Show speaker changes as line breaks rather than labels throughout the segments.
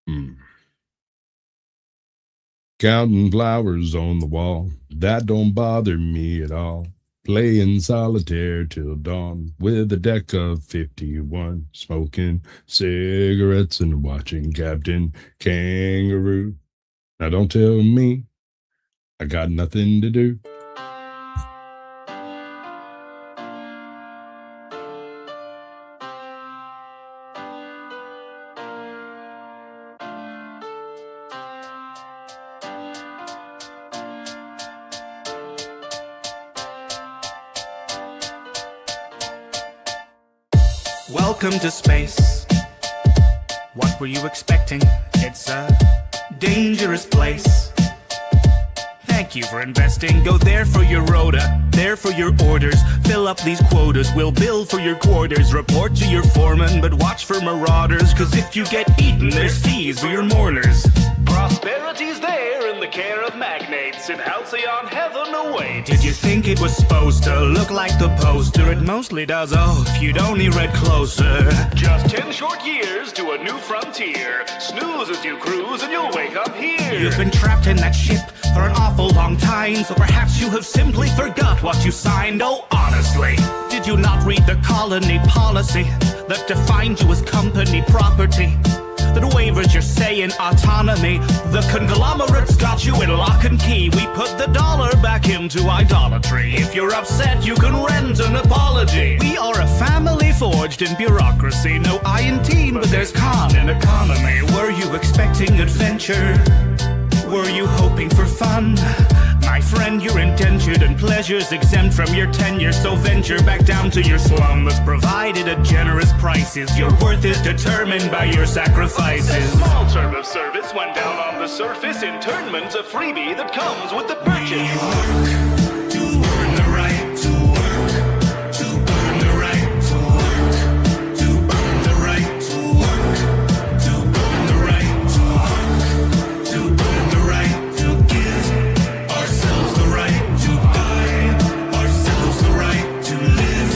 Hmm. Counting flowers on the wall, that don't bother me at all. Playing solitaire till dawn with a deck of 51, smoking cigarettes and watching Captain Kangaroo. Now don't tell me I got nothing to do.
Welcome to space. What were you expecting? It's a dangerous place. Thank you for investing. Go there for your rota, there for your orders. Fill up these quotas, we'll bill for your quarters. Report to your foreman, but watch for marauders. Cause if you get eaten, there's fees for your mourners. Prosperity's there in the care of magnates. In halcyon heaven awaits. Did you think it was supposed to look like the poster? It mostly does, oh, if you'd only read closer. Just 10 short years to a new frontier. Snooze as you cruise and you'll wake up here. You've been trapped in that ship for an awful long time. So perhaps you have simply forgot what you signed. Oh, honestly, did you not read the colony policy that defined you as company property? That wavers your say in autonomy. The conglomerates got you in lock and key. We put the dollar back into idolatry. If you're upset, you can rent an apology. We are a family forged in bureaucracy. No I in teen, but there's con in economy. Were you expecting adventure? Were you hoping for fun? My friend, you're indentured and pleasure's exempt from your tenure. So venture back down to your slum that's provided at generous prices. Your worth is determined by your sacrifices. A small term of service went down on the surface. Internment's a freebie that comes with the purchase. We work to earn the right to work. To earn the right to work. To earn the right to work. To earn the right to work. To earn the right to give ourselves the right to die. Ourselves the right to live.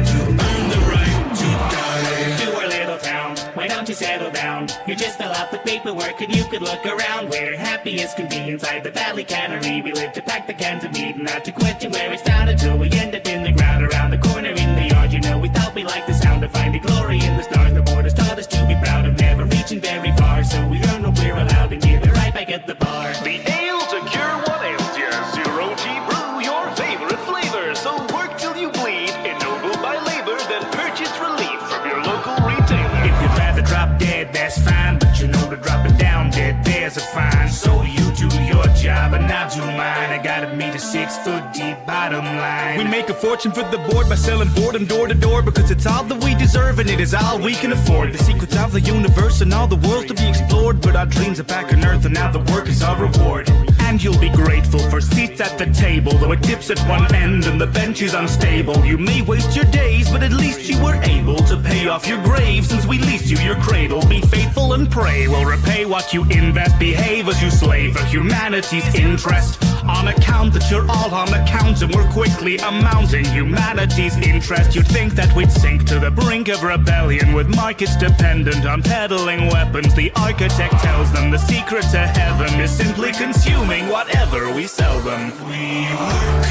To earn the right to die.
To our little town, why don't you settle down? You just fill out the paperwork and you could look around. We're happy as can be inside the valley cannery. We live to pack the cans of meat and not to question where it's found until we end up in the ground around the corner in the yard. You know, we thought we liked the sound of finding glory in the stars. The borders taught us to be proud of never reaching very far. So we earn what we're allowed and give it right back at the bar.
The ale to cure what ails you. Zero G brew, your favorite flavor. So work till you bleed, ennobled by labor, then purchase relief from your local retailer. If you'd rather drop dead, that's fine, but you know that dropping down dead, there's a fine. So you do your job and I'll do mine. I gotta meet a 6 foot deep bottom line. We make a fortune for the board by selling boredom door to door, because it's all that we deserve and it is all we can afford. The secrets of the universe and all the worlds to be explored, but our dreams are back on earth and now the work is our reward. And you'll be grateful for seats at the table, though it dips at one end and the bench is unstable. You may waste your days, but at least you were able to pay off your grave since we leased you your cradle. Be faithful and pray we'll repay what you invest. Behave as you slave for humanity's interest. On account that you're all on account and we're quickly amounting humanity's interest. You'd think that we'd sink to the brink of rebellion with markets dependent on peddling weapons. The architect tells them the secret to heaven is simply consuming whatever we sell them. We work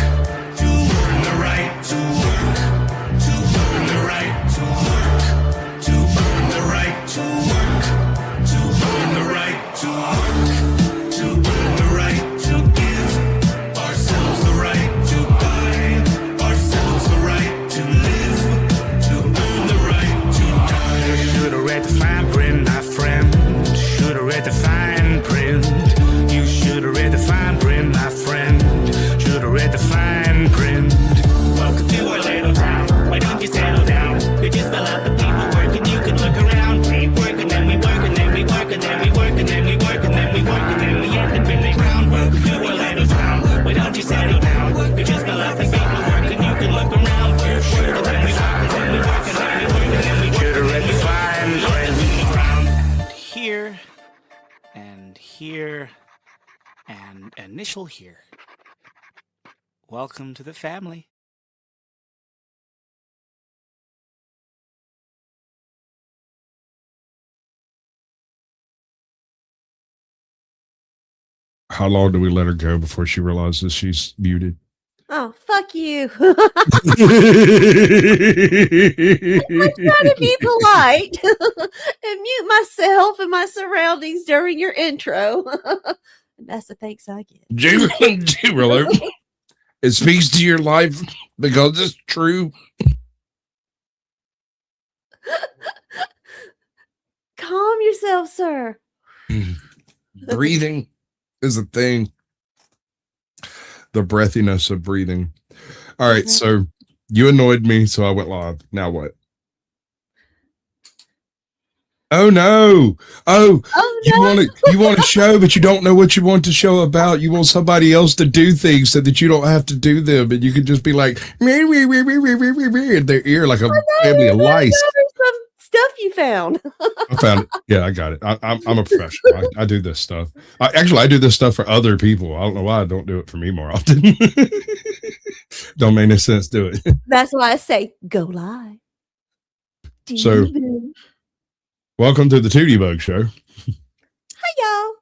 to earn the right to work. To earn the right to work. To earn the right to work. To earn the right to work. To earn the right to give ourselves the right to die. Ourselves the right to live. To earn the right to die. Should've read the fine print, my friend. Should've read the fine print. You should've read the fine print, my friend. Should've read the fine print. Welcome to our little town. Why don't you settle down? You just fill out the paperwork and you can look around. We work and then we work and then we work and then we work and then we work and then we work and then we end up in the ground. Welcome to our little town. Why don't you settle down? You just fill out the paperwork and you can look around. We work and then we work and then we work and then we work and then we work. Should've read the fine print. And here and here and initial here. Welcome to the family.
How long do we let her go before she realizes she's muted?
Oh, fuck you.
Trying
To be polite and mute myself and my surroundings during your intro. And that's the thanks I get.
J-Rilo, it speaks to your life because it's true.
Calm yourself, sir.
Breathing is a thing. The breathiness of breathing. All right, so you annoyed me, so I went live. Now what? Oh no! Oh, you want a show, but you don't know what you want to show about. You want somebody else to do things so that you don't have to do them, and you can just be like in their ear like a family of lice.
Some stuff you found.
I found it. Yeah, I got it. I'm a professional. I do this stuff. I do this stuff for other people. I don't know why I don't do it for me more often. Don't make any sense. Do it.
That's why I say go live.
So, welcome to the Tootie Bug Show.
Hi, y'all.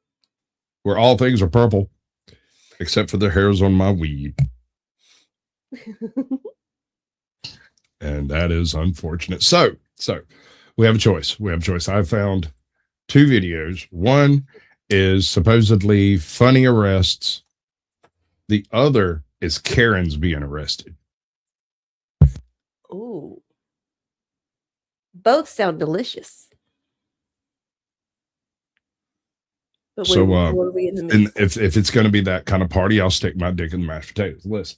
Where all things are purple, except for the hairs on my weed. And that is unfortunate. So we have a choice. I found 2 videos. One is supposedly funny arrests. The other is Karen's being arrested.
Ooh. Both sound delicious. But
So,
what are we in the
and
midst?
if it's going to be that kind of party, I'll stick my dick in the mashed potatoes. Listen,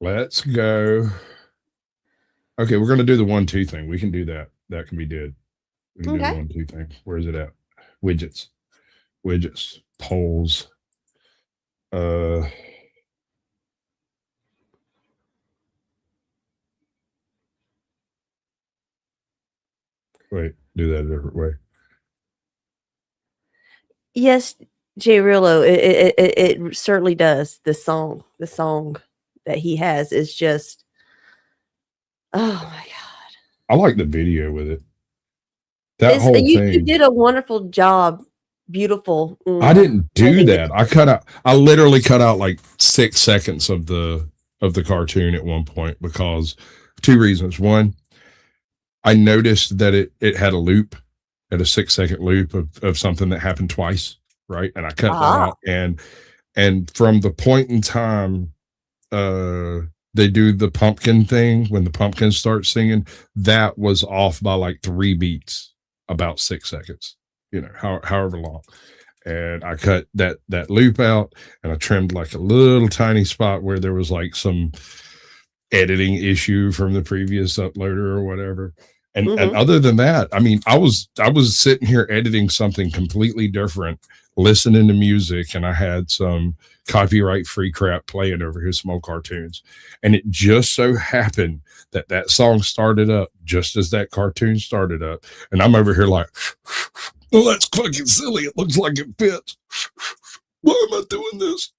let's go. Okay, we're going to do the 1-2 thing. We can do that. That can be did. We can do the 1-2 thing. Where is it at? Widgets, polls. Wait, do that a different way.
Yes, J. Rillo, it certainly does. The song that he has is just, oh my God.
I like the video with it. That whole thing.
You did a wonderful job. Beautiful.
I didn't do that. I literally cut out like 6 seconds of the cartoon at one point because 2 reasons. One, I noticed that it had a loop, at a 6-second loop of something that happened twice, right? And I cut that out. And from the point in time they do the pumpkin thing, when the pumpkins start singing, that was off by like 3 beats, about 6 seconds, however long. And I cut that loop out, and I trimmed like a little tiny spot where there was like some editing issue from the previous uploader or whatever. And other than that, I mean, I was sitting here editing something completely different, listening to music, and I had some copyright free crap playing over here, some old cartoons. And it just so happened that song started up just as that cartoon started up. And I'm over here like, well, that's fucking silly. It looks like it fits. Why am I doing this?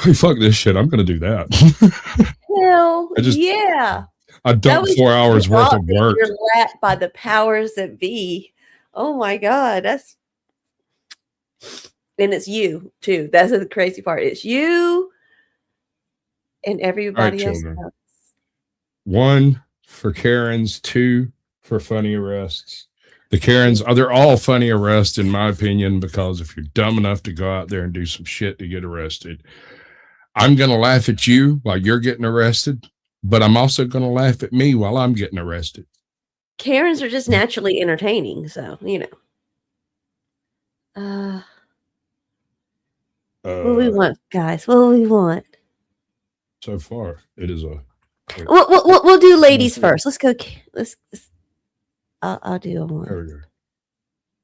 Hey, fuck this shit. I'm going to do that.
Hell, yeah.
I dumped 4 hours worth of work.
You're lapped by the powers that be. Oh my God. And it's you too. That's the crazy part. It's you and everybody else.
1 for Karen's, 2 for funny arrests. The Karens, they're all funny arrests in my opinion, because if you're dumb enough to go out there and do some shit to get arrested, I'm going to laugh at you while you're getting arrested, but I'm also going to laugh at me while I'm getting arrested.
Karens are just naturally entertaining. So, what do we want, guys? What do we want?
So far, it is
We'll do ladies first. Let's go. I'll do one.
There we go.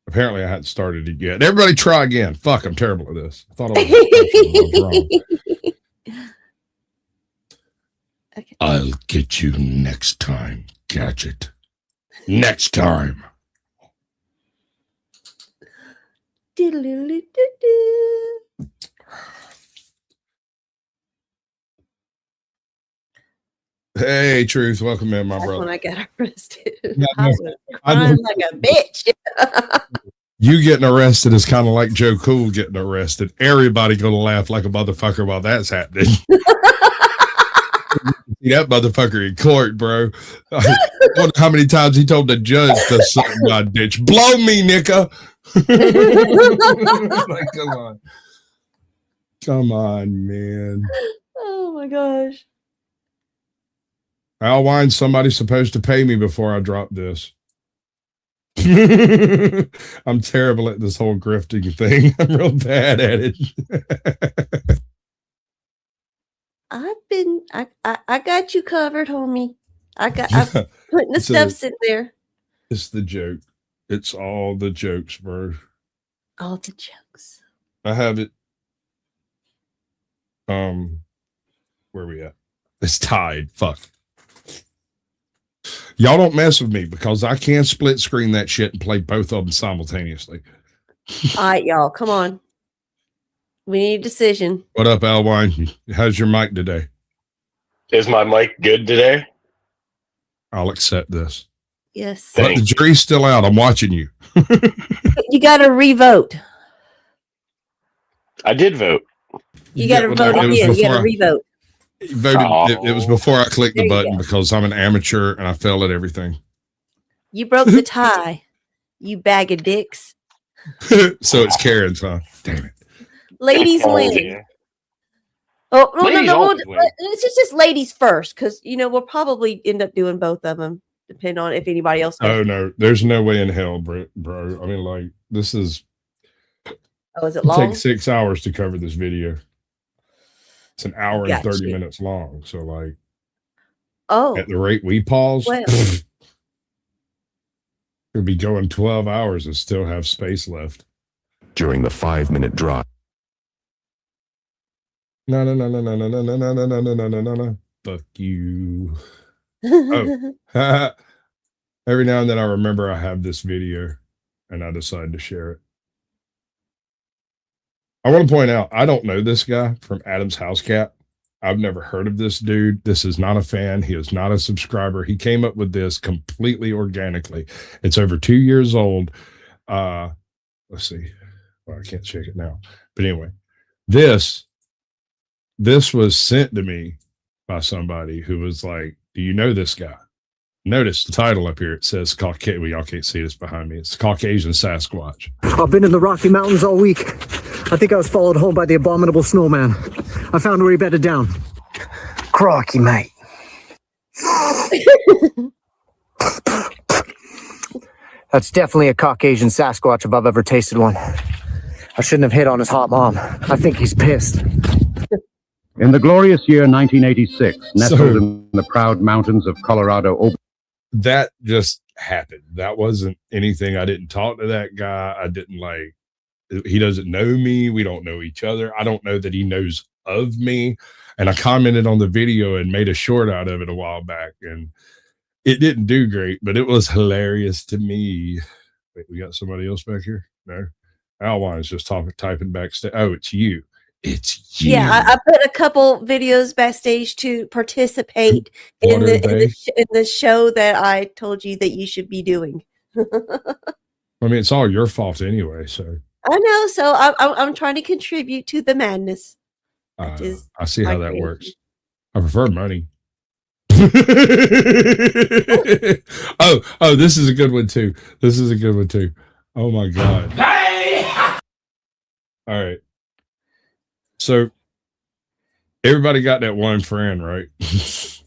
Apparently, I hadn't started it yet. Everybody try again. Fuck, I'm terrible at this. I thought I was wrong. Okay. I'll get you next time, Gadget. Next time. Hey, Truth, welcome in, my brother.
When I got arrested,
Yeah,
I was crying like a bitch.
You getting arrested is kind of like Joe Cool getting arrested. Everybody gonna laugh like a motherfucker while that's happening. See that motherfucker in court, bro. I wonder how many times he told the judge to suck my bitch. Blow me, Nika. Like, come on, man.
Oh my gosh.
Al Wine, somebody's supposed to pay me before I drop this. I'm terrible at this whole grifting thing. I'm real bad at it.
I got you covered, homie. I'm putting the stuffs in there.
It's the joke. It's all the jokes, bro.
All the jokes.
I have it. Where we at? It's tied. Fuck. Y'all don't mess with me because I can split screen that shit and play both of them simultaneously.
All right, y'all. Come on. We need a decision.
What up, Al Wine? How's your mic today?
Is my mic good today?
I'll accept this.
Yes.
But the jury's still out. I'm watching you.
You got to re-vote.
I did vote.
You got to vote again. You got to re-vote.
Voted. It was before I clicked the button because I'm an amateur and I fail at everything.
You broke the tie. You bag of dicks.
So it's Karen's, huh? Damn it.
Ladies win. Oh, no. It's just ladies first because, we'll probably end up doing both of them, depending on if anybody else.
Oh, no. There's no way in hell, bro. I mean, like, this is.
Oh, is it long?
It takes 6 hours to cover this video. It's an hour and 30 minutes long. So, like, at the rate we pause, we'll be going 12 hours and still have space left.
During the 5-minute drive.
No. Fuck you. Oh. Every now and then I remember I have this video and I decide to share it. I want to point out, I don't know this guy from Adam's House Cat. I've never heard of this dude. This is not a fan. He is not a subscriber. He came up with this completely organically. It's over 2 years old. Let's see. Well, I can't check it now. But anyway, this was sent to me by somebody who was like, do you know this guy? Notice the title up here. It says Caucasian. Well, y'all can't see this behind me. It's Caucasian Sasquatch.
I've been in the Rocky Mountains all week. I think I was followed home by the abominable snowman. I found where he bedded down. Crocky, mate. That's definitely a Caucasian Sasquatch if I've ever tasted one. I shouldn't have hit on his hot mom. I think he's pissed.
In the glorious year 1986, nestled in the proud mountains of Colorado.
That just happened. That wasn't anything. I didn't talk to that guy. I didn't he doesn't know me. We don't know each other. I don't know that he knows of me. And I commented on the video and made a short out of it a while back. And it didn't do great, but it was hilarious to me. Wait, we got somebody else back here? No. Alwine's just typing backstage. Oh, it's you. It's you.
Yeah, I put a couple videos backstage to participate in the show that I told you that you should be doing.
I mean, it's all your fault anyway. So
I know. So I'm trying to contribute to the madness.
I see how that works. I prefer money. Oh, this is a good one too. Oh my God. All right. So everybody got that one friend, right? He's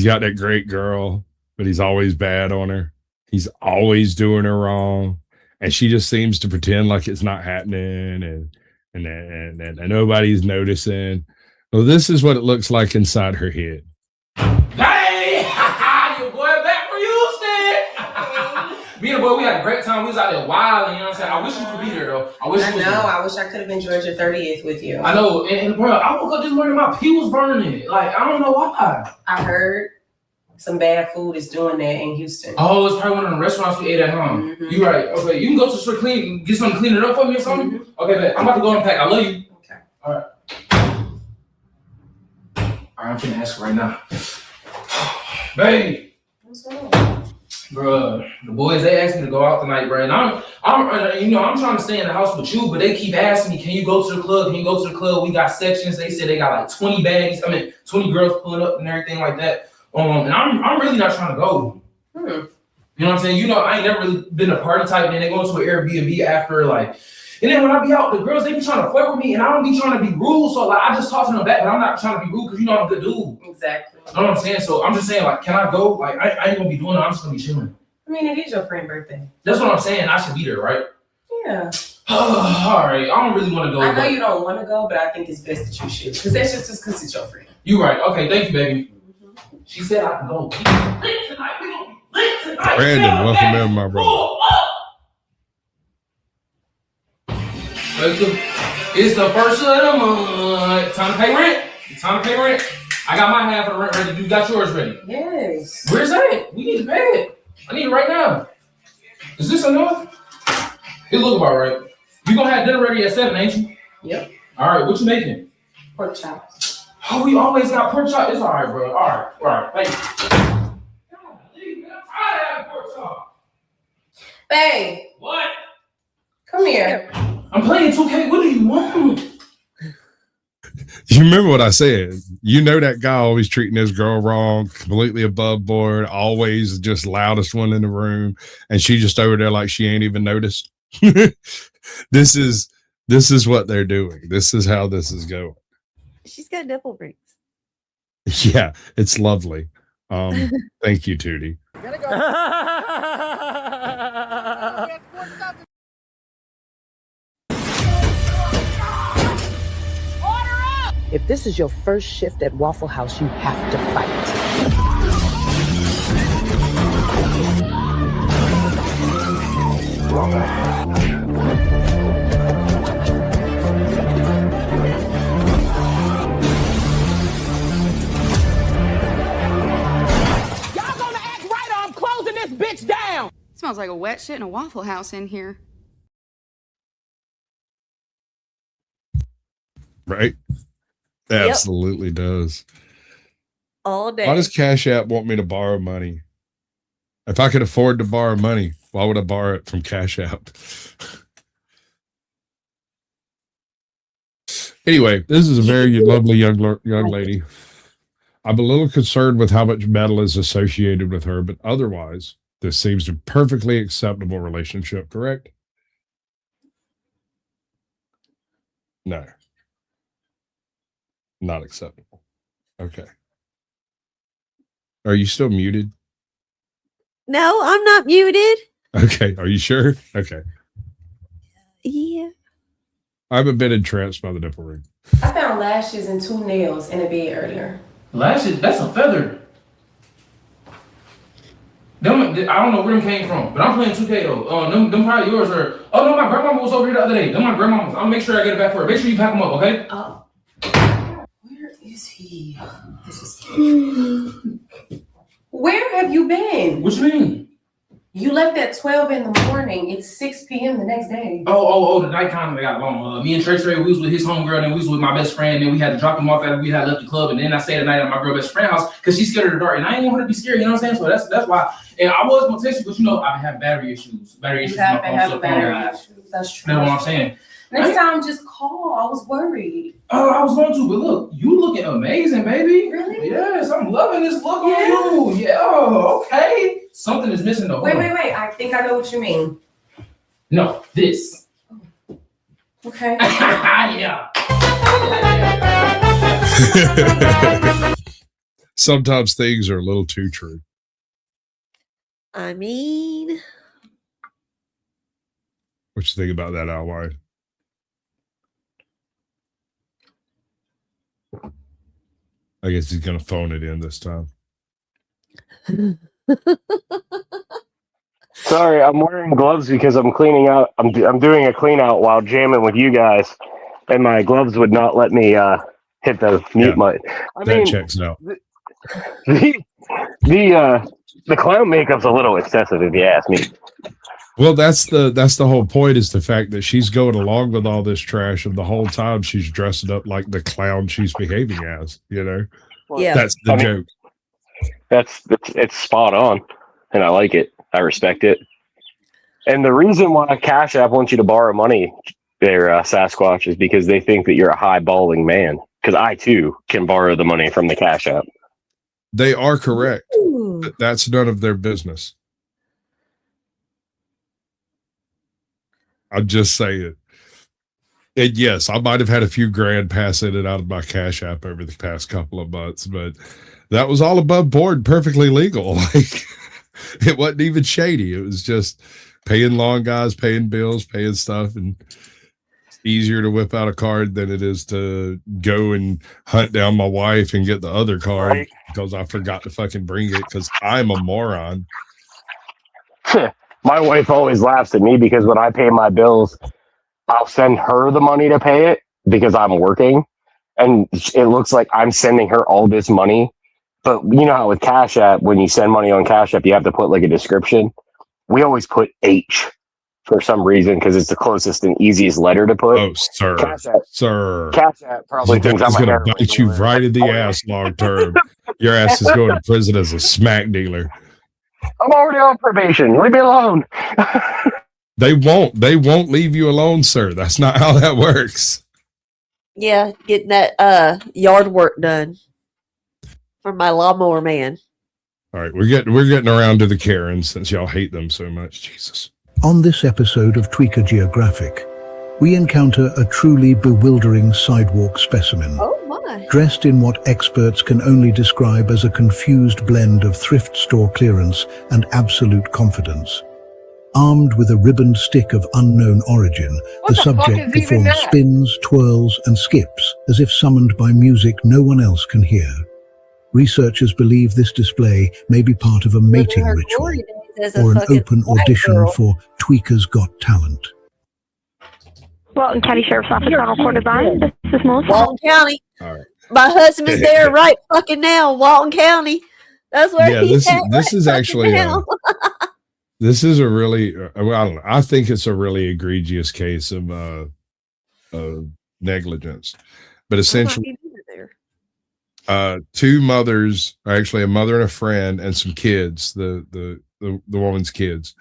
got that great girl, but he's always bad on her. He's always doing her wrong. And she just seems to pretend like it's not happening and nobody's noticing. Well, this is what it looks like inside her head.
Hey, your boy back from Houston. Me and the boy, we had a great time. We was out there wilding, you know what I'm saying? I wish you could be there, though. I wish I could have enjoyed your 30th with you. I know, and bro, I woke up this morning, my pee was burning. Like, I don't know why.
I heard some bad food is doing that in Houston.
Oh, it's probably one of the restaurants we ate at home. Mm-hmm. You're right. Okay, you can go to the store clean, get something to clean it up for me or something? Mm-hmm. Okay, man, I'm about to go unpack. I love you. Okay. All right. I'm finna ask her right now. Babe.
What's going on?
Bruh, the boys, they asked me to go out tonight, bro. And I'm trying to stay in the house with you, but they keep asking me, can you go to the club? Can you go to the club? We got sections. They said they got like 20 bags. 20 girls pulling up and everything like that. And I'm really not trying to go. You know what I'm saying? I ain't never really been a party type, and then they go to an Airbnb after, like, and then when I be out, the girls, they be trying to flirt with me, and I don't be trying to be rude. So, like, I just talk to them back, but I'm not trying to be rude because I'm a good dude.
Exactly.
You know what I'm saying? So I'm just saying, like, can I go? Like, I ain't gonna be doing it. I'm just gonna be chilling.
I mean, it is your friend's birthday.
That's what I'm saying. I should be there, right?
Yeah.
All right. I don't really want to go.
I know you don't want to go, but I think it's best that you should. Because that's just because it's your friend.
You right. Okay, thank you, baby. She said I can go. We gonna be lit tonight.
Brandon, welcome in, my brother.
It's the first of the month. Time to pay rent. It's time to pay rent. I got my half of the rent ready. You got yours ready?
Yes.
Where's that? We need to pay it. I need it right now. Is this enough? It look about right. You gonna have dinner ready at 7, ain't you?
Yep.
All right. What you making?
Pork chops.
Oh, we always got pork chop. It's all right, bro. All right. Thank you. I'm tired of having pork chop.
Babe.
What?
Come here.
I'm playing 2K. What do you want?
You remember what I said? You know that guy always treating his girl wrong, completely above board, always just loudest one in the room, and she just over there like she ain't even noticed. This is what they're doing. This is how this is going.
She's got nipple rings.
Yeah, it's lovely. Thank you, Tootie.
If this is your first shift at Waffle House, you have to fight.
Y'all gonna act right or I'm closing this bitch down!
Smells like a wet shit in a Waffle House in here.
Right? Absolutely does.
All day.
Why does Cash App want me to borrow money? If I could afford to borrow money, why would I borrow it from Cash App? Anyway, this is a very lovely young lady. I'm a little concerned with how much metal is associated with her, but otherwise, this seems a perfectly acceptable relationship, correct? No. Not acceptable. Okay. Are you still muted?
No, I'm not muted.
Okay. Are you sure? Okay.
Yeah.
I'm a bit entranced by the nipple ring.
I found lashes and 2 nails in a bed earlier.
Lashes? That's a feather. Them, I don't know where them came from, but I'm playing 2K though. Them probably yours or. Oh no, my grandmama was over here the other day. Them my grandmama's. I'll make sure I get it back for her. Make sure you pack them up, okay?
Oh. Where is he? This is. Where have you been?
What you mean?
You left at 12 in the morning. It's 6 p.m. the next day.
Oh, the night kind of got long. Me and Trey, we was with his homegirl, and we was with my best friend, and we had to drop him off after we had left the club, and then I stayed the night at my girl best friend's house because she's scared of the dark, and I ain't want her to be scared, you know what I'm saying? So that's why. And I was gonna text you, but I've had battery issues.
You have been having battery issues. That's true.
That's what I'm saying.
Next time, just call. I was worried.
Oh, I was going to, but look, you looking amazing, baby.
Really?
Yes, I'm loving this look on you. Yeah, oh, okay. Something is missing though.
Wait. I think I know what you mean.
No, this.
Okay.
Yeah.
Sometimes things are a little too true.
I mean,
what you think about that, Outline? I guess he's gonna phone it in this time.
Sorry, I'm wearing gloves because I'm cleaning out. I'm doing a clean out while jamming with you guys, and my gloves would not let me hit the mute button.
That checks out.
The clown makeup's a little excessive, if you ask me.
Well, that's the whole point, is the fact that she's going along with all this trash, and the whole time she's dressing up like the clown she's behaving as.
Yeah,
that's the joke.
It's spot on, and I like it. I respect it. And the reason why Cash App wants you to borrow money there, Sasquatch, is because they think that you're a high-balling man. Because I, too, can borrow the money from the Cash App.
They are correct. But that's none of their business. I'll just say it. And yes, I might have had a few grand pass in and out of my Cash App over the past couple of months, but that was all above board, perfectly legal. Like, it wasn't even shady. It was just paying long guys, paying bills, paying stuff, and it's easier to whip out a card than it is to go and hunt down my wife and get the other card because I forgot to fucking bring it because I'm a moron.
My wife always laughs at me because when I pay my bills, I'll send her the money to pay it because I'm working, and it looks like I'm sending her all this money. But you know how with Cash App, when you send money on Cash App, you have to put like a description. We always put H for some reason because it's the closest and easiest letter to put.
Oh, sir.
Cash App,
sir.
Cash App probably thinks I'm
going to bite you right in the ass long term. Your ass is going to prison as a smack dealer.
I'm already on probation. Leave me alone.
They won't leave you alone, sir. That's not how that works.
Yeah, getting that yard work done for my lawnmower man.
All right, we're getting around to the Karens since y'all hate them so much. Jesus.
On this episode of Tweaker Geographic, we encounter a truly bewildering sidewalk specimen.
Oh my.
Dressed in what experts can only describe as a confused blend of thrift store clearance and absolute confidence. Armed with a ribboned stick of unknown origin, the subject performs spins, twirls, and skips as if summoned by music no one else can hear. Researchers believe this display may be part of a mating ritual or an open audition for Tweaker's Got Talent.
Walton County Sheriff's Office on recorded line. This is Melissa.
Walton County.
All right.
My husband's there right fucking now, Walton County. That's where he's at.
This is actually this is a really well, I don't know. I think it's a really egregious case of negligence. But essentially two mothers, actually a mother and a friend and some kids, the woman's kids,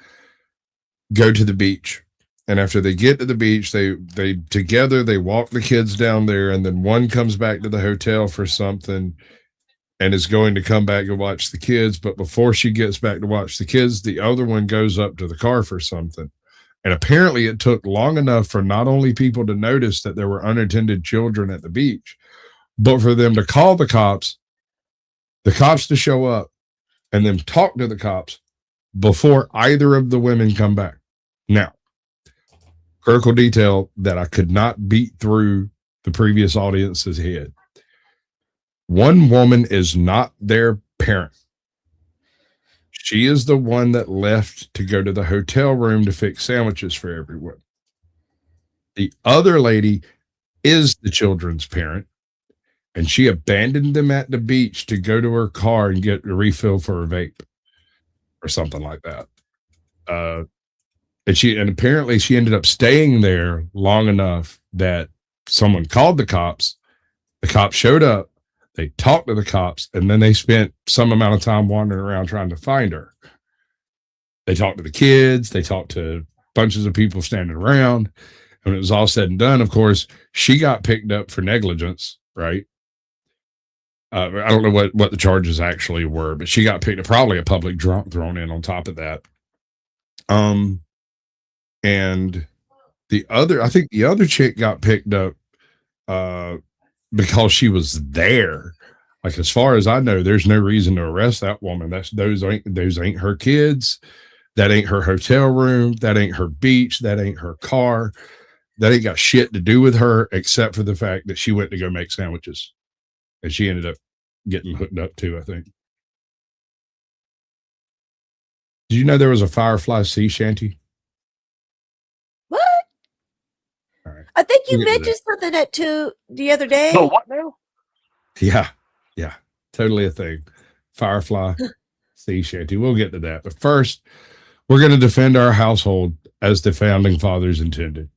go to the beach. And after they get to the beach, they together, they walk the kids down there, and then one comes back to the hotel for something and is going to come back and watch the kids. But before she gets back to watch the kids, the other one goes up to the car for something. And apparently it took long enough for not only people to notice that there were unattended children at the beach, but for them to call the cops to show up, and then talk to the cops before either of the women come back. Now, critical detail that I could not beat through the previous audience's head. One woman is not their parent. She is the one that left to go to the hotel room to fix sandwiches for everyone. The other lady is the children's parent, and she abandoned them at the beach to go to her car and get a refill for her vape or something like that. And apparently she ended up staying there long enough that someone called the cops showed up, they talked to the cops, and then they spent some amount of time wandering around trying to find her. They talked to the kids, they talked to bunches of people standing around, and when it was all said and done, of course, she got picked up for negligence, right? I don't know what the charges actually were, but she got picked up, probably a public drunk thrown in on top of that. And I think the other chick got picked up because she was there. Like, as far as I know, there's no reason to arrest that woman. Those ain't her kids. That ain't her hotel room. That ain't her beach. That ain't her car. That ain't got shit to do with her, except for the fact that she went to go make sandwiches, and she ended up getting hooked up too, I think. Did you know there was a Firefly sea shanty?
What?
All right.
I think you mentioned something that too the other day.
So what now?
Yeah, totally a thing. Firefly sea shanty. We'll get to that, but first, we're going to defend our household as the founding fathers intended.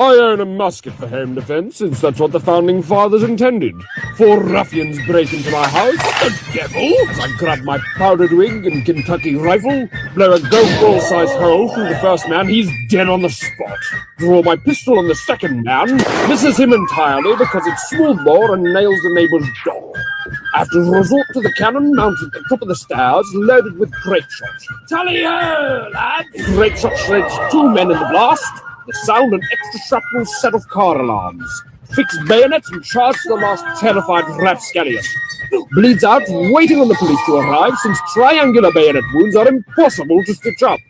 I own a musket for home defense, since that's what the founding fathers intended. 4 ruffians break into my house, the devil! I grab my powdered wig and Kentucky rifle, blow a golf ball-sized hole through the first man, he's dead on the spot. Draw my pistol on the second man, misses him entirely because it's smoothbore and nails the neighbor's door. I have to resort to the cannon mounted at the top of the stairs, loaded with grape shot. Tally-ho, lads! Grape shot shreds 2 men in the blast. The sound and extra shrapnel set off car alarms. Fix bayonets and charge the last terrified rapscallion. Bleeds out, waiting on the police to arrive, since triangular bayonet wounds are impossible to stitch up.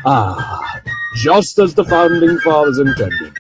Ah, just as the founding fathers intended.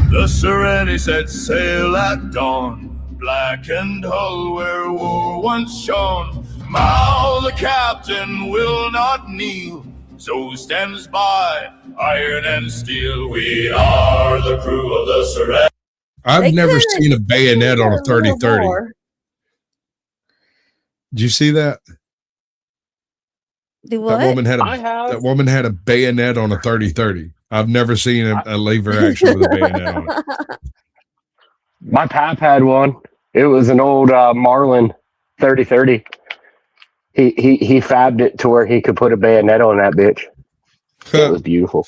The Serenity set sail at dawn, blackened hull where war once shone. Mal the captain will not kneel, so stands by iron and steel. We are the crew of the Serenity.
I've never seen a bayonet on a 30-30. Did you see that?
Do what?
That woman had a bayonet on a 30-30. I've never seen a lever action with a bayonet on it.
My pap had one. It was an old Marlin 30-30. He fabbed it to where he could put a bayonet on that bitch. It was beautiful.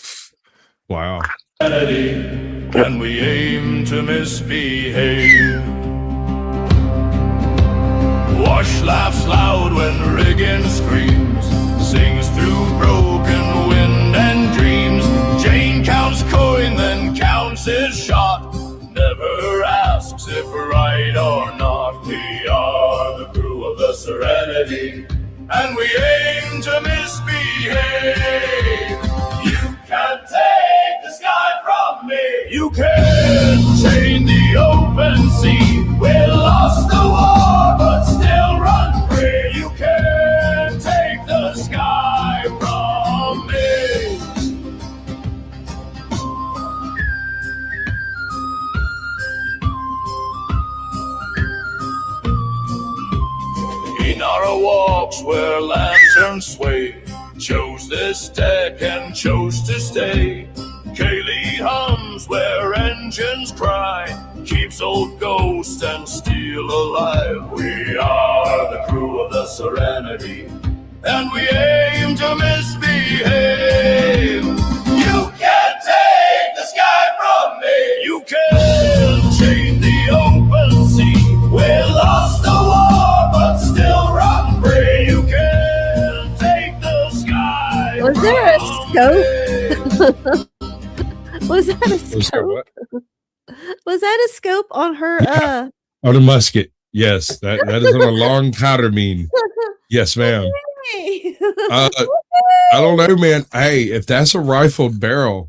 Wow.
And we aim to misbehave. Wash laughs loud when rigging screams, sings through broken wind and dreams. Jane counts coin, then counts his shot, never asks if right or not. We are the crew of the Serenity, and we aim to misbehave. You can't take the sky from me, you can't chain the open sea. We lost the war, but still run free. You can't take the sky from me. In our walks where lanterns sway, chose this deck and chose to stay. Kaylee hums where engines cry, keeps old ghosts and steel alive. We are the crew of the Serenity, and we aim to misbehave. You can't take the sky from me, you can't chain the open sea. We lost the war, but still run free. You can't take the sky.
Was there a scope? Was that a scope? Was that a scope on her?
On a musket. Yes, that is on a long carabine. Yes, ma'am. I don't know, man. Hey, if that's a rifled barrel,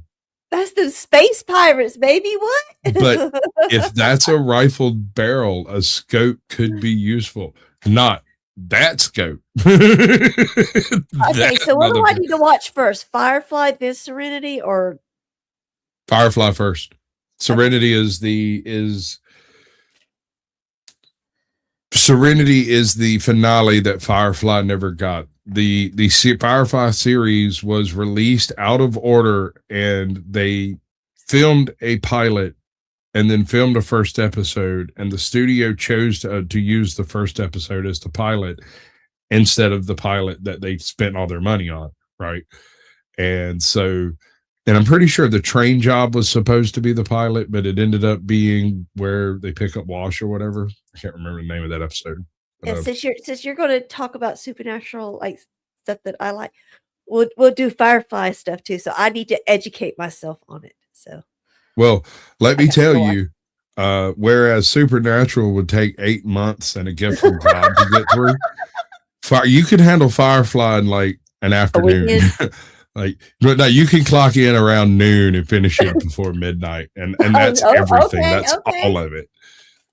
that's the space pirates, baby. What?
But if that's a rifled barrel, a scope could be useful. Not that scope.
Okay, so what do I need to watch first? Firefly, then Serenity, or
Firefly first? Serenity is Serenity is the finale that Firefly never got. The Firefly series was released out of order, and they filmed a pilot and then filmed a first episode, and the studio chose to use the first episode as the pilot instead of the pilot that they spent all their money on, right? And so, and I'm pretty sure the train job was supposed to be the pilot, but it ended up being where they pick up Wash or whatever. I can't remember the name of that episode.
and since you're going to talk about supernatural like stuff that I like, we'll do Firefly stuff too. So I need to educate myself on it. So,
well, let me tell you, whereas Supernatural would take 8 months and a gift from God to get through, you can handle Firefly in like an afternoon. Like, but no, you can clock in around noon and finish it before midnight, and that's everything. That's all of it.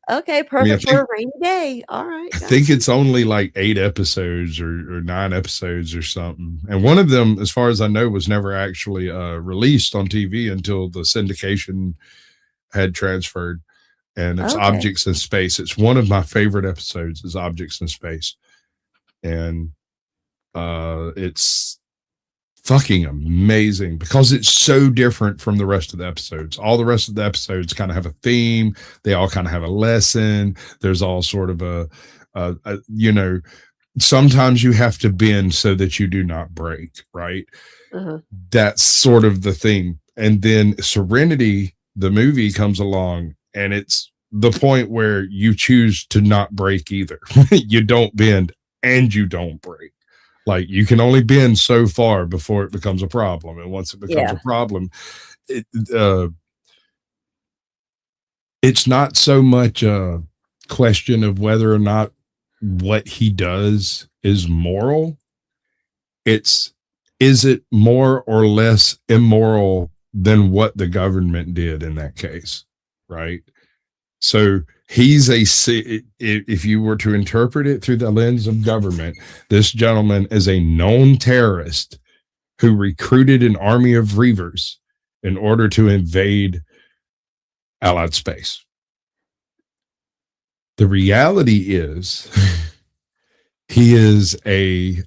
Okay, perfect for a rainy day. All right.
I think it's only like 8 episodes or 9 episodes or something. And one of them, as far as I know, was never actually released on TV until the syndication had transferred. And it's Objects in Space. It's one of my favorite episodes is Objects in Space. And it's fucking amazing because it's so different from the rest of the episodes. All the rest of the episodes kind of have a theme. They all kind of have a lesson. There's all sort of a you know, sometimes you have to bend so that you do not break, right? That's sort of the theme. And then Serenity, the movie, comes along, and it's the point where you choose to not break either. You don't bend and you don't break. Like, you can only bend so far before it becomes a problem. And once it becomes a problem, it's not so much a question of whether or not what he does is moral. Is it more or less immoral than what the government did in that case? Right. So if you were to interpret it through the lens of government, this gentleman is a known terrorist who recruited an army of Reavers in order to invade Allied space. The reality is he is a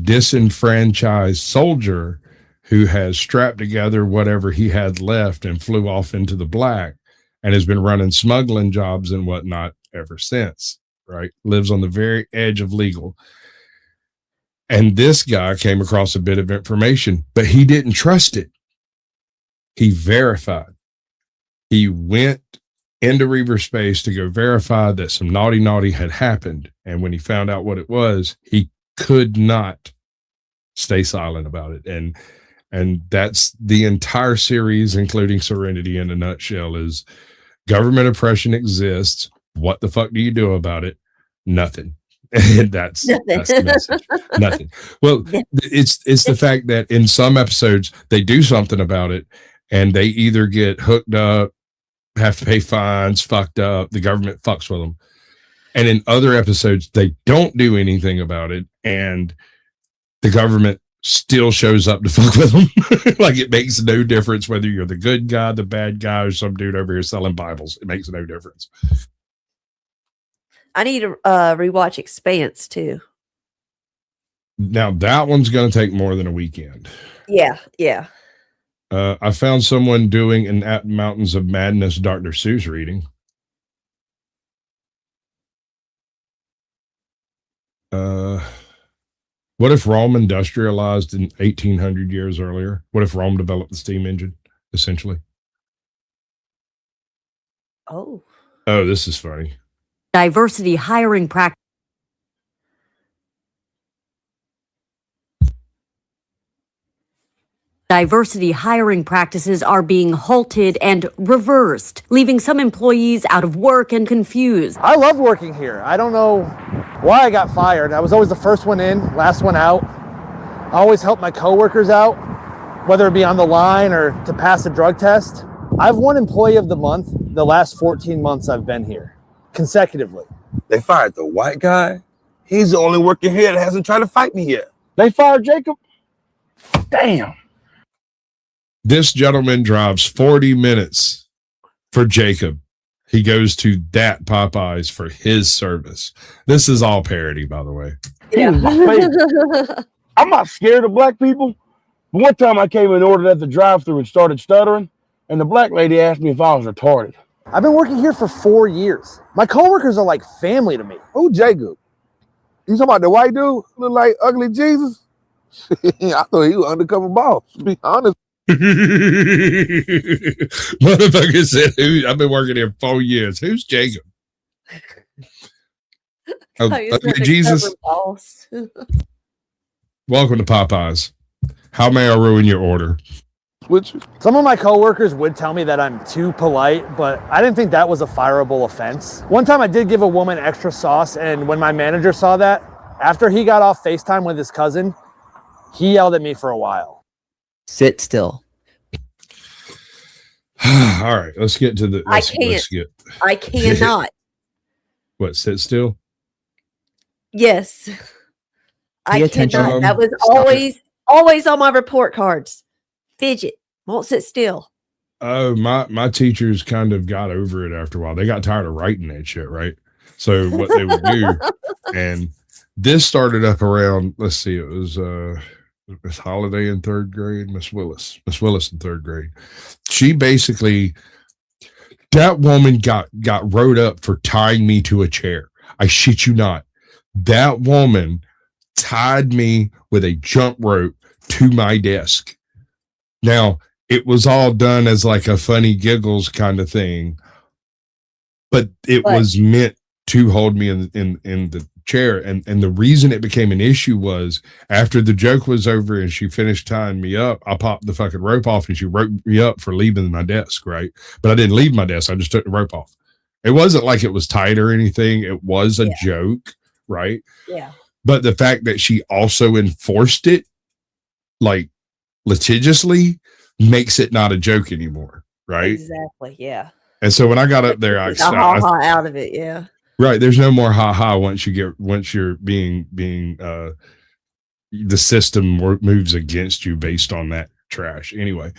disenfranchised soldier who has strapped together whatever he had left and flew off into the black, and has been running smuggling jobs and whatnot ever since, right? Lives on the very edge of legal. And this guy came across a bit of information, but he didn't trust it. He verified. He went into Reaver space to go verify that some naughty had happened. And when he found out what it was, he could not stay silent about it. And that's the entire series, including Serenity, in a nutshell, is government oppression exists. What the fuck do you do about it? Nothing. And that's the message. Nothing. Well, it's the fact that in some episodes they do something about it, and they either get hooked up, have to pay fines, fucked up, the government fucks with them. And in other episodes, they don't do anything about it, and the government still shows up to fuck with them. Like, it makes no difference whether you're the good guy, the bad guy, or some dude over here selling Bibles. It makes no difference.
I need to rewatch Expanse too.
Now that one's going to take more than a weekend.
Yeah.
I found someone doing an At Mountains of Madness Dr. Seuss reading. What if Rome industrialized in 1800 years earlier? What if Rome developed the steam engine, essentially?
Oh,
this is funny.
Diversity hiring practice. Diversity hiring practices are being halted and reversed, leaving some employees out of work and confused.
I love working here. I don't know why I got fired. I was always the first one in, last one out. I always help my coworkers out, whether it be on the line or to pass a drug test. I've won Employee of the Month the last 14 months I've been here, consecutively.
They fired the white guy? He's the only worker here that hasn't tried to fight me yet. They fired Jacob? Damn.
This gentleman drives 40 minutes for Jacob. He goes to that Popeyes for his service. This is all parody, by the way.
He was my favorite. I'm not scared of black people. But one time I came and ordered at the drive-thru and started stuttering, and the black lady asked me if I was retarded.
I've been working here for 4 years. My coworkers are like family to me.
Who Jacob? You talking about the white dude? Look like ugly Jesus? I thought he was undercover boss, to be honest.
Motherfucker said, I've been working here 4 years. Who's Jacob? Jesus. Welcome to Popeyes. How may I ruin your order?
Some of my coworkers would tell me that I'm too polite, but I didn't think that was a fireable offense. One time I did give a woman extra sauce, and when my manager saw that, after he got off FaceTime with his cousin, he yelled at me for a while.
Sit still.
All right, let's get to the.
I cannot.
What, sit still?
Yes. I
attention.
cannot. That was
Stop it.
always on my report cards. Fidget. Won't sit still.
Oh, my teachers kind of got over it after a while. They got tired of writing that shit, right? So what they would do, and this started up around, let's see, it was Miss Holiday in third grade, Miss Willis in third grade. She basically, that woman got wrote up for tying me to a chair. I shit you not. That woman tied me with a jump rope to my desk. Now, it was all done as like a funny giggles kind of thing, but it was meant to hold me in the chair. And the reason it became an issue was after the joke was over and she finished tying me up, I popped the fucking rope off and she roped me up for leaving my desk, right? But I didn't leave my desk. I just took the rope off. It wasn't like it was tight or anything. It was a joke, right?
Yeah.
But the fact that she also enforced it like litigiously makes it not a joke anymore, right?
Exactly. Yeah.
And so when I got up there, I
out of it. Yeah.
Right. There's no more ha once you're being the system moves against you based on that trash. Anyway,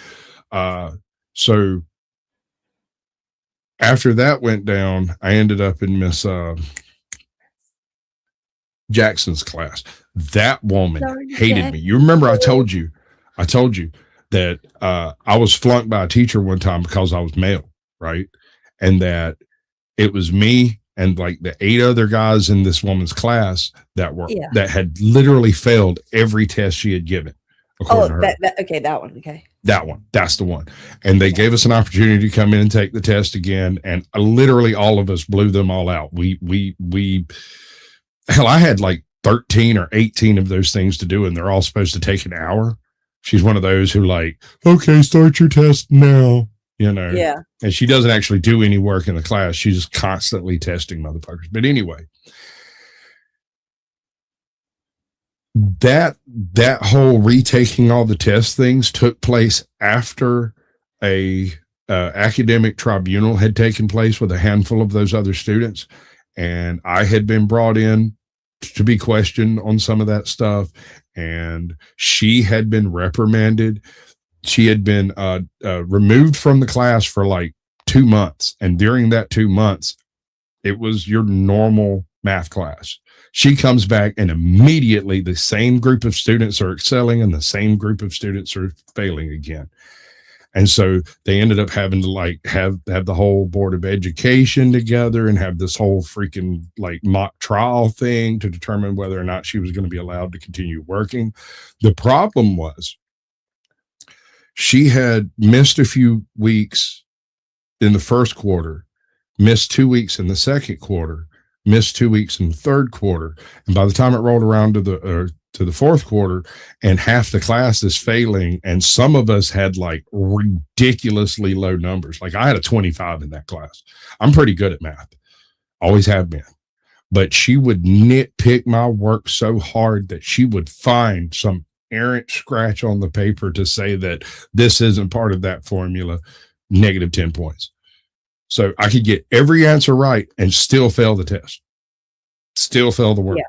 so after that went down, I ended up in Miss Jackson's class. That woman hated me. You remember I told you that I was flunked by a teacher one time because I was male, right? And that it was me and like the 8 other guys in this woman's class that had literally failed every test she had given.
Oh, that one. Okay.
That one. That's the one. And they gave us an opportunity to come in and take the test again. And literally all of us blew them all out. Hell, I had like 13 or 18 of those things to do, and they're all supposed to take an hour. She's one of those who like, okay, start your test now, you know?
Yeah.
And she doesn't actually do any work in the class. She's just constantly testing motherfuckers. But anyway, that whole retaking all the test things took place after a academic tribunal had taken place with a handful of those other students. And I had been brought in to be questioned on some of that stuff. And she had been reprimanded. She had been removed from the class for like 2 months. And during that 2 months, it was your normal math class. She comes back and immediately the same group of students are excelling and the same group of students are failing again. And so they ended up having to like have the whole board of education together and have this whole freaking like mock trial thing to determine whether or not she was going to be allowed to continue working. The problem was she had missed a few weeks in the first quarter, missed 2 weeks in the second quarter, missed 2 weeks in the third quarter. And by the time it rolled around to the fourth quarter and half the class is failing, and some of us had like ridiculously low numbers. Like I had a 25 in that class. I'm pretty good at math. Always have been. But she would nitpick my work so hard that she would find some errant scratch on the paper to say that this isn't part of that formula, negative 10 points. So I could get every answer right and still fail the test, still fail the work.
Yeah.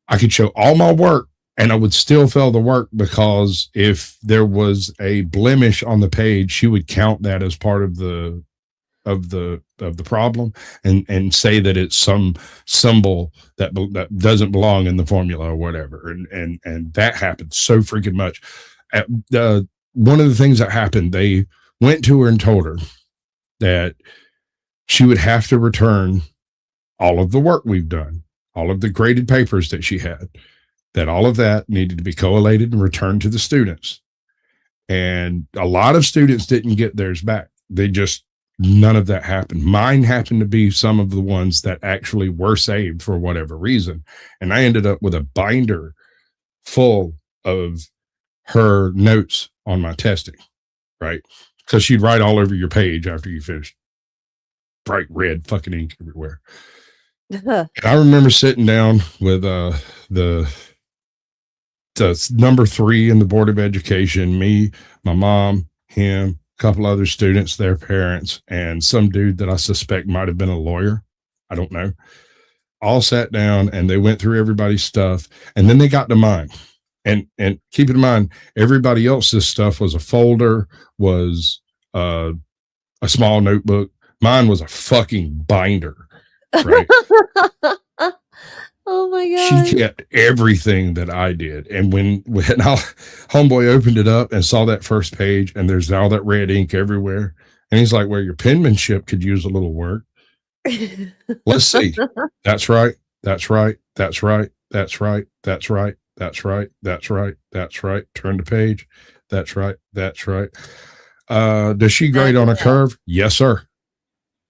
I could show all my work and I would still fail the work because if there was a blemish on the page, she would count that as part of the problem and say that it's some symbol that doesn't belong in the formula or whatever. And that happened so freaking much. One of the things that happened, they went to her and told her that she would have to return all of the work we've done, all of the graded papers that she had, that all of that needed to be collated and returned to the students. And a lot of students didn't get theirs back. None of that happened. Mine happened to be some of the ones that actually were saved for whatever reason. And I ended up with a binder full of her notes on my testing, right? Because she'd write all over your page after you finished. Bright red fucking ink everywhere. And I remember sitting down with the number 3 in the Board of Education, me, my mom, him, a couple other students, their parents, and some dude that I suspect might have been a lawyer. I don't know. All sat down and they went through everybody's stuff, and then they got to mine. And keep in mind, everybody else's stuff was a folder, was a small notebook. Mine was a fucking binder, right?
Oh my god!
She kept everything that I did, and when homeboy opened it up and saw that first page, and there's all that red ink everywhere, and he's like, "Well, your penmanship could use a little work." Let's see. That's right. That's right. That's right. That's right. That's right. That's right. That's right. That's right. Turn the page. That's right. That's right. Does she grade on a curve? Yes, sir.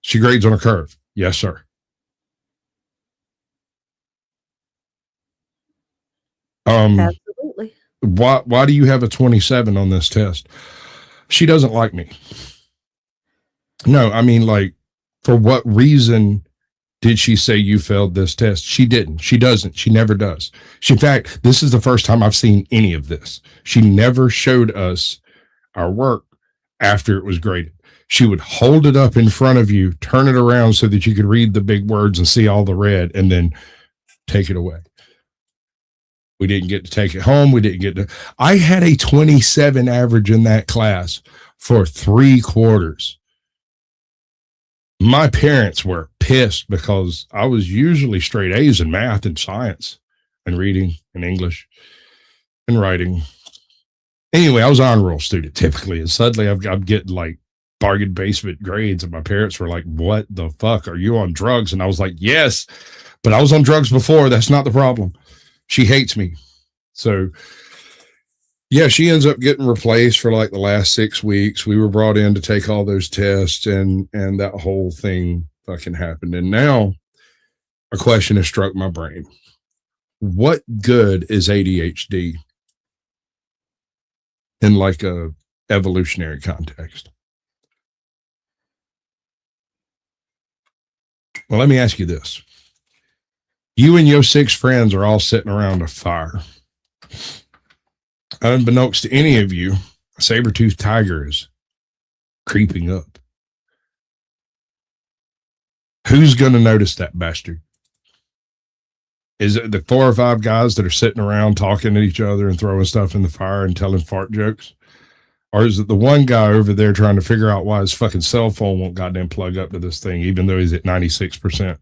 She grades on a curve. Yes, sir.
Absolutely.
Why do you have a 27 on this test? She doesn't like me. No, I mean, like, for what reason did she say you failed this test? She didn't. She doesn't. She never does. In fact, this is the first time I've seen any of this. She never showed us our work after it was graded. She would hold it up in front of you, turn it around so that you could read the big words and see all the red, and then take it away. We didn't get to take it home. We didn't get to. I had a 27 average in that class for 3 quarters. My parents were pissed because I was usually straight A's in math and science and reading and English and writing. Anyway, I was an honor roll student typically, and suddenly I'm getting like bargain basement grades, and my parents were like, "What the fuck? Are you on drugs?" And I was like, "Yes, but I was on drugs before. That's not the problem." She hates me. So yeah, she ends up getting replaced for like the last 6 weeks. We were brought in to take all those tests, and that whole thing fucking happened. And now a question has struck my brain. What good is ADHD in like a evolutionary context? Well, let me ask you this. You and your 6 friends are all sitting around a fire. Unbeknownst to any of you, a saber-toothed tiger is creeping up. Who's going to notice that bastard? Is it the 4 or 5 guys that are sitting around talking to each other and throwing stuff in the fire and telling fart jokes? Or is it the one guy over there trying to figure out why his fucking cell phone won't goddamn plug up to this thing, even though he's at 96%?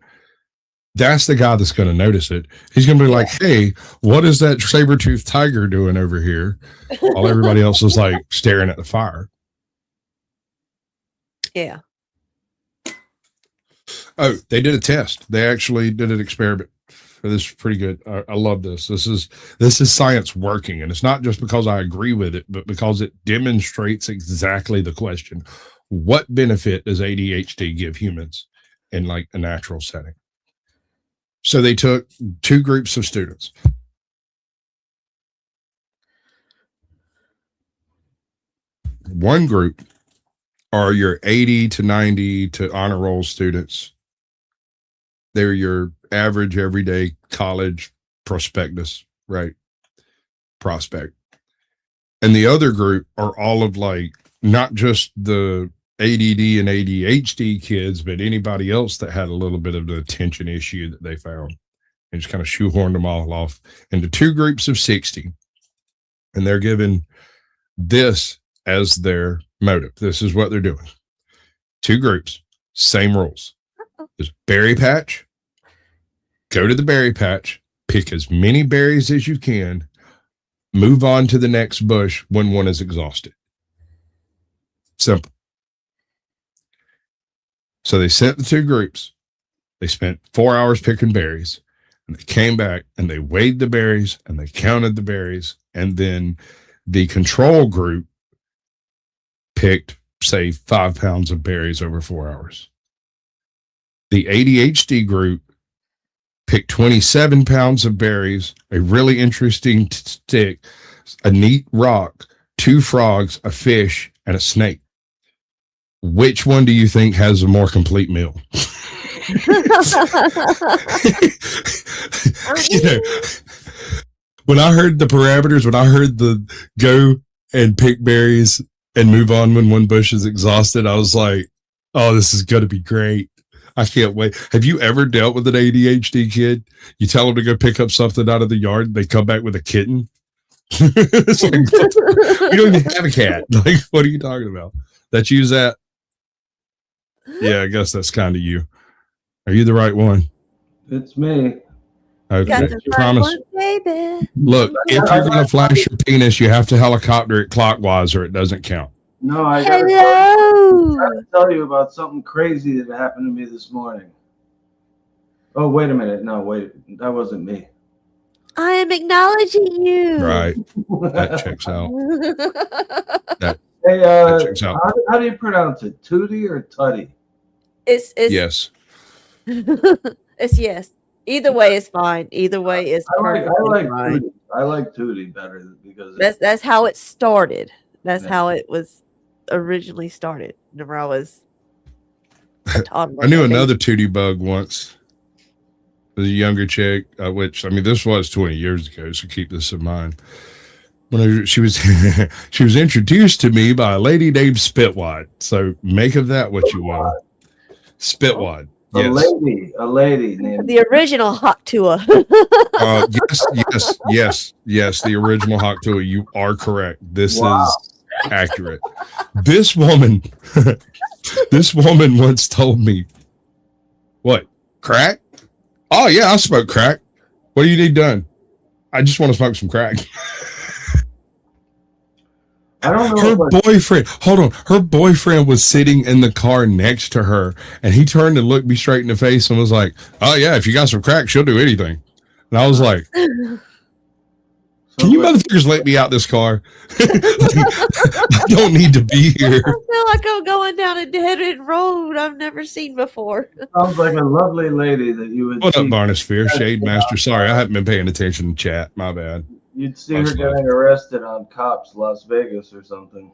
That's the guy that's going to notice it. He's going to be like, "Hey, what is that saber-toothed tiger doing over here?" While everybody else is like staring at the fire.
Yeah.
Oh, they did a test. They actually did an experiment. This is pretty good. I love this. This is science working, and it's not just because I agree with it, but because it demonstrates exactly the question: what benefit does ADHD give humans in like a natural setting? So they took 2 groups of students. One group are your 80 to 90 to honor roll students. They're your average everyday college prospectus, right? Prospect. And the other group are all of like, not just the ADD and ADHD kids, but anybody else that had a little bit of the attention issue that they found, and just kind of shoehorned them all off into 2 groups of 60. And they're given this as their motive. This is what they're doing. 2 groups, same rules. There's berry patch. Go to the berry patch, pick as many berries as you can, move on to the next bush when one is exhausted. Simple. So they sent the 2 groups. They spent 4 hours picking berries, and they came back and they weighed the berries and they counted the berries. And then the control group picked, say, 5 pounds of berries over 4 hours. The ADHD group picked 27 pounds of berries, a really interesting stick, a neat rock, 2 frogs, a fish, and a snake. Which one do you think has a more complete meal? You know, when I heard the parameters, when I heard the go and pick berries and move on when one bush is exhausted, I was like, "Oh, this is going to be great." I can't wait. Have you ever dealt with an ADHD kid? You tell them to go pick up something out of the yard, they come back with a kitten. It's like, we don't even have a cat. Like, what are you talking about? That use that? Yeah, I guess that's kind of you. Are you the right one?
It's me.
Okay,
the
promise.
one, baby.
Look, if you're gonna flash your penis, you have to helicopter it clockwise, or it doesn't count.
No, I gotta tell you about something crazy that happened to me this morning. Oh, wait a minute. No, wait. That wasn't me.
I am acknowledging you.
Right. That checks out. That checks out.
How do you pronounce it? Tootie or Tutty?
It's
yes.
It's yes. Either way is fine. Either way is perfect.
I like Tootie better because
that's how it started. That's how it was originally started. Whenever I was a toddler.
I knew another Tootie bug once. It was a younger chick, which, I mean, this was 20 years ago, so keep this in mind. When she was she was introduced to me by a lady named Spitwad. So make of that what you will. Spitwad. Yes.
A lady named
the original Hawk Tua.
Yes. The original Hawk Tua. You are correct. This is accurate. This woman once told me, what? Crack? Oh yeah, I smoke crack. What do you need done? I just want to smoke some crack.
I don't know.
Her boyfriend, hold on. Her boyfriend was sitting in the car next to her, and he turned and looked me straight in the face and was like, "Oh yeah, if you got some crack, she'll do anything." And I was like, "Can you motherfuckers let me out this car? I don't need to be here."
I feel like I'm going down a dead end road I've never seen before.
Sounds like a lovely lady that you would.
What up, Barnisphere? Shade Master. Sorry, I haven't been paying attention to chat. My bad.
You'd see her getting arrested on Cops, Las Vegas or something.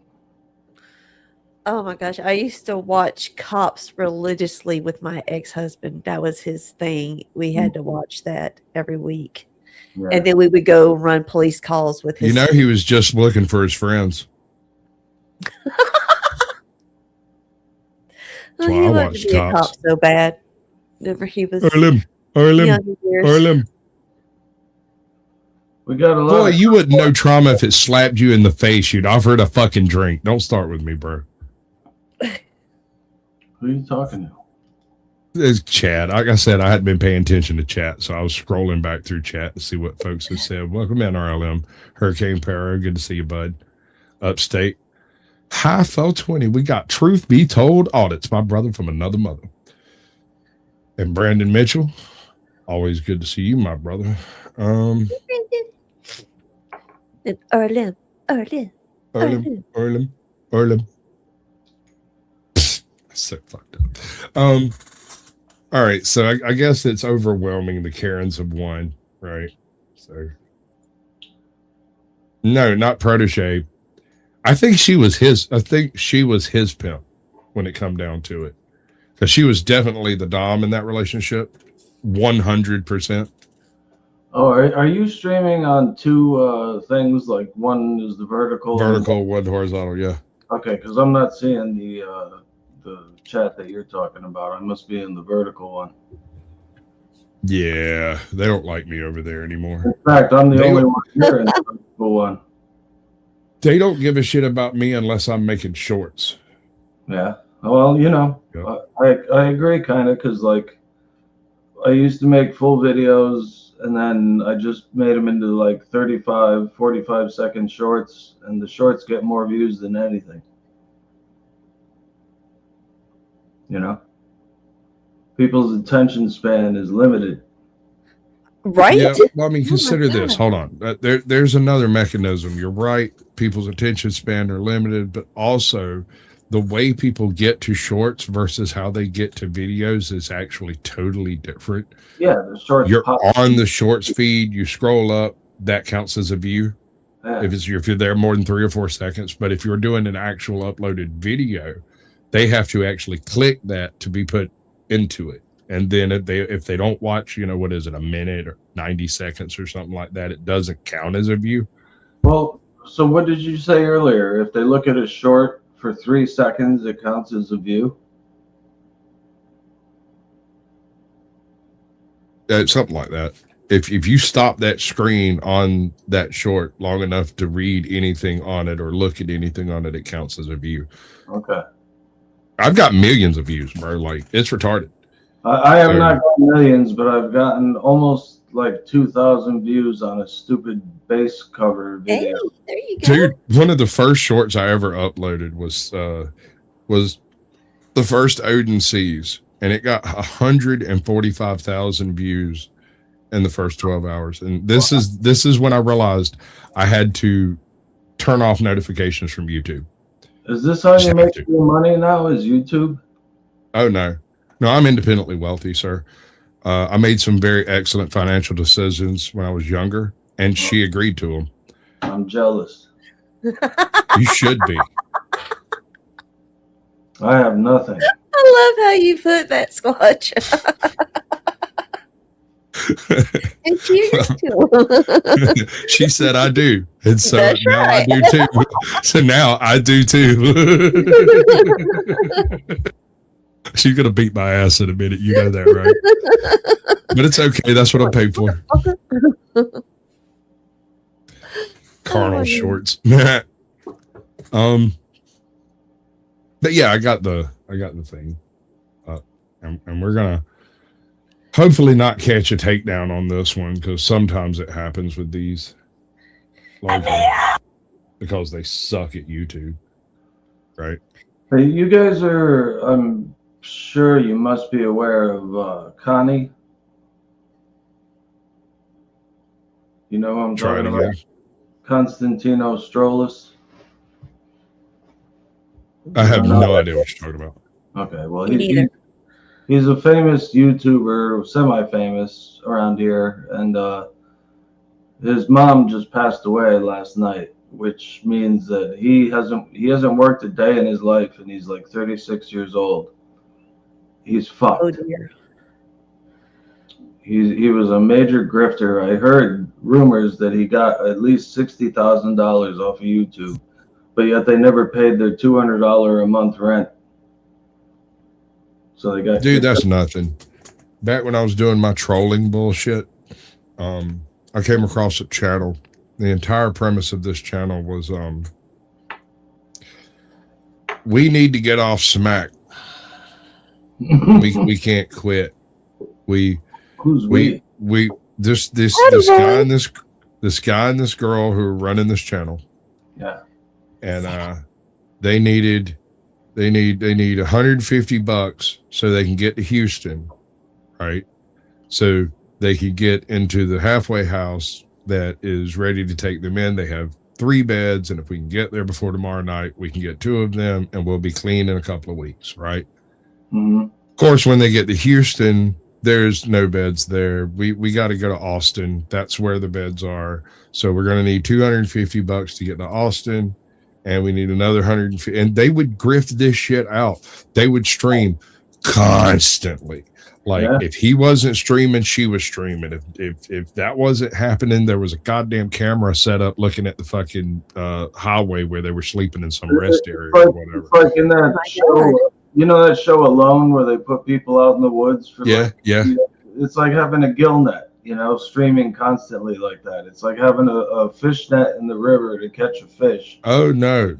Oh my gosh. I used to watch Cops religiously with my ex-husband. That was his thing. We had to watch that every week. Yeah. And then we would go run police calls with his.
You know, he was just looking for his friends.
He wanted to be a cop so bad. Whenever he was
Arlim.
We got a lot.
Boy, you wouldn't know trauma if it slapped you in the face. You'd offer it a fucking drink. Don't start with me, bro.
Who are you talking to?
It's chat. Like I said, I hadn't been paying attention to chat, so I was scrolling back through chat to see what folks have said. Welcome in, RLM. Hurricane Para. Good to see you, bud. Upstate. High 420. We got Truth Be Told Audits. My brother from another mother. And Brandon Mitchell. Always good to see you, my brother.
Erlim.
So fucked up. All right, so I guess it's overwhelming. The Karens have won, right? So no, not protege. I think she was his pimp when it come down to it, because she was definitely the dom in that relationship, 100%.
Oh, are you streaming on two things? Like one is the vertical,
one horizontal. Yeah.
Okay, because I'm not seeing the chat that you're talking about. I must be in the vertical one.
Yeah, they don't like me over there anymore.
In fact, I'm the only one here in the vertical one.
They don't give a shit about me unless I'm making shorts.
Yeah. Well, you know, yep. I agree kind of, because like I used to make full videos and then I just made them into like 35, 45 second shorts, and the shorts get more views than anything. You know, people's attention span is limited.
Right?
Yeah, well, I mean, consider this. Hold on. There's another mechanism. You're right. People's attention span are limited, but also the way people get to shorts versus how they get to videos is actually totally different.
Yeah, the shorts.
You're on the shorts feed. You scroll up. That counts as a view. Yeah. If you're there more than 3 or 4 seconds. But if you're doing an actual uploaded video, they have to actually click that to be put into it. And then if they don't watch, you know, what is it, a minute or 90 seconds or something like that, it doesn't count as a view.
Well, so what did you say earlier? If they look at a short for 3 seconds, it counts as a view?
something like that. If you stop that screen on that short long enough to read anything on it or look at anything on it, it counts as a view.
Okay.
I've got millions of views, bro. Like, it's retarded.
I have not gotten millions, but I've gotten almost like 2,000 views on a stupid bass cover video.
Hey, there you go.
Dude, one of the first shorts I ever uploaded was the first Odin Seas, and it got 145,000 views in the first 12 hours. And this is when I realized I had to turn off notifications from YouTube.
Is this how you make your money now? Is YouTube?
Oh, no. No, I'm independently wealthy, sir. I made some very excellent financial decisions when I was younger, and she agreed to them.
I'm jealous.
You should be.
I have nothing.
I love how you put that, Squatch. And cheers to him.
She said I do. And so
That's
now
right.
I do too. So now I do too. She's going to beat my ass in a minute. You know that, right? But it's okay. That's what I'm paid for. Carnal shorts. But yeah, I got the thing. And we're going to hopefully not catch a takedown on this one, because sometimes it happens with these. Like, because they suck at YouTube. Right?
Hey, you guys are, I'm sure you must be aware of Connie. You know who I'm talking about? Constantino Strolis.
I have no idea what you're talking about.
Okay, well, he's a famous YouTuber, semi-famous around here, and his mom just passed away last night, which means that he hasn't worked a day in his life, and he's like 36 years old. He's fucked.
Oh dear.
He was a major grifter. I heard rumors that he got at least $60,000 off of YouTube, but yet they never paid their $200 a month rent. So they got
that's nothing. Back when I was doing my trolling bullshit, I came across a channel. The entire premise of this channel was we need to get off smack. we can't quit. This guy and this girl who are running this channel.
Yeah.
And they need $150 so they can get to Houston, right? So they could get into the halfway house that is ready to take them in. They have 3 beds, and if we can get there before tomorrow night, we can get 2 of them, and we'll be clean in a couple of weeks, right?
Mm-hmm.
Of course, when they get to Houston, there's no beds there. We got to go to Austin. That's where the beds are. So we're going to need $250 to get to Austin, and we need another 150. And they would grift this shit out. They would stream constantly. Like, if he wasn't streaming, she was streaming. If that wasn't happening, there was a goddamn camera set up looking at the fucking highway where they were sleeping in some rest area or whatever.
It's like in that show, you know that show Alone, where they put people out in the woods for it's like having a gill net, streaming constantly like that. It's like having a fish net in the river to catch a fish.
Oh, no.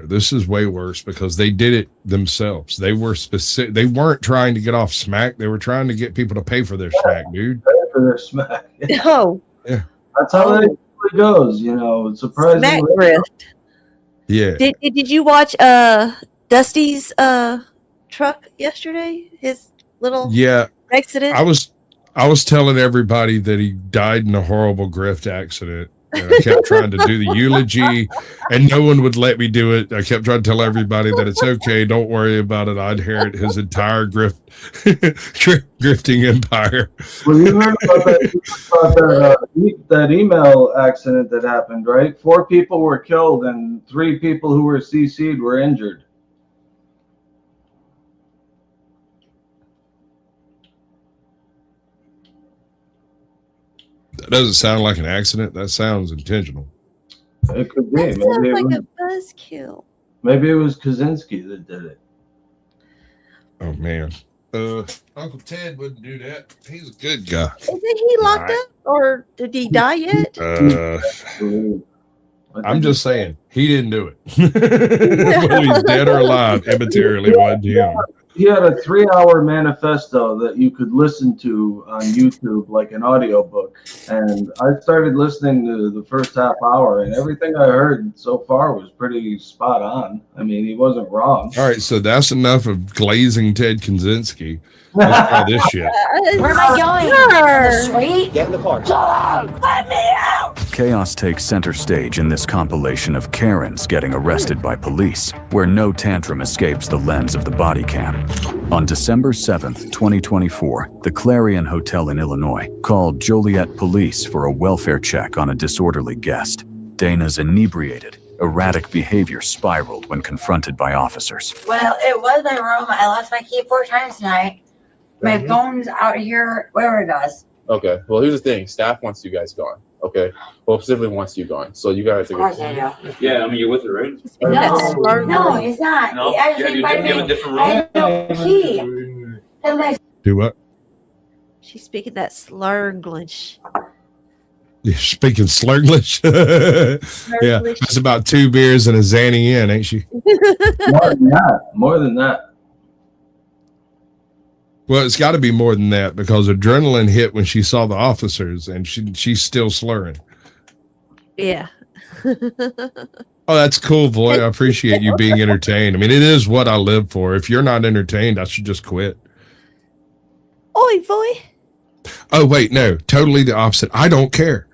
This is way worse, because they did it themselves. They were specific. They weren't trying to get off smack. They were trying to get people to pay for their smack, dude.
Pay for their smack.
Oh.
Yeah.
That's how it usually goes, It's surprising.
Smack grift.
Yeah.
Did you watch Dusty's truck yesterday? His little accident?
I was telling everybody that he died in a horrible grift accident. And I kept trying to do the eulogy, and no one would let me do it. I kept trying to tell everybody that it's okay, don't worry about it. I'd inherit his entire grifting empire.
Well, you heard about that email accident that happened, right? 4 people were killed, and 3 people who were CC'd were injured.
That doesn't sound like an accident. That sounds intentional.
It could be.
That sounds like a buzzkill.
Maybe it was Kaczynski that did it.
Oh, man. Uncle Ted wouldn't do that. He's a good guy.
Isn't he locked up, or did he die yet?
I'm just saying he didn't do it. Whether he's dead or alive, immaterially wasn't him.
He had a 3-hour manifesto that you could listen to on YouTube, like an audiobook. And I started listening to the first half hour, and everything I heard so far was pretty spot on. I mean, he wasn't wrong.
All right, so that's enough of glazing Ted Kaczynski. Let's try this shit.
Where am I going? The street?
Get in the car.
Let me out!
Chaos takes center stage in this compilation of Karens getting arrested by police, where no tantrum escapes the lens of the body cam. On December 7th, 2024, the Clarion Hotel in Illinois called Joliet police for a welfare check on a disorderly guest. Dana's inebriated, erratic behavior spiraled when confronted by officers.
Well, it was my room. I lost my key 4 times tonight. My phone's out here, wherever it goes.
Okay. Well, here's the thing. Staff wants you guys gone. Okay. Well, specifically wants you gone. So you guys.
Of course I do.
Yeah, I mean you're with her, right?
No, he's not.
No?
He actually invited me.
You have a different
I had no key. And my
Do what?
She's speaking that slur English.
You're speaking Slurglish. Yeah, that's about 2 beers and a Zanny in, ain't she?
More than that. More than that.
Well, it's got to be more than that because adrenaline hit when she saw the officers, and she's still slurring.
Yeah.
Oh, that's cool, boy. I appreciate you being entertained. I mean, it is what I live for. If you're not entertained, I should just quit.
Oi, boy.
Oh, wait, no. Totally the opposite. I don't care.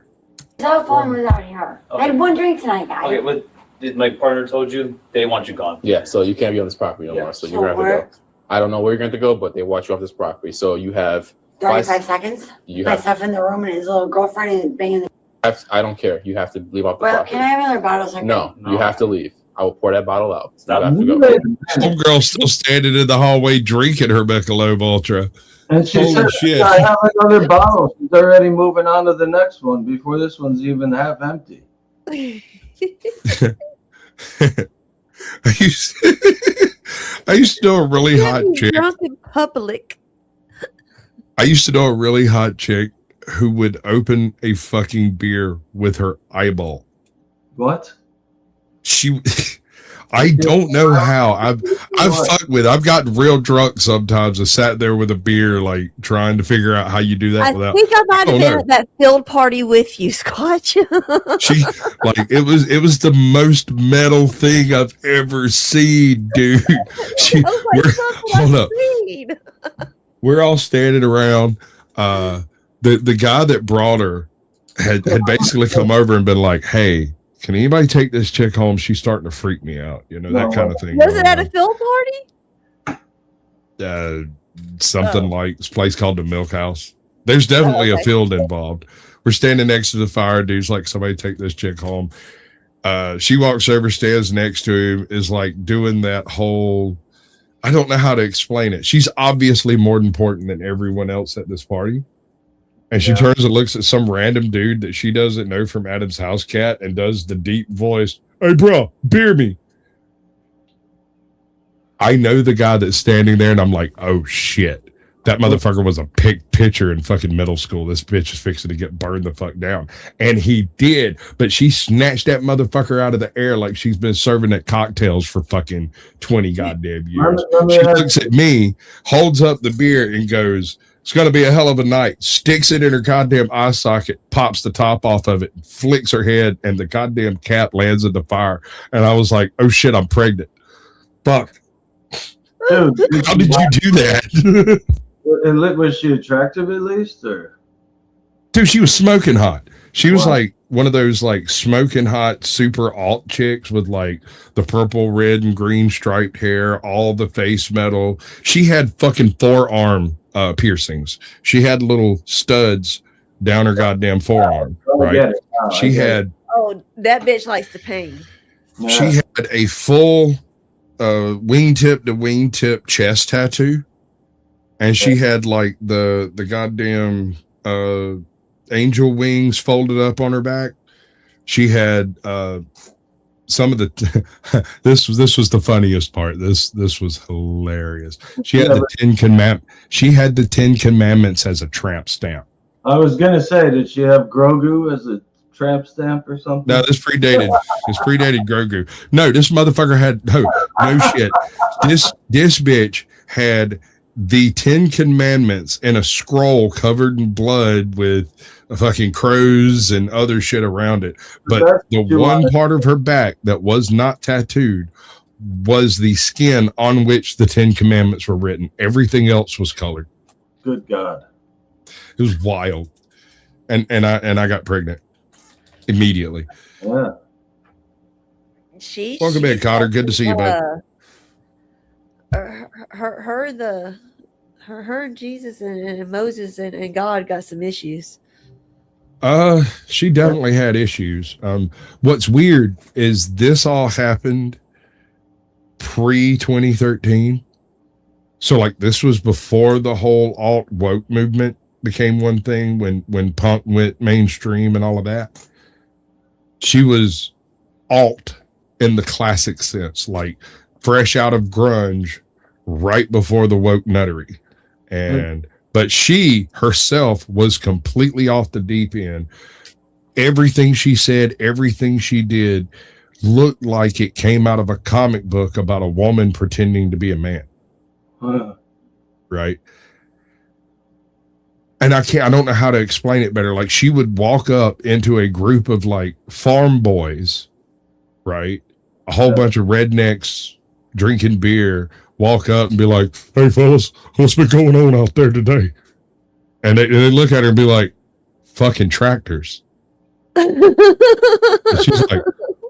cell phone was out here. I had 1 drink tonight, guys.
Okay, what did my partner told you? They want you gone. Yeah, so you can't be on this property no more. So you're gonna have to go. I don't know where you're going to go, but they want you off this property. So you have
35 seconds. You have stuff in the room, and his little girlfriend is banging the.
I don't care. You have to leave off the
Well,
property.
can I have another bottle? So
No, you have to leave. I will pour that bottle out.
Some girl's still standing in the hallway drinking her Michelob Ultra.
And she
Holy
said,
shit.
I have another bottle. She's already moving on to the next one before this one's even half empty.
I used to know a really hot chick.
Drunk in public.
I used to know a really hot chick who would open a fucking beer with her eyeball.
What?
I don't know how. I've gotten real drunk sometimes. I sat there with a beer, like trying to figure out how you do that
I
without.
think I might have been at that field party with you, Scotch.
It was the most metal thing I've ever seen, dude. Hold up. We're all standing around. The guy that brought her had basically come over and been like, "Hey, can anybody take this chick home? She's starting to freak me out." You know, that kind of thing.
Was it at a field party?
Something like this place called the Milk House. There's definitely a field involved. We're standing next to the fire. Dude's like, "Somebody take this chick home." She walks over, stands next to him, is like doing that whole. I don't know how to explain it. She's obviously more important than everyone else at this party. And she turns and looks at some random dude that she doesn't know from Adam's House Cat and does the deep voice, "Hey, bro, beer me." I know the guy that's standing there, and I'm like, oh, shit. That motherfucker was a picked pitcher in fucking middle school. This bitch is fixing to get burned the fuck down. And he did, but she snatched that motherfucker out of the air like she's been serving at cocktails for fucking 20 goddamn years. She looks at me, holds up the beer, and goes, "It's going to be a hell of a night." Sticks it in her goddamn eye socket, pops the top off of it, flicks her head, and the goddamn cat lands in the fire. And I was like, oh shit, I'm pregnant. Fuck.
Dude,
how did you do that?
Was she attractive at least, or?
Dude, she was smoking hot. She was like one of those like smoking hot super alt chicks with like the purple, red, and green striped hair, all the face metal. She had fucking forearm piercings. She had little studs down her goddamn forearm, right? She had
Oh, that bitch likes the pain.
she had a full wingtip to wingtip chest tattoo, and she had like the goddamn angel wings folded up on her back. She had some of the this was the funniest part. This was hilarious. She had the Ten Commandments as a tramp stamp.
I was gonna say, did she have Grogu as a tramp stamp or something?
No, this predated. This predated Grogu. No, this motherfucker had no shit. This bitch had the 10 Commandments in a scroll covered in blood with fucking crows and other shit around it. But the one part of her back that was not tattooed was the skin on which the 10 Commandments were written. Everything else was colored.
Good God.
It was wild. And I got pregnant immediately.
Yeah.
Welcome in, Cotter. Good to see you, bud.
Her and Jesus and Moses and God got some issues.
She definitely had issues. What's weird is this all happened pre-2013. So like this was before the whole alt woke movement became one thing, when punk went mainstream and all of that. She was alt in the classic sense, like fresh out of grunge right before the woke nuttery. But she herself was completely off the deep end. Everything she said, everything she did looked like it came out of a comic book about a woman pretending to be a man. Right. And I don't know how to explain it better. Like she would walk up into a group of like farm boys, right? A whole bunch of rednecks drinking beer, walk up and be like, "Hey fellas, what's been going on out there today?" And they look at her and be like, "Fucking tractors." And she's like,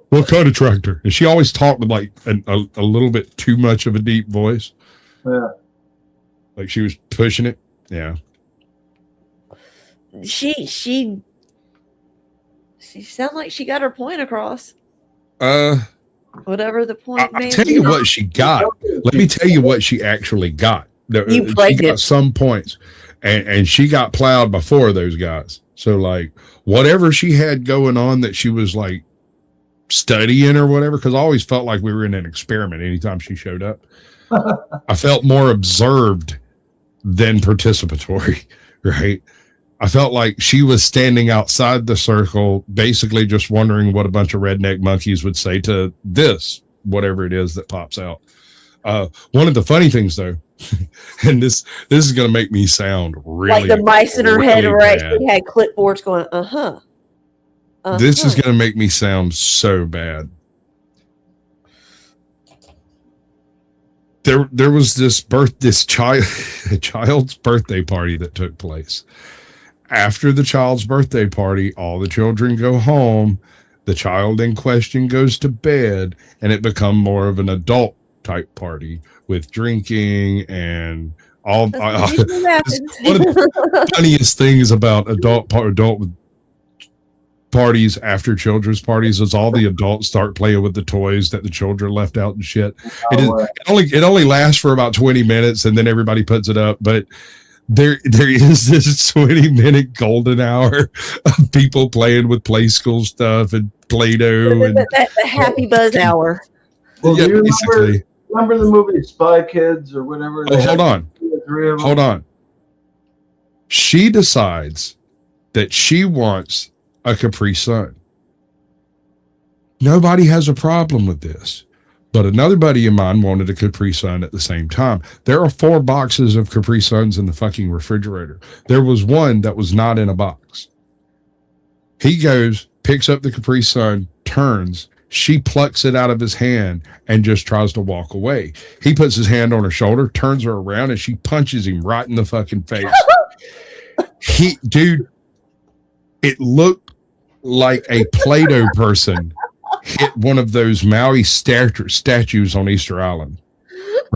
"What kind of tractor?" And she always talked with like a little bit too much of a deep voice.
Yeah.
Like she was pushing it. Yeah.
She sounded like she got her point across. Whatever the point may be.
I'll tell you what she got. Let me tell you what she actually got.
You
She
played
got
it.
some points, and she got plowed by 4 of those guys. So like whatever she had going on that she was like studying or whatever, because I always felt like we were in an experiment anytime she showed up. I felt more observed than participatory, right? I felt like she was standing outside the circle, basically just wondering what a bunch of redneck monkeys would say to this, whatever it is that pops out. One of the funny things, though, and this is going to make me sound really
like the mice in her
really
head, right?
bad.
She had clipboards going,
This is going to make me sound so bad. There was a child's birthday party that took place. After the child's birthday party, all the children go home. The child in question goes to bed, and it becomes more of an adult type party with drinking and all. One of the funniest things about adult parties after children's parties is all the adults start playing with the toys that the children left out and shit. It only lasts for about 20 minutes, and then everybody puts it up, but there is this 20-minute golden hour of people playing with play school stuff and Play-Doh and
the happy buzz hour.
Well,
yeah,
do you
basically.
remember the movie Spy Kids or whatever?
Oh, hold on. She decides that she wants a Capri Sun. Nobody has a problem with this. But another buddy of mine wanted a Capri Sun at the same time. There are 4 boxes of Capri Suns in the fucking refrigerator. There was one that was not in a box. He goes, picks up the Capri Sun, turns. She plucks it out of his hand and just tries to walk away. He puts his hand on her shoulder, turns her around, and she punches him right in the fucking face. Dude, it looked like a Play-Doh person hit one of those Maui statues on Easter Island.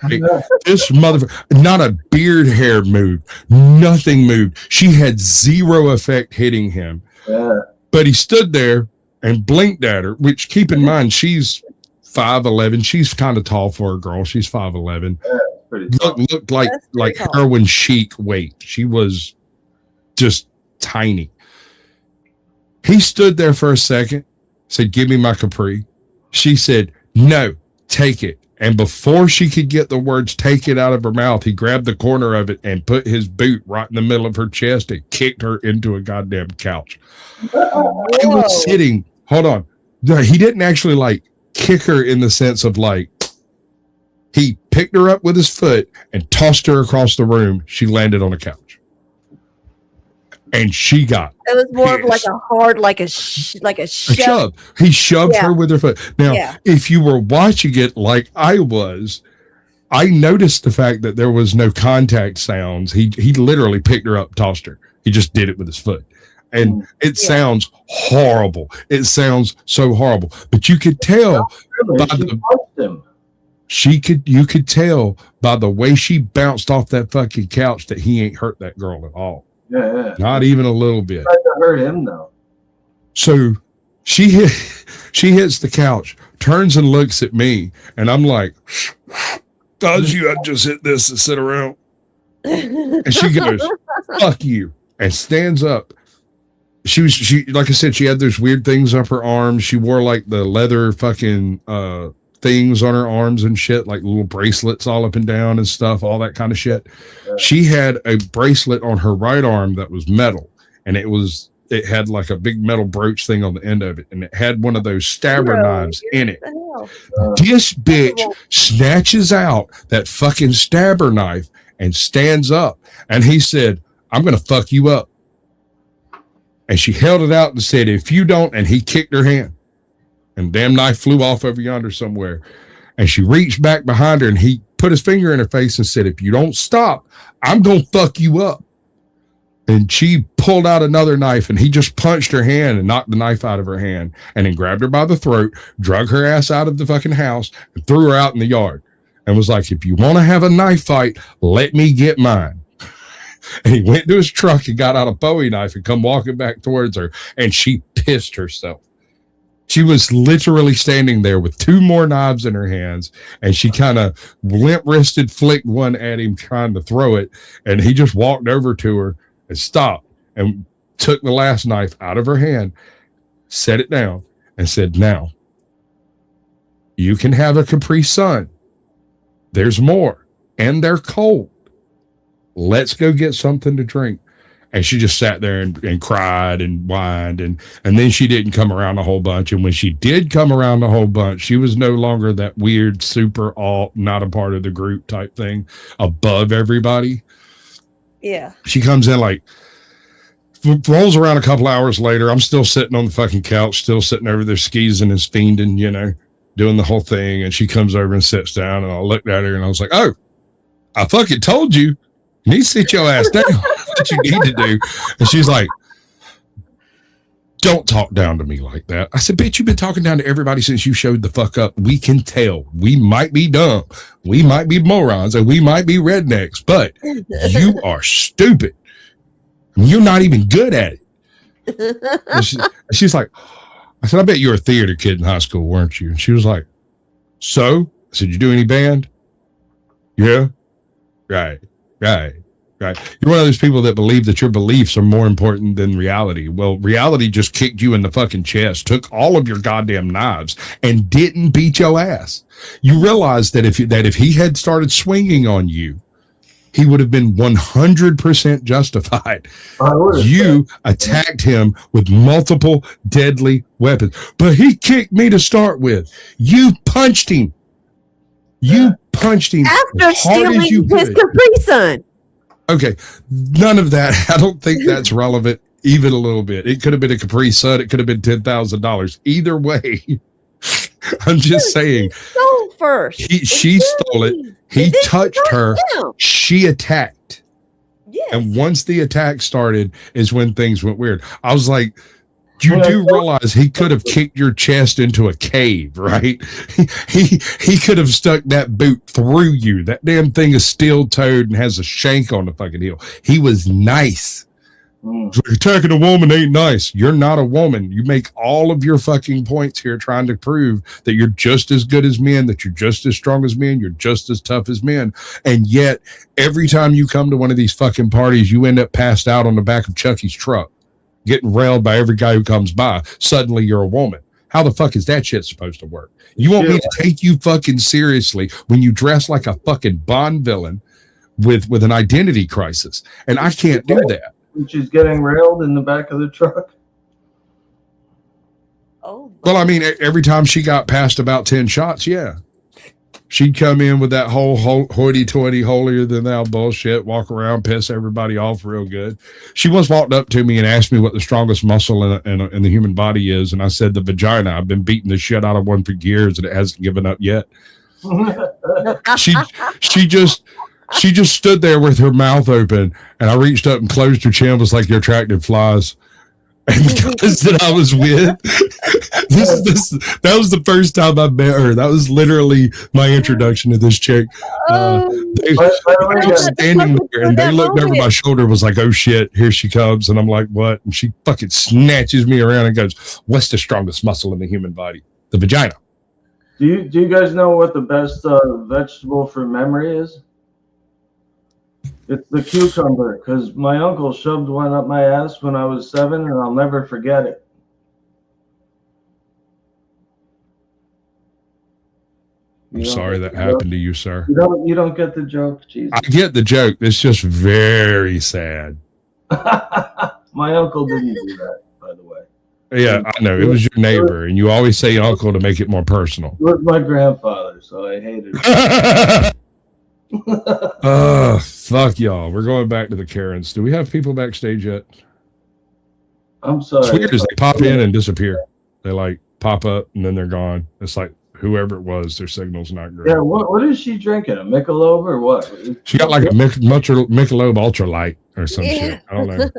Right? This motherfucker, not a beard hair moved, nothing moved. She had zero effect hitting him.
Yeah.
But he stood there and blinked at her, which keep in mind, she's 5'11". She's kind of tall for a girl. She's 5'11". Looked like heroin chic weight. She was just tiny. He stood there for a second, said, "Give me my Capri." She said, no, take it. And before she could get the words take it out of her mouth, he grabbed the corner of it and put his boot right in the middle of her chest and kicked her into a goddamn couch. She was sitting, hold on. He didn't actually like kick her in the sense of like, he picked her up with his foot and tossed her across the room. She landed on a couch. And she got
it was more
pissed.
of like a hard, like a shove.
He shoved her with her foot. Now, if you were watching it like I was, I noticed the fact that there was no contact sounds. He literally picked her up, tossed her. He just did it with his foot. And it sounds horrible. It sounds so horrible. But you could tell by you could tell by the way she bounced off that fucking couch that he ain't hurt that girl at all.
Yeah.
Not even a little bit.
I hurt him though.
So she hits the couch, turns and looks at me, and I'm like, "Does you? I just hit this and sit around." And she goes, "Fuck you," and stands up. She like I said, she had those weird things up her arms. She wore like the leather fucking things on her arms and shit, like little bracelets all up and down and stuff, all that kind of shit. She had a bracelet on her right arm that was metal, and it had like a big metal brooch thing on the end of it, and it had one of those stabber knives in it. This bitch snatches out that fucking stabber knife and stands up, and he said, "I'm gonna fuck you up." And she held it out and said, "If you don't," and he kicked her hand. And damn knife flew off over yonder somewhere. And she reached back behind her and he put his finger in her face and said, "If you don't stop, I'm going to fuck you up." And she pulled out another knife and he just punched her hand and knocked the knife out of her hand and then grabbed her by the throat, drug her ass out of the fucking house and threw her out in the yard and was like, "If you want to have a knife fight, let me get mine." And he went to his truck and got out a Bowie knife and come walking back towards her. And she pissed herself. She was literally standing there with two more knives in her hands, and she kind of limp-wristed flicked one at him trying to throw it, and he just walked over to her and stopped and took the last knife out of her hand, set it down, and said, "Now, you can have a Capri Sun. There's more, and they're cold. Let's go get something to drink." And she just sat there and cried and whined. And then she didn't come around a whole bunch. And when she did come around a whole bunch, she was no longer that weird, super alt, not a part of the group type thing above everybody.
Yeah.
She comes in like, rolls around a couple hours later. I'm still sitting on the fucking couch, still sitting over there skeezing and fiending, you know, doing the whole thing. And she comes over and sits down. And I looked at her and I was like, "Oh, I fucking told you. You need to sit your ass down." What you need to do. And she's like, "Don't talk down to me like that." I said, "Bitch, you've been talking down to everybody since you showed the fuck up. We can tell. We might be dumb. We might be morons and we might be rednecks, but you are stupid. You're not even good at it." And she's like, I said, "I bet you were a theater kid in high school, weren't you?" And she was like, "So?" I said, "You do any band?" "Yeah." Right. You're one of those people that believe that your beliefs are more important than reality. Well, reality just kicked you in the fucking chest, took all of your goddamn knives, and didn't beat your ass. You realize that if he had started swinging on you, he would have been 100% justified. You attacked him with multiple deadly weapons, but he kicked me to start with. You punched him.
After
as hard
stealing
as you
his
could.
Capri Sun.
Okay, none of that. I don't think that's relevant even a little bit. It could have been a Capri Sun. It could have been $10,000. Either way, I'm just saying.
Stole first.
She stole it. He touched her. She attacked. Yes. And once the attack started is when things went weird. I was like, you do realize he could have kicked your chest into a cave, right? He could have stuck that boot through you. That damn thing is steel-toed and has a shank on the fucking heel. He was nice. Attacking a woman ain't nice. You're not a woman. You make all of your fucking points here trying to prove that you're just as good as men, that you're just as strong as men, you're just as tough as men. And yet, every time you come to one of these fucking parties, you end up passed out on the back of Chucky's truck, getting railed by every guy who comes by. Suddenly you're a woman. How the fuck is that shit supposed to work? You want me to take you fucking seriously when you dress like a fucking Bond villain with an identity crisis, and I can't do that.
She's getting railed in the back of the truck.
Oh.
Well, I mean, every time she got past about 10 shots, yeah. She'd come in with that whole hoity-toity, holier-than-thou bullshit, walk around, piss everybody off real good. She once walked up to me and asked me what the strongest muscle in the human body is, and I said the vagina. I've been beating the shit out of one for years, and it hasn't given up yet. She just stood there with her mouth open, and I reached up and closed her chin, was like, "You're attractive flies." And the guys that I was with, that was the first time I met her. That was literally my introduction to this chick. They were standing there, and they looked over my shoulder, was like, "Oh shit, here she comes." And I'm like, "What?" And she fucking snatches me around and goes, "What's the strongest muscle in the human body? The vagina."
Do you guys know what the best vegetable for memory is? It's the cucumber, because my uncle shoved one up my ass when I was 7, and I'll never forget it.
I'm sorry that happened to you, sir.
You don't get the joke, Jesus.
I get the joke. It's just very sad.
My uncle didn't do that, by the way.
Yeah, I know. It was your neighbor, and you always say uncle to make it more personal.
It was my grandfather, so I hated it.
Fuck y'all. We're going back to the Karens. Do we have people backstage yet?
I'm sorry.
It's weird as they pop in and disappear. They like pop up and then they're gone. It's like whoever it was, their signal's not great.
Yeah, what is she drinking? A Michelob or what?
She got like a Michelob Ultralight or some shit. I don't know.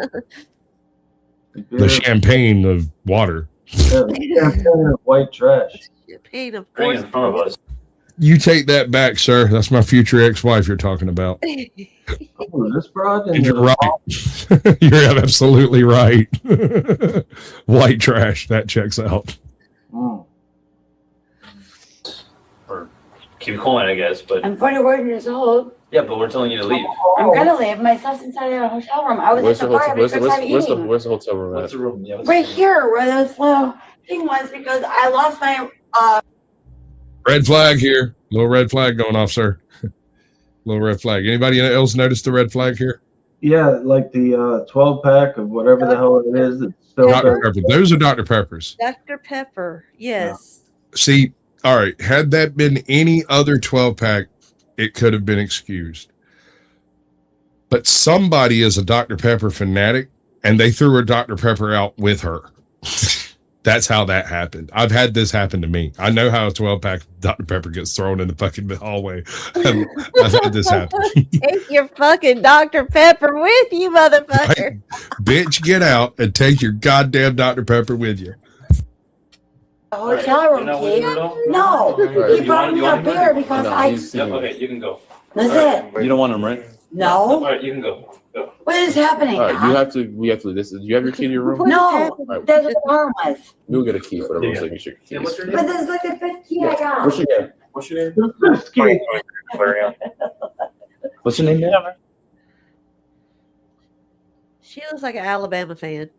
The champagne of water.
Yeah, champagne of white trash.
Champagne of
Right in front of us.
You take that back, sir. That's my future ex-wife you're talking about.
Oh, this broad.
And you're right. You're absolutely right. White trash. That checks out.
Or keep calling, I guess. But
I'm 41 years old.
yeah, but we're telling you to leave.
I'm gonna leave. My stuff's inside of a hotel room. I was
Where's
at
the
the bar
hotel?
having a good time eating.
Where's the hotel room? What's the room? Yeah,
Right here, where this little thing was, because I lost my
Red flag here. Little red flag going off, sir. Little red flag. Anybody else notice the red flag here?
Yeah, like the 12-pack of whatever the hell it is. That's still
Dr. Pepper. Those are Dr. Peppers.
Dr. Pepper, yes.
See, all right. Had that been any other 12-pack, it could have been excused. But somebody is a Dr. Pepper fanatic, and they threw a Dr. Pepper out with her. That's how that happened. I've had this happen to me. I know how a 12-pack Dr. Pepper gets thrown in the fucking hallway. I've had this happen.
Take your fucking Dr. Pepper with you, motherfucker.
Bitch, get out and take your goddamn Dr. Pepper with you.
hotel room key. No, he brought me a beer because
Okay, you can go.
That's it.
You don't want them, right?
No.
All right, you can go. Go.
What is happening?
All right, we have to. Do you have your key to your room?
No, that's what the alarm was.
You'll get a key for everyone. So you can Yeah, what's your name?
But this is like the 5th key I got.
What's your name? What's your name?
The 5th key.
What's your name, man?
She looks like an Alabama fan.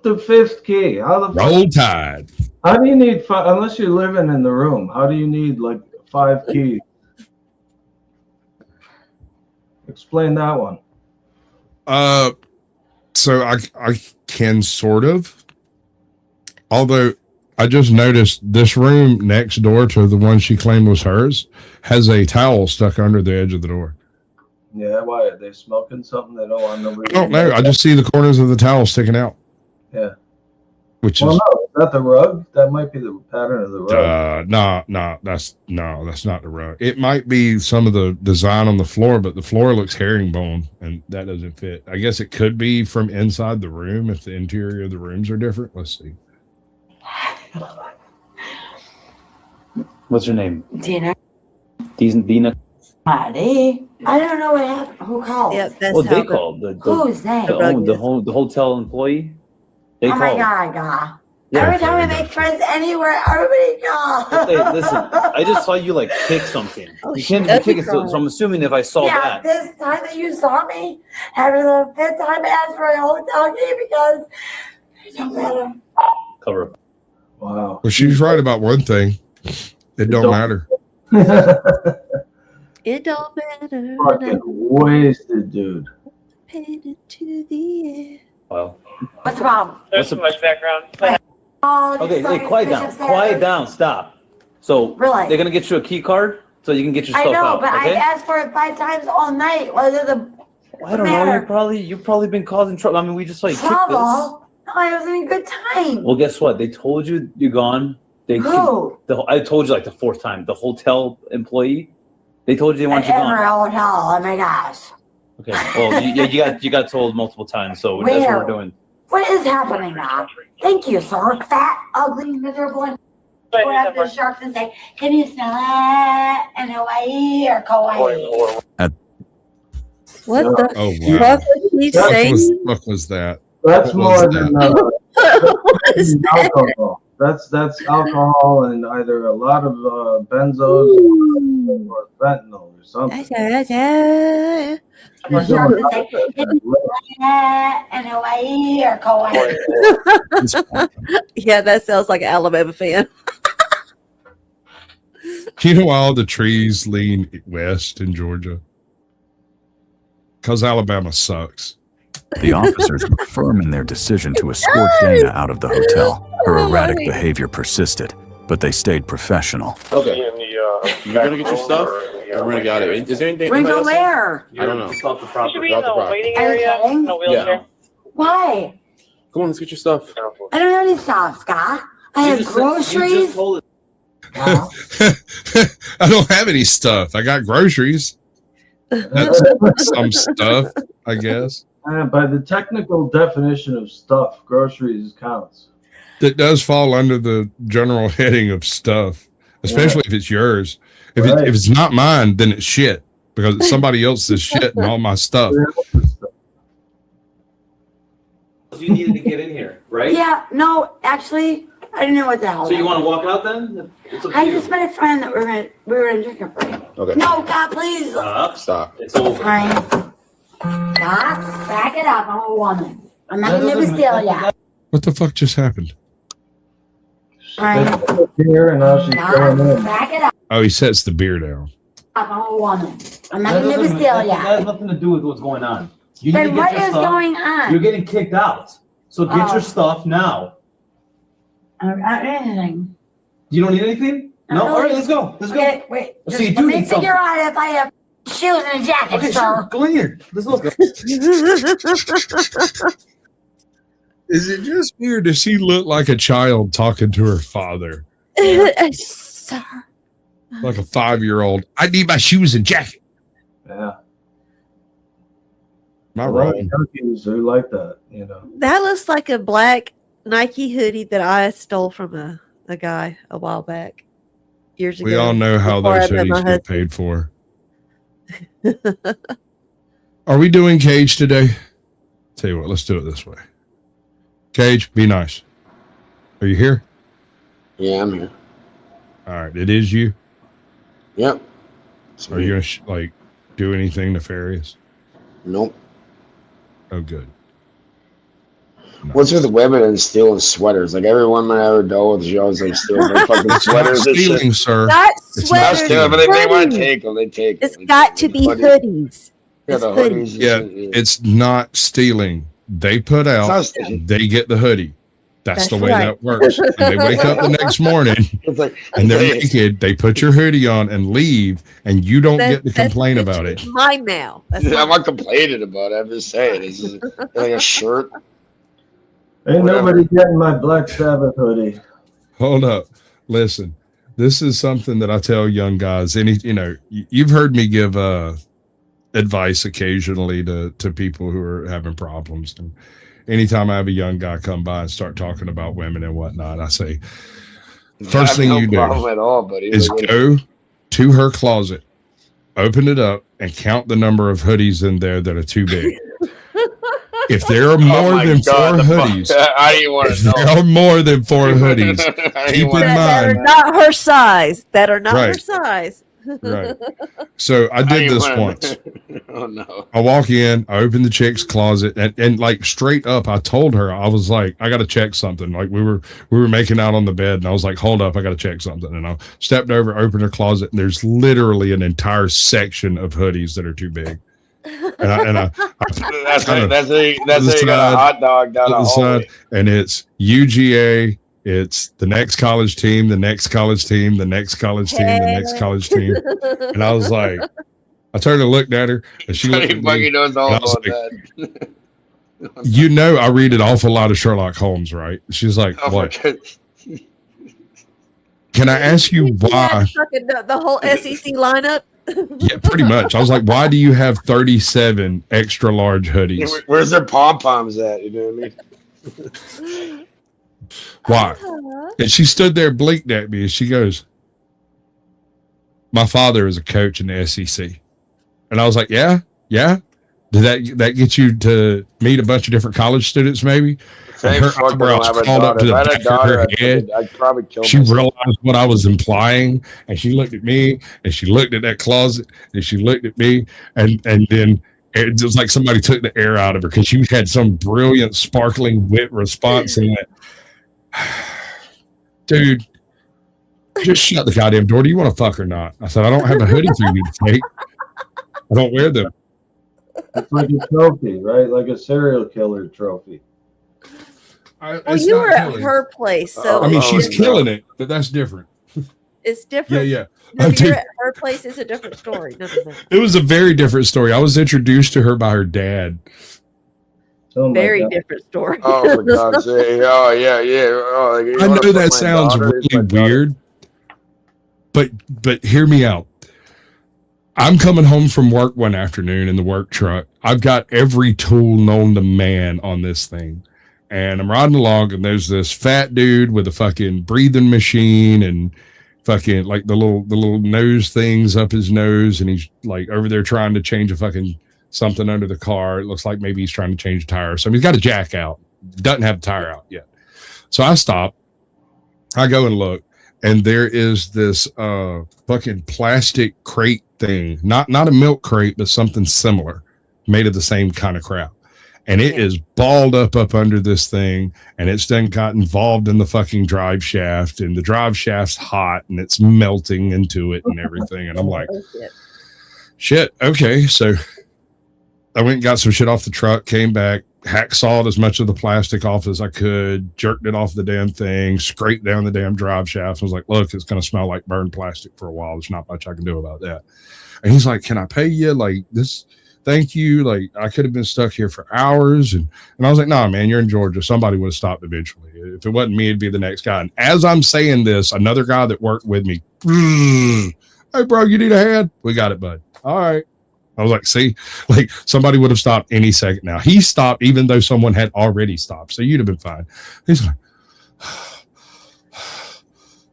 The 5th key. How the
Roll Tide.
How do you need 5 unless you're living in the room? How do you need like 5 keys? Explain that one.
So I can sort of. Although I just noticed this room next door to the one she claimed was hers has a towel stuck under the edge of the door.
Yeah, why are they smoking something? They don't want nobody.
I don't know. I just see the corners of the towel sticking out.
Yeah.
Which
Well,
is
no, is that the rug? That might be the pattern of the rug.
that's not the rug. It might be some of the design on the floor, but the floor looks herringbone, and that doesn't fit. I guess it could be from inside the room if the interior of the rooms are different. Let's see.
What's your name?
Dina.
Dina.
Buddy. I don't know what happened. Who called?
Yep, that's
Well,
how
they called.
Who's they?
The hotel employee. They
Oh
called.
my God, God.
Yeah.
Every time I make friends anywhere, everybody calls.
Hey, listen, I just saw you like kick something. You can't even kick it, so I'm assuming if I saw
Yeah,
that.
this time that you saw me, after the 5th time I asked for a hotel key because it don't matter.
Cover up.
Wow.
Well, she's right about one thing. It don't matter.
It don't matter.
Fucking wasted, dude.
Painted to the air.
Well,
What's the problem?
there's so much background.
Oh,
Okay,
this
hey,
fucking
quiet
fish
down.
upstairs.
Quiet down. Stop. So
Really?
they're gonna get you a key card so you can get your
I
stuff
know,
out.
but
Okay?
I asked for it 5 times all night. Whether the
I don't know. You've probably been causing trouble. I mean, we just like kicked this.
trouble? No, I was having a good time.
Well, guess what? They told you you're gone.
Who?
I told you like the 4th time. The hotel employee. They told you they want you
At
gone.
Emerald Hotel. Oh my gosh.
Okay. Well, you got told multiple times, so that's what
Where?
we're doing.
What is happening now? Thank you, sir. Fat, ugly, miserable, and go after the sharks and say, "Can you smell it?" In Hawaii or Kauai?
What the
Oh, wow.
fuck was he saying?
What was that?
That's
What
more
was
than
What is that?
alcohol. That's alcohol and either a lot of benzos or fentanyl or something.
The sharks and say, "Can you smell it?" In Hawaii or Kauai?
Yeah, that sounds like an Alabama fan.
You know why all the trees lean west in Georgia? Because Alabama sucks.
The officers were firm in their decision to escort Dana out of the hotel. Her erratic behavior persisted, but they stayed professional.
Okay. You're gonna get your stuff. We're gonna get out of it. Is there anything?
We're gonna go
anybody else?
where?
I don't know.
Just off the property.
should be in the waiting
area in
a wheelchair.
Why?
Come on, let's get your stuff.
I don't have any stuff, Scott. I have groceries.
I don't have any stuff. I got groceries. That's some stuff, I guess.
By the technical definition of stuff, groceries counts.
That does fall under the general heading of stuff, especially if it's yours. If it's not mine, then it's shit because it's somebody else's shit and all my stuff.
You needed to get in here, right?
Yeah, no, actually, I didn't know what the hell.
So you want to walk out then? It's up to
I
you.
just met a friend that we were gonna drink a break.
Okay.
No, God, please.
Stop.
It's over.
Fine. God, back it up. I'm a woman. I'm not gonna never steal ya.
What the fuck just happened?
Fine.
Here and now she's going
God,
in.
back it up.
Oh, he sets the beer down.
I'm a woman. I'm not
That
gonna never
doesn't-
steal
that
ya.
has nothing to do with what's going on. You need to
Then
get
what
your
is
stuff.
going on?
You're getting kicked out. So get
Oh.
your stuff now.
I don't have anything.
You don't need anything? No?
Not
All right,
really.
let's go. Let's
Okay,
go.
wait.
So
Just
you
let
do
me
need something.
figure out if I have shoes and a jacket,
Okay,
sir.
sure. Go in here. Let's look.
Is it just me or does she look like a child talking to her father?
Sir.
Like a 5-year-old. I need my shoes and jacket.
Yeah.
Am I
A lot of
wrong?
junkies who like that, you know.
That looks like a black Nike hoodie that I stole from a guy a while back. Years ago.
We all know how
before
those
I met my
hoodies get
husband.
paid for. Are we doing Cage today? Tell you what, let's do it this way. Cage, be nice. Are you here?
Yeah, I'm here.
All right, it is you.
Yep.
Are you gonna do anything nefarious?
Nope.
Oh, good.
What's with the women and stealing sweaters? Like every woman I ever dealt with, she always like steals their fucking
It's not
sweaters and
stealing,
shit.
sir.
Not
It's
Not
sweaters.
stealing, but if they want to
hoodies.
take them, they take them.
It's got to be hoodies.
Yeah,
It's
the
hoodies.
hoodies. and
Yeah,
shit, yeah.
it's not stealing. They put
It's not
out,
stealing.
they get the hoodie. That's the
That's
way
right.
that works. And they wake up the next morning
It's like,
and they're
it's-
naked. They put your hoodie on and leave, and you don't get to complain about it.
It's mine now. That's
I'm
mine.
not complaining about it. I'm just saying. It's just like a shirt.
Ain't
Whatever.
nobody getting my Black Sabbath hoodie.
Hold up. Listen, this is something that I tell young guys. You've heard me give advice occasionally to people who are having problems. And anytime I have a young guy come by and start talking about women and whatnot, I say,
I
first
have
thing
no
you do
problem at all, buddy.
is
Like,
go to her closet, open it up, and count the number of hoodies in there that are too big. If there are more
my
than
God,
4
the fuck?
hoodies,
I didn't want
if
to know.
there are more than 4 hoodies,
I didn't
keep in
wanna know.
That are
mind.
not her size. That are not her
Right.
size.
Right. So I did this once.
Oh no.
I walk in, I open the chick's closet, and like straight up, I told her, I was like, I gotta check something. Like we were making out on the bed, and I was like, hold up, I gotta check something. And I stepped over, opened her closet, and there's literally an entire section of hoodies that are too big. And I
that's a you got a hot dog down the hallway.
And it's UGA. It's the next college team, the next college team, the next college team, the next college team. And I was like, I turned and looked at her, and she looked at me.
Knows all
and I was
about
like, you know, I read an awful lot of Sherlock Holmes, right? She's like, what? Can I ask you why?
The whole SEC lineup.
Yeah, pretty much. I was like, why do you have 37 extra large hoodies?
Where's their pom-poms at? You know what I mean?
Why? And she stood there, blinked at me, and she goes, my father is a coach in the SEC. And I was like, yeah. Did that get you to meet a bunch of different college students, maybe? And her eyebrows called up to the back of her head.
I'd probably kill
she
myself.
realized what I was implying, and she looked at me, and she looked at that closet, and she looked at me, and then it was like somebody took the air out of her because she had some brilliant, sparkling wit response in it. Dude, just shut the goddamn door. Do you want to fuck or not? I said, I don't have a hoodie for you to take. I don't wear them.
It's like a trophy, right? Like a serial killer trophy.
Well, you were at her place, so
I mean, she's killing it, but that's different.
It's different.
Yeah.
No, you're at her place is a different story. No.
It was a very different story. I was introduced to her by her dad.
Very different story.
Oh, for God's sake. Oh, yeah. Oh,
I know that sounds really weird, but hear me out. I'm coming home from work one afternoon in the work truck. I've got every tool known to man on this thing. And I'm riding along, and there's this fat dude with a fucking breathing machine and fucking like the little nose things up his nose, and he's like over there trying to change a fucking something under the car. It looks like maybe he's trying to change a tire. So he's got a jack out, doesn't have the tire out yet. So I stop, I go and look, and there is this fucking plastic crate thing, not a milk crate, but something similar, made of the same kind of crap. And it is balled up under this thing, and it's then got involved in the fucking drive shaft, and the drive shaft's hot, and it's melting into it and everything. And I'm like, shit, okay. So I went and got some shit off the truck, came back, hacksawed as much of the plastic off as I could, jerked it off the damn thing, scraped down the damn drive shaft. I was like, look, it's going to smell like burned plastic for a while. There's not much I can do about that. And he's like, can I pay you? Like this? Thank you. Like I could have been stuck here for hours. And I was like, nah, man, you're in Georgia. Somebody would have stopped eventually. If it wasn't me, it'd be the next guy. And as I'm saying this, another guy that worked with me, hey bro, you need a hand? We got it, bud. All right. I was like, see, like somebody would have stopped any second now. He stopped even though someone had already stopped. So you'd have been fine. He's like,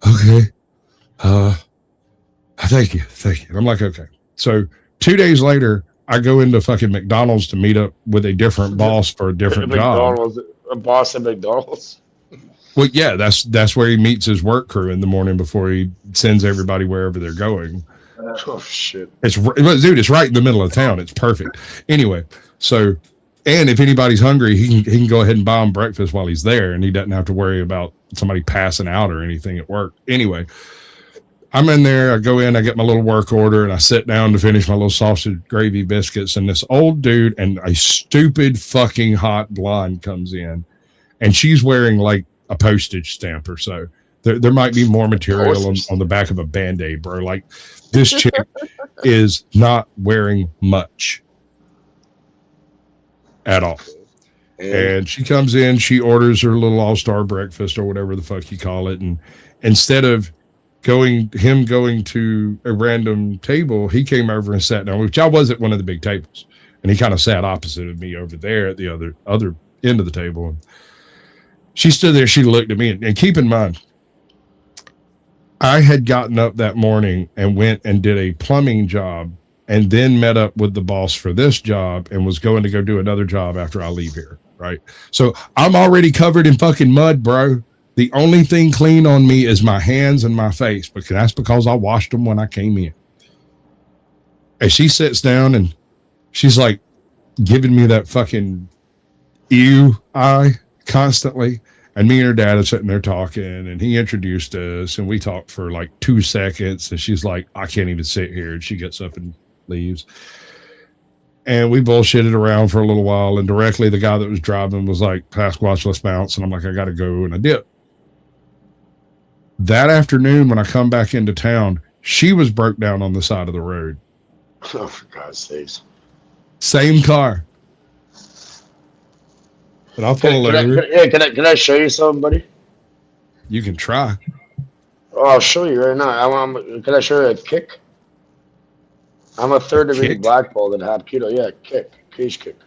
okay. Thank you. And I'm like, okay. So 2 days later, I go into fucking McDonald's to meet up with a different boss for a different job.
A boss at McDonald's.
Well, yeah, that's where he meets his work crew in the morning before he sends everybody wherever they're going.
Oh shit!
Dude, it's right in the middle of town. It's perfect. Anyway, so and if anybody's hungry, he can go ahead and buy him breakfast while he's there, and he doesn't have to worry about somebody passing out or anything at work. Anyway, I'm in there. I go in. I get my little work order, and I sit down to finish my little sausage gravy biscuits. And this old dude and a stupid fucking hot blonde comes in, and she's wearing like a postage stamp or so. There might be more material on the back of a Band-Aid, bro. Like this chick is not wearing much at all. And she comes in, she orders her little all-star breakfast or whatever the fuck you call it. And instead of going to a random table, he came over and sat down, which I was at one of the big tables. And he kind of sat opposite of me over there at the other end of the table. And she stood there, she looked at me, and keep in mind, I had gotten up that morning and went and did a plumbing job and then met up with the boss for this job and was going to go do another job after I leave here, right? So I'm already covered in fucking mud, bro. The only thing clean on me is my hands and my face, but that's because I washed them when I came in. And she sits down and she's like giving me that fucking ew eye constantly. And me and her dad are sitting there talking, and he introduced us, and we talked for like 2 seconds. And she's like, I can't even sit here. And she gets up and leaves. And we bullshitted around for a little while. And directly, the guy that was driving was like, Pasquatch, let's bounce. And I'm like, I got to go. And I did. That afternoon, when I come back into town, she was broke down on the side of the road.
Oh, for God's sakes.
Same car. And I'll pull over.
Can I show you something, buddy?
You can try.
Oh, I'll show you right now. Can I show you a kick? I'm a third-degree black belt that had keto. Yeah, cage kick.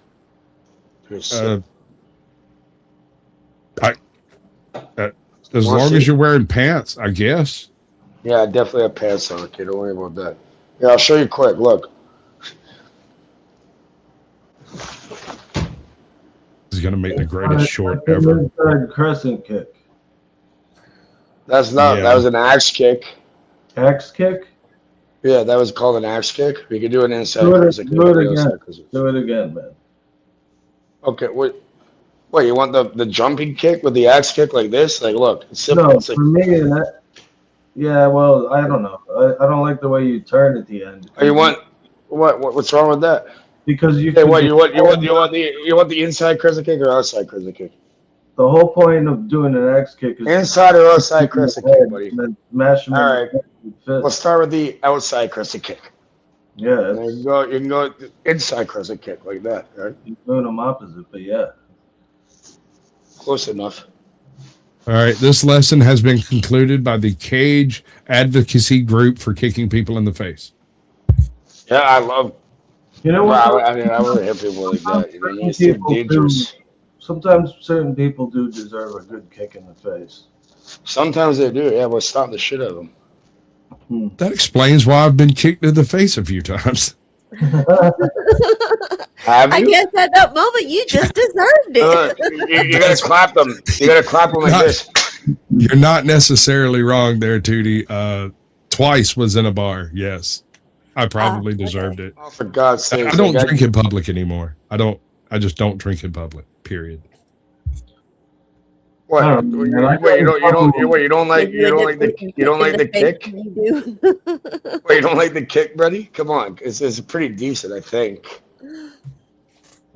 As long as you're wearing pants, I guess.
Yeah, I definitely have pants on. Okay, don't worry about that. Yeah, I'll show you quick. Look.
Is going to make the greatest short ever.
Crescent kick.
That's not. Yeah. That was an axe kick.
Axe kick?
Yeah, that was called an axe kick. We could do an inside.
Do it again. Do it again, man.
Okay. What? You want the jumping kick with the axe kick like this? Like, look, it's simple.
No,
it's like,
for me, yeah. Well, I don't know. I don't like the way you turn at the end.
You want what's wrong with that?
Because you.
Hey, what you want the inside crescent kick or outside crescent kick?
The whole point of doing an axe kick is
inside or outside crescent kick, buddy.
And mash them.
All right. Let's start with the outside crescent kick.
Yeah.
You can go inside crescent kick like that. Right?
You're doing them opposite, but yeah.
Close enough.
All right. This lesson has been concluded by the Cage Advocacy Group for kicking people in the face.
Yeah, I love.
You know what?
I want to hit people like that. You know, it's so dangerous.
Sometimes certain people do deserve a good kick in the face.
Sometimes they do. Yeah, we'll stop the shit out of them.
That explains why I've been kicked in the face a few times.
I guess at that moment you just deserved it.
You gotta clap them. You gotta clap them like this.
You're not necessarily wrong there, Tootie. Twice was in a bar. Yes, I probably deserved it.
Oh, for God's sake!
I don't drink in public anymore. I just don't drink in public. Period.
What? You don't like the kick? Wait, you don't like the kick, buddy? Come on, it's pretty decent, I think.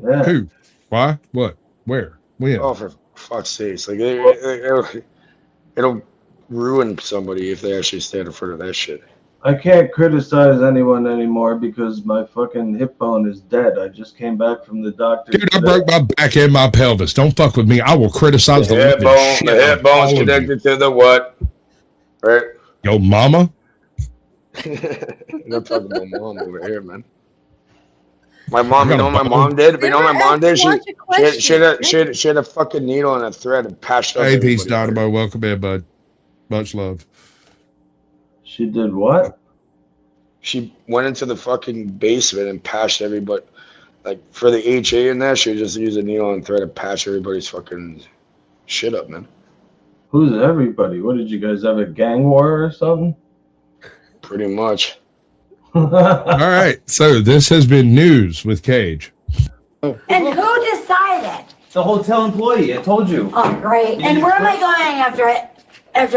Yeah.
Who? Why? What? Where? When?
Oh, for fuck's sake! Like it'll ruin somebody if they actually stand in front of that shit.
I can't criticize anyone anymore because my fucking hip bone is dead. I just came back from the doctor.
Dude, I broke my back and my pelvis. Don't fuck with me. I will criticize
the hip bone. The hip bone's connected to the what? Right?
Yo, mama?
I'm not talking about mom over here, man. My mom, you know what my mom did? You know what my mom did? She had a fucking needle and a thread and patched up.
Hey, peace, Dynamo. Welcome in, bud. Much love.
She did what?
She went into the fucking basement and patched everybody. Like, for the HA in that, she just used a needle and thread to patch everybody's fucking shit up, man.
Who's everybody? What did you guys have, a gang war or something?
Pretty much.
All right. So this has been News with Cage.
And who decided?
The hotel employee. I told you.
Oh, great. And where am I going after it?
Get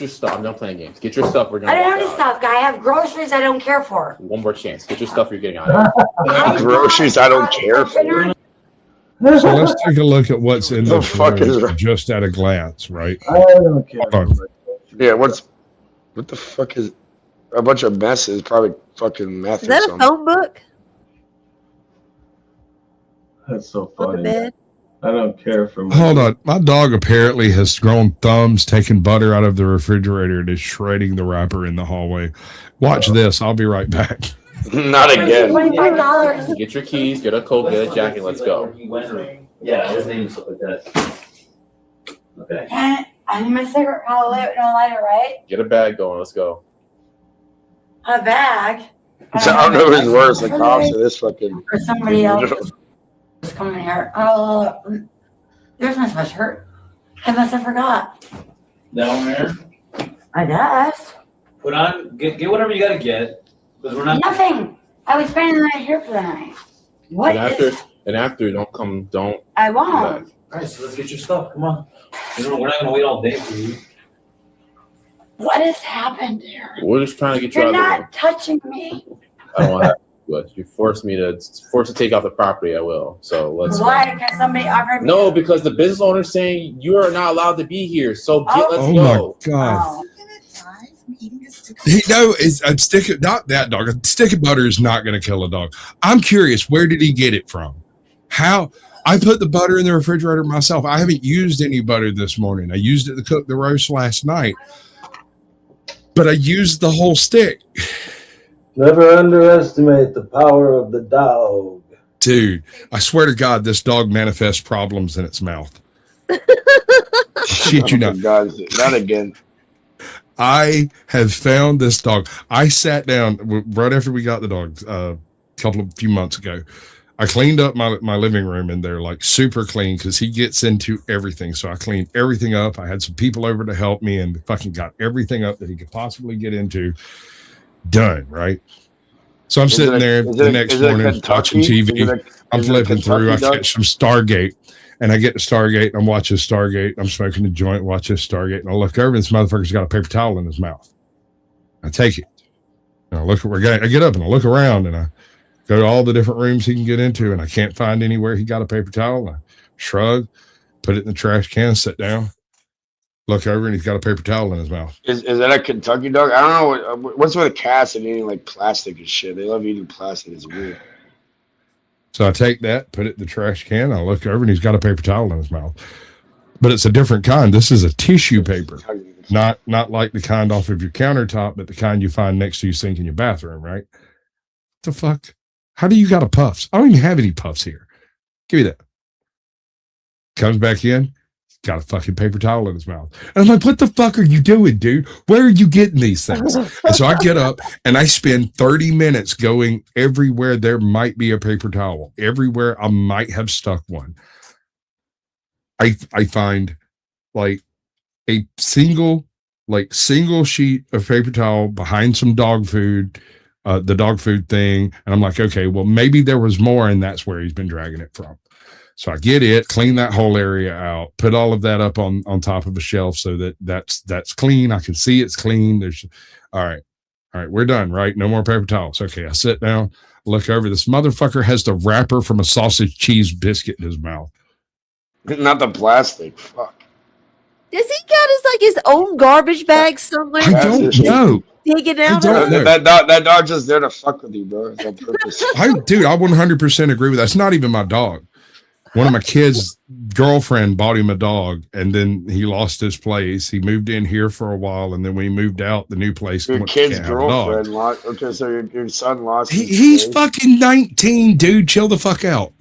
your stuff. I'm done playing games. Get your stuff. We're gonna.
I don't have any stuff, guy. I have groceries I don't care for.
One more chance. Get your stuff. You're getting out of here.
Groceries I don't care for.
So let's take a look at what's in this room just at a glance, right?
I don't care.
Yeah, what the fuck is a bunch of messes? Probably fucking meth.
Is that a phone book?
That's so funny. I don't care for.
Hold on. My dog apparently has grown thumbs, taking butter out of the refrigerator, and is shredding the wrapper in the hallway. Watch this. I'll be right back.
Not again.
$25.
Get your keys, get a coat, get a jacket, let's go.
Yeah, his name is something like that. Okay.
I need my cigarette, no lighter, right?
Get a bag going, let's go.
A bag?
I don't know who's worse, the cops or this fucking.
Or somebody else is coming here. Oh, there's my sweatshirt. I must have forgot.
Down there?
I guess.
Put on, get whatever you gotta get.
Because we're not.
Nothing. I was spending the night here for the night. What
And after, don't.
I won't.
All right, so let's get your stuff. Come on. We're not gonna wait all day for you.
What has happened here?
We're just trying to get you
You're
out of the room.
not touching me.
I don't want to. But you force to take out the property, I will. So let's.
Why? Because somebody offered me.
No, because the business owner is saying you are not allowed to be here. So let's go.
Oh my god. I'm sticking. Not that dog. A stick of butter is not going to kill a dog. I'm curious. Where did he get it from? How? I put the butter in the refrigerator myself. I haven't used any butter this morning. I used it to cook the roast last night, but I used the whole stick.
Never underestimate the power of the dog.
Dude, I swear to God, this dog manifests problems in its mouth. Shit, you know.
God, not again.
I have found this dog. I sat down right after we got the dogs few months ago. I cleaned up my living room in there, like super clean, because he gets into everything. So I cleaned everything up. I had some people over to help me and fucking got everything up that he could possibly get into. Done, right? So I'm sitting there the next morning watching TV. I'm flipping through. I catch some Stargate, and I get to Stargate. I'm watching Stargate. I'm smoking a joint, watching Stargate, and I look over, and this motherfucker's got a paper towel in his mouth. I take it. And I get up and I look around, and I go to all the different rooms he can get into, and I can't find anywhere he got a paper towel. I shrug, put it in the trash can, sit down. Look over, and he's got a paper towel in his mouth.
Is that a Kentucky dog? I don't know. What's with cats and eating like plastic and shit? They love eating plastic. It's weird.
So I take that, put it in the trash can. I look over, and he's got a paper towel in his mouth. But it's a different kind. This is a tissue paper, not like the kind off of your countertop, but the kind you find next to your sink in your bathroom, right? What the fuck? How do you got a puffs? I don't even have any puffs here. Give me that. Comes back in. Got a fucking paper towel in his mouth. And I'm like, what the fuck are you doing, dude? Where are you getting these things? And so I get up and I spend 30 minutes going everywhere there might be a paper towel. Everywhere I might have stuck one. I find like a single sheet of paper towel behind some dog food, the dog food thing. And I'm like, okay, well, maybe there was more, and that's where he's been dragging it from. So I get it, clean that whole area out, put all of that up on top of a shelf so that's clean. I can see it's clean. All right, we're done, right? No more paper towels. Okay, I sit down, look over. This motherfucker has the wrapper from a sausage cheese biscuit in his mouth.
Not the plastic. Fuck.
Does he got his own garbage bag somewhere?
I don't know.
Digging out of it?
That dog just there to fuck with you, bro. It's on purpose.
I 100% agree with that. It's not even my dog. One of my kids' girlfriend bought him a dog, and then he lost his place. He moved in here for a while, and then when he moved out, the new place.
Your kid's girlfriend lost. Okay, so your son lost.
He's fucking 19, dude. Chill the fuck out.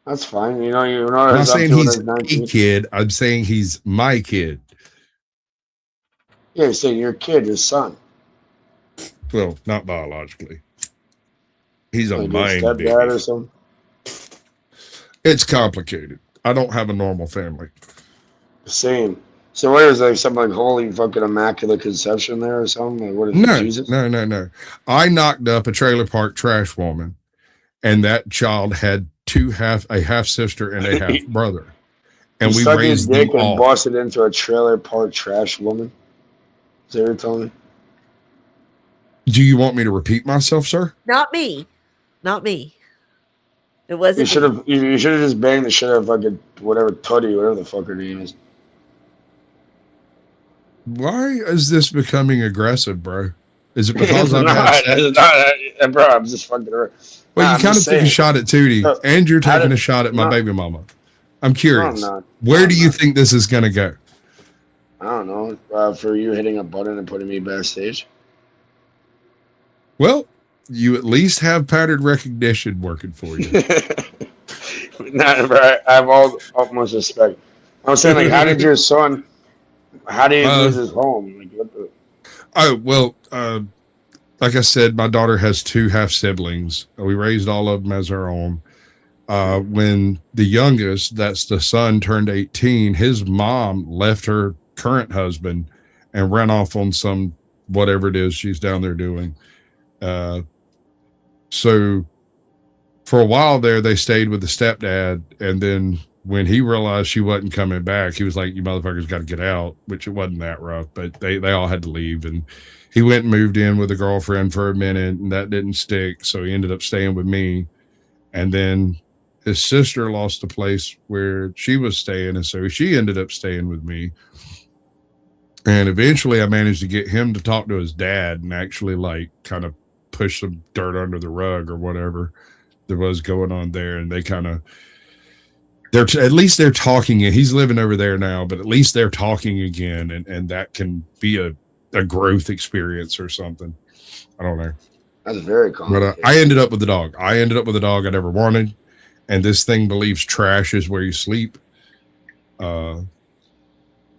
That's fine. You know.
I'm not saying he's a kid. I'm saying he's my kid.
Yeah, you're saying your kid, your son.
Well, not biologically. He's
like
a mind
stepdad or something.
It's complicated. I don't have a normal family.
Same. So what is like something like holy fucking immaculate conception there or something? Like what is it, Jesus?
No. I knocked up a trailer park trash woman, and that child had a half sister and a half brother, and we raised them all.
And busted into a trailer park trash woman. Is that what you're telling me?
Do you want me to repeat myself, sir?
Not me. It wasn't.
You should have just banged the shit out of fucking whatever Tutty, whatever the fuck her name is.
Why is this becoming aggressive, bro? Is it because I'm
not, bro? I'm just fucking her.
Well, you kind of took a shot at Tootie, and you're taking a shot at my baby mama. I'm curious. Where do you think this is going to go?
I don't know. For you hitting a button and putting me backstage.
Well, you at least have pattern recognition working for you.
Nah, bro, I have all utmost respect. I'm saying, like, how did lose his home? Like, what the?
Oh, well, like I said, my daughter has 2 half siblings. We raised all of them as our own. When the youngest, that's the son, turned 18, his mom left her current husband and ran off on some whatever it is she's down there doing. So for a while there, they stayed with the stepdad, and then when he realized she wasn't coming back, he was like, "You motherfuckers got to get out," which it wasn't that rough, but they all had to leave. And he went and moved in with a girlfriend for a minute, and that didn't stick. So he ended up staying with me. And then his sister lost the place where she was staying, and so she ended up staying with me. And eventually I managed to get him to talk to his dad and actually like kind of push some dirt under the rug or whatever there was going on there. And they kind of, at least they're talking, and he's living over there now, but at least they're talking again. And that can be a growth experience or something. I don't know.
That's very complicated.
But I ended up with the dog. I ended up with a dog I never wanted. And this thing believes trash is where you sleep.
I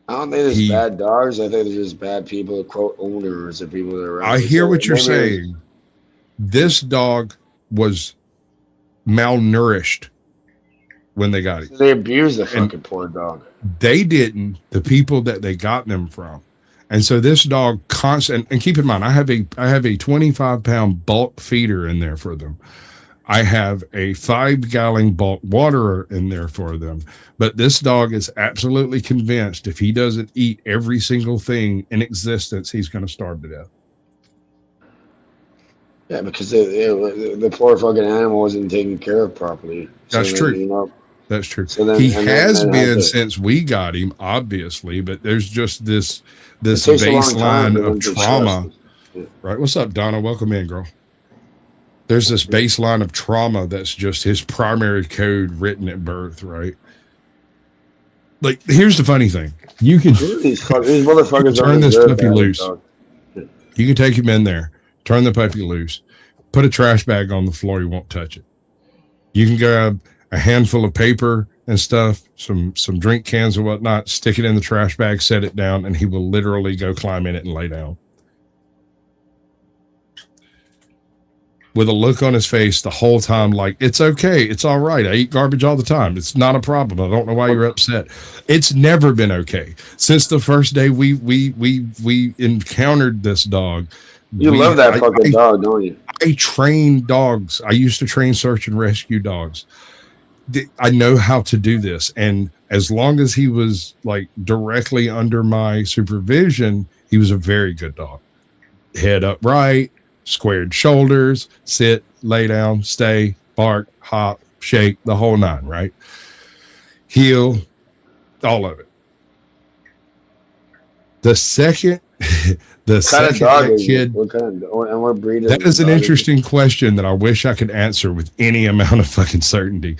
don't think there's bad dogs. I think there's just bad people, quote, owners and people that are around.
I hear what you're saying. This dog was malnourished when they got it.
They abused the fucking poor dog.
They didn't. The people that they got them from. And so this dog and keep in mind, I have a 25-pound bulk feeder in there for them. I have a 5-gallon bulk waterer in there for them. But this dog is absolutely convinced if he doesn't eat every single thing in existence, he's going to starve to death.
Yeah, because the poor fucking animal wasn't taken care of properly.
That's true.
You know,
that's true.
So then,
he has been since we got him, obviously, but there's just this baseline of trauma. Right. What's up, Donna? Welcome in, girl. There's this baseline of trauma that's just his primary code written at birth, right? Like, here's the funny thing. You can
these motherfuckers
turn this puppy loose. You can take him in there, turn the puppy loose, put a trash bag on the floor, he won't touch it. You can grab a handful of paper and stuff, some drink cans or whatnot, stick it in the trash bag, set it down, and he will literally go climb in it and lay down. With a look on his face the whole time, like, it's okay, it's all right. I eat garbage all the time. It's not a problem. I don't know why you're upset. It's never been okay since the first day we encountered this dog.
You love that fucking dog, don't you?
I train dogs. I used to train search and rescue dogs. I know how to do this, and as long as he was like directly under my supervision, he was a very good dog. Head upright, squared shoulders, sit, lay down, stay, bark, hop, shake, the whole nine, right? Heel, all of it. The second that kid,
and what breed
that is an interesting question that I wish I could answer with any amount of fucking certainty.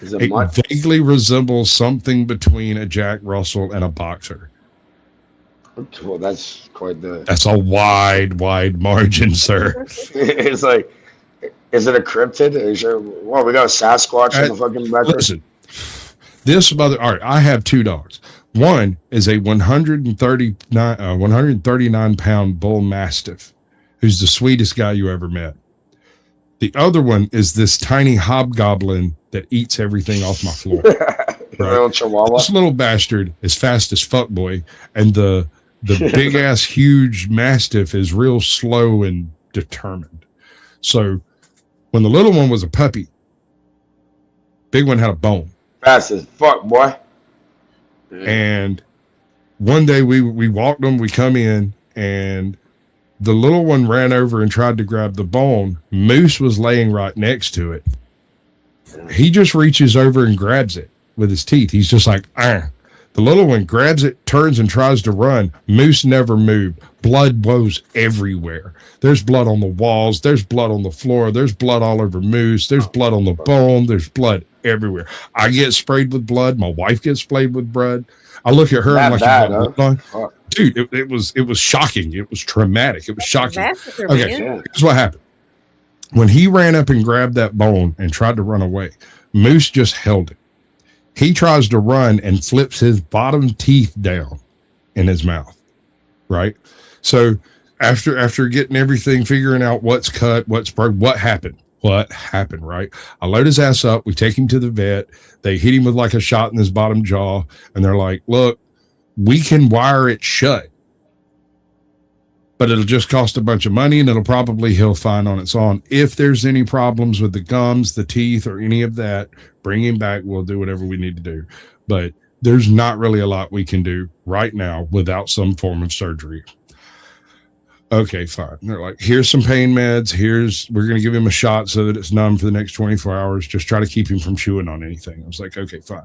It vaguely resembles something between a Jack Russell and a boxer.
Well, that's quite the.
That's a wide margin, sir.
It's like, is it a cryptid? Well, we got a Sasquatch in the fucking background.
Listen, this mother. All right, I have 2 dogs. One is a 139-pound bull mastiff, who's the sweetest guy you ever met. The other one is this tiny hobgoblin that eats everything off my floor. Right? This little bastard is fast as fuck, boy, and the big ass huge mastiff is real slow and determined. So when the little one was a puppy, big one had a bone.
Fast as fuck, boy.
And one day we walked them, we come in, and the little one ran over and tried to grab the bone. Moose was laying right next to it. He just reaches over and grabs it with his teeth. He's just like, ah. The little one grabs it, turns and tries to run. Moose never moved. Blood blows everywhere. There's blood on the walls. There's blood on the floor. There's blood all over Moose. There's blood on the bone. There's blood everywhere. I get sprayed with blood. My wife gets sprayed with blood. I look at her and I'm like, dude, it was shocking. It was traumatic. It was shocking. Okay, here's what happened. When he ran up and grabbed that bone and tried to run away, Moose just held it. He tries to run and flips his bottom teeth down in his mouth, right? So after getting everything, figuring out what's cut, what's broke, what happened, right? I load his ass up. We take him to the vet. They hit him with like a shot in his bottom jaw. And they're like, look, we can wire it shut. but it'll just cost a bunch of money, and it'll probably heal fine on its own. If there's any problems with the gums, the teeth, or any of that, bring him back. We'll do whatever we need to do. But there's not really a lot we can do right now without some form of surgery. Okay, fine. They're like, here's some pain meds. We're going to give him a shot so that it's numb for the next 24 hours. Just try to keep him from chewing on anything. I was like, okay, fine.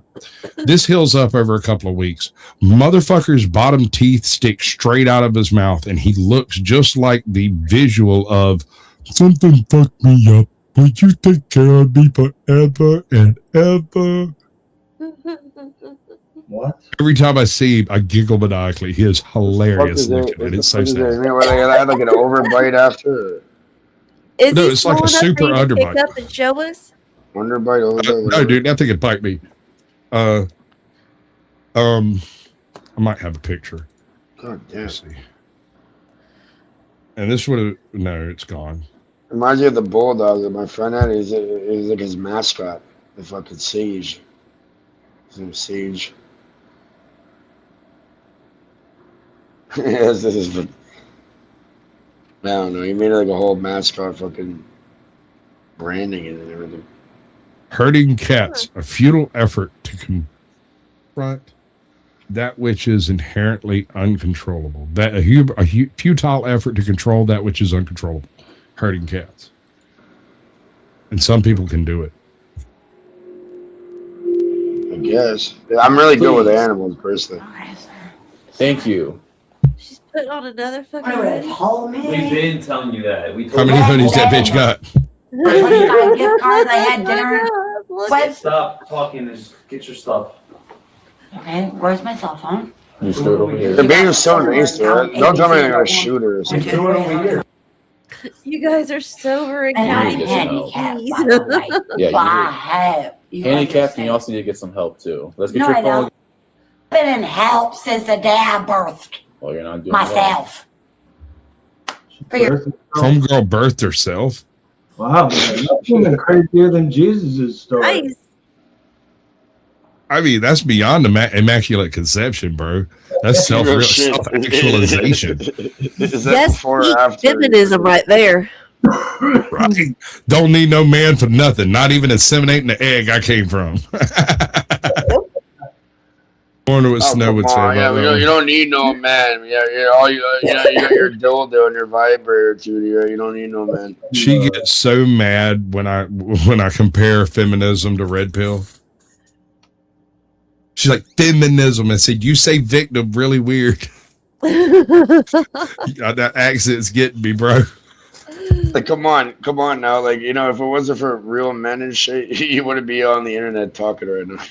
This heals up over a couple of weeks. Motherfucker's bottom teeth stick straight out of his mouth, and he looks just like the visual of something fucked me up. Would you take care of me forever and ever?
What?
Every time I see him, I giggle maniacally. He is hilarious looking, and it's so sad.
Where they had like an overbite after?
Is
No,
he
it's like a
small enough
super
for you to pick
underbite.
up and show us?
Underbite.
No, dude, that thing could bite me. I might have a picture.
God damn.
Let's see. And this would have no, it's gone.
Reminds me of the bulldog that my friend had. He's like his mascot. The fucking Sage. His name's Sage. Yes, this is. I don't know. He made like a whole mascot fucking branding it and everything.
Herding cats, a futile effort to confront that which is inherently uncontrollable. That a futile effort to control that which is uncontrollable. Herding cats, and some people can do it.
I guess. I'm really good with animals, personally.
Thank you.
She's putting on another fucking
What would
hoodie.
told me?
We've been telling you that. We
How
told
many
you.
hoodies that bitch got?
25 gift cards. I had dinner. What?
Stop talking and just get your stuff.
Okay, where's my cell phone?
You stood over here.
The baby's so nice to her. Don't tell me they're gonna shoot her or something.
Do it over here.
You guys are sober and
And I'm
counting
handicapped,
keys.
by the way.
Yeah,
But I
you
have.
need handicapped, and you also need to get some help too. Let's get
No,
your
I
phone.
don't. I've been in help since the day I birthed
Well, you're not doing well.
myself. For your
Homegirl birthed herself.
Wow, man, that's even crazier than Jesus' story.
Nice.
I mean, that's beyond immaculate conception, bro. That's
Real shit.
self-actualization.
Is that
Yes,
before or
peak
after?
feminism right there.
Right. Don't need no man for nothing. Not even inseminating the egg I came from. I wonder what Snow would say about that.
You don't need no man. Yeah, you got your dildo and your vibrator too. You don't need no man.
She gets so mad when I compare feminism to red pill. She's like, feminism. I said, you say victim really weird. That accent's getting me, bro.
Like, come on now. Like, if it wasn't for real men and shit, you wouldn't be on the internet talking right now.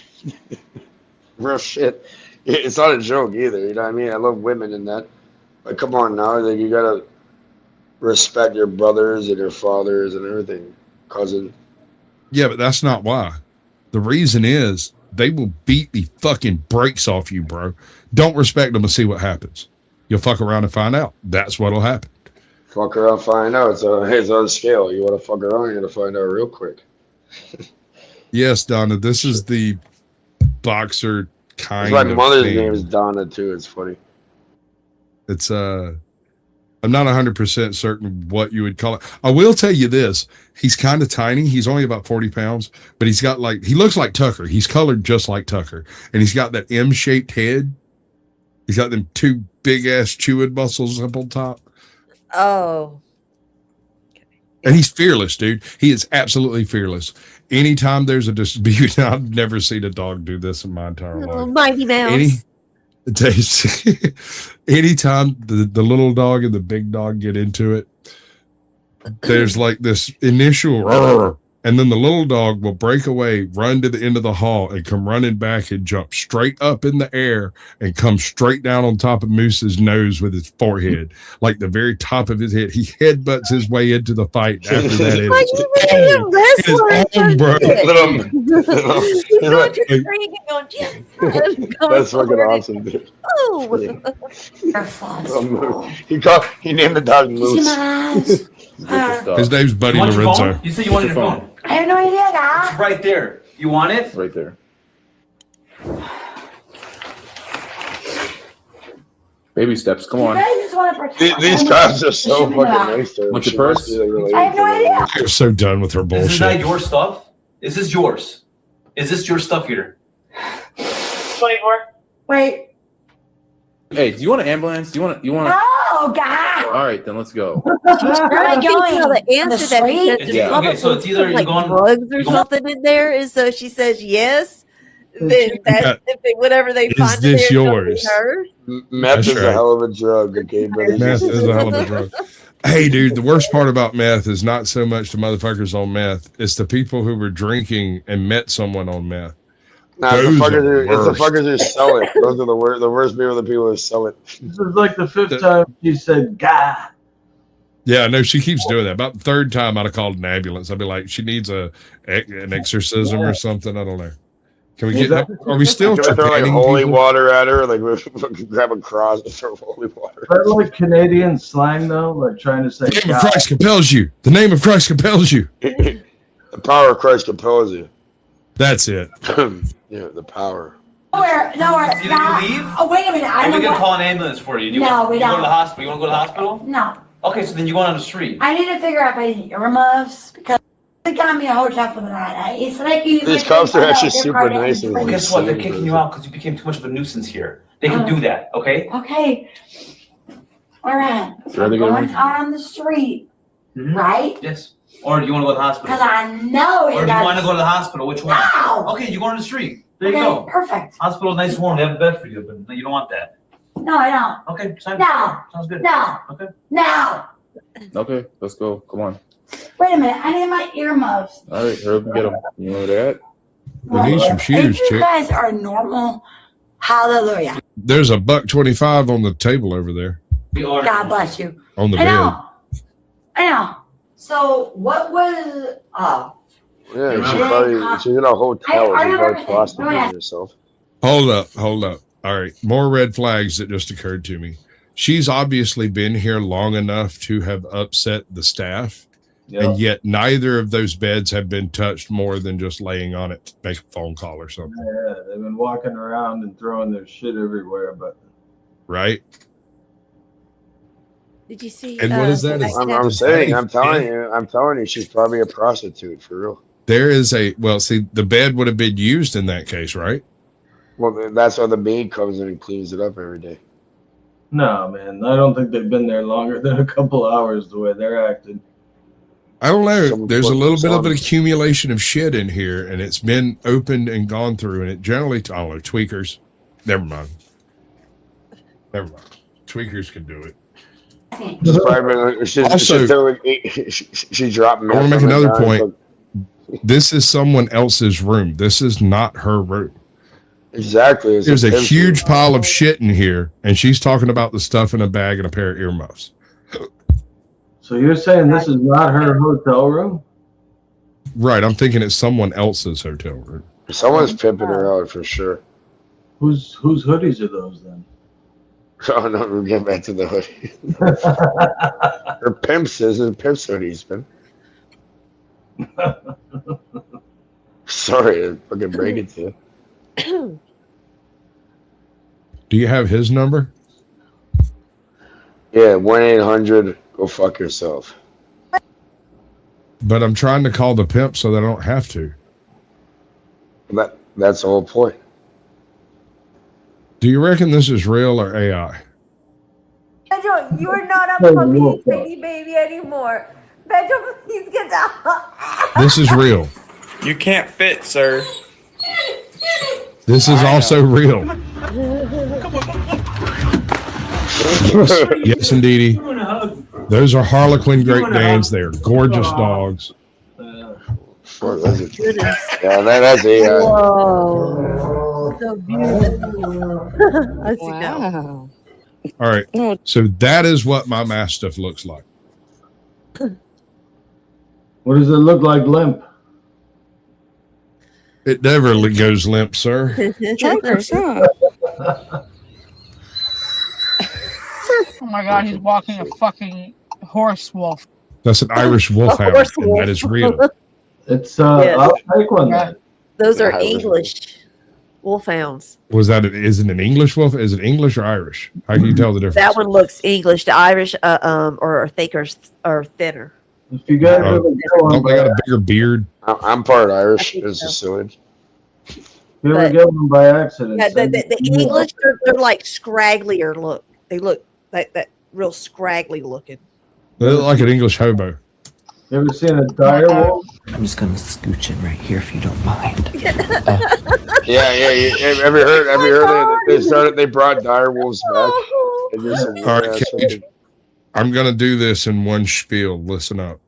Real shit. It's not a joke either. You know what I mean? I love women in that. But come on now. Like, you gotta respect your brothers and your fathers and everything. Cousin.
Yeah, but that's not why. The reason is they will beat the fucking brakes off you, bro. Don't respect them and see what happens. You'll fuck around and find out. That's what'll happen.
Fuck around, find out. It's on scale. You want to fuck around, you're gonna find out real quick.
Yes, Donna. This is the boxer kind
My
of
mother's
thing.
name is Donna too. It's funny.
It's I'm not 100% certain what you would call it. I will tell you this. He's kind of tiny. He's only about 40 pounds, but he looks like Tucker. He's colored just like Tucker. And he's got that M-shaped head. He's got them two big ass chewing muscles up on top.
Oh.
And he's fearless, dude. He is absolutely fearless. Anytime there's a dispute, I've never seen a dog do this in my entire
Oh,
life.
Mighty Mouse.
Anytime the little dog and the big dog get into it, there's like this initial "Rrr," and then the little dog will break away, run to the end of the hall, and come running back and jump straight up in the air and come straight down on top of Moose's nose with his forehead, like the very top of his head. He headbutts his way into the fight. After that,
That's fucking awesome, dude. He named the dog Moose.
His name's Buddy
You want your
Lorenzo.
phone? You said you wanted your phone.
I have no idea, guy.
It's right there. You want it?
Right there. Baby steps. Come
You
on.
guys just want to pretend.
These cops are so
Shoot me
fucking
back.
nice to her.
What's your
She must
purse?
be, like, really
I have no
into them.
idea.
I'm so done with her
This is not
bullshit.
your stuff. Is this yours? Is this your stuff here?
24.
Wait.
Hey, do you want an ambulance? Do you want?
Oh, God.
All right, then let's go.
Where are you going?
Tell the
On the
answer that
street?
because
Yeah.
Okay, so it's either
like
you're going
drugs or
you're going-
something in there, and so she says yes. Then that's whatever they
Is
find in
this
there is gonna
yours?
be hers.
Meth
That's
is
right.
a hell of a drug, okay, brothers and
Meth is
sisters.
a hell of a drug. Hey, dude, the worst part about meth is not so much the motherfuckers on meth. It's the people who were drinking and met someone on meth.
Nah, it's the
Those are
fuckers
the
it's the
worst.
fuckers who sell it. Those are the worst. The worst people are the people who sell it.
This is like the fifth time she said "God."
Yeah, no, she keeps doing that. About the third time, I'd have called an ambulance. I'd be like, she needs an exorcism or something. I don't know. Can we get? Are we still
Can we throw like
trepanning
holy
people?
water at her? Like we grab a cross and throw holy water.
Is that like Canadian slang though? Like trying to say
The name of
God.
Christ compels you. The name of Christ compels you.
The power of Christ compels you.
That's it.
Yeah, the power.
Nowhere.
Either you leave,
Oh, wait a minute. I
or we
know
can
what.
call an ambulance for you.
No, we
you go to
don't.
the hospital. You want to go to the hospital?
No.
Okay, so then you're going on the street.
I need to figure out if I need earmuffs because they got me a hotel for the night. It's like you.
These cops are actually super nice.
Well, guess what? They're kicking you out because you became too much of a nuisance here. They can do that, okay?
Okay. All right. So
Rather
I'm
go to
going
Richmond.
out on the street, right?
Yes. Or do you want to go to the hospital?
Because I know
Or
it.
do you want to go to the hospital? Which one?
No.
Okay, you're going to the street. There you
Okay,
go.
perfect.
Hospital's nice and warm. They have a bed for you, but you don't want that.
No, I don't.
Okay, sounds good.
No.
Okay.
No.
Okay, let's go. Come on.
Wait a minute. I need my earmuffs.
All right, hurry up and get them. You know where they're at?
We need some shoes,
If you
chick.
guys are normal, hallelujah.
There's a $1.25 on the table over there.
God bless you.
On the
I
bed.
know. I know. So what was
Yeah, she's in a hotel.
I
She's
know
probably
everything.
prostituting
Go ahead.
herself.
Hold up. All right. More red flags that just occurred to me. She's obviously been here long enough to have upset the staff.
Yeah.
And yet neither of those beds have been touched more than just laying on it to make a phone call or something.
Yeah, they've been walking around and throwing their shit everywhere, but
Right?
Did you see?
And what is that?
I'm saying, I'm telling you, she's probably a prostitute for real.
There is the bed would have been used in that case, right?
Well, that's why the maid comes in and cleans it up every day.
no, man, I don't think they've been there longer than a couple hours the way they're acting.
I don't know.
Someone
There's a
put
little
this
bit of
on.
an accumulation of shit in here, and it's been opened and gone through, and it generally, I don't know, tweakers. Never mind. Tweakers can do it.
She's probably
Also-
she dropped.
I want to make another point. This is someone else's room. This is not her room.
Exactly. It's
There's a
pimp
huge
room.
pile of shit in here, and she's talking about the stuff in a bag and a pair of earmuffs.
So you're saying this is not her hotel room?
Right. I'm thinking it's someone else's hotel room.
Someone's pimping her out for sure.
Whose hoodies are those then?
Oh no, we're getting back to the hoodie. Her pimp says it's pimp's hoodies, man. Sorry to fucking break it to you.
Do you have his number?
Yeah, 1-800 go fuck yourself.
But I'm trying to call the pimp so that I don't have to.
That's the whole point.
Do you reckon this is real or AI?
Pedro, you are not a
Oh,
puppy
no.
baby anymore. Pedro, please get down.
This is real.
You can't fit, sir.
This is also real. Yes, indeedy. Those are Harlequin Great Danes. They are gorgeous dogs.
Sure, that's it. Yeah, that's AI.
Whoa. So beautiful. I see now.
All right. So that is what my Mastiff looks like.
What does it look like limp?
It never goes limp, sir.
Jokers, huh? Oh my god, he's walking a fucking horse wolf.
That's an Irish wolfhound, and that is real.
It's
Yes.
I'll take one then.
Those are English. wolfhounds.
Was that? Is it an English wolf? Is it English or Irish? How can you tell the difference?
That one looks English. The Irish, or thicker or thinner.
If you guys
don't they got a bigger beard?
I'm part Irish. It's Sicilian.
You ever get one by accident?
Yeah, the English, they're like scragglier look. They look like that real scraggly looking.
They look like an English hobo.
You ever seen a dire wolf?
I'm just gonna scooch in right here if you don't mind.
Yeah. Have you heard? They brought dire wolves back.
All right, Cage, I'm gonna do this in one spiel. Listen up.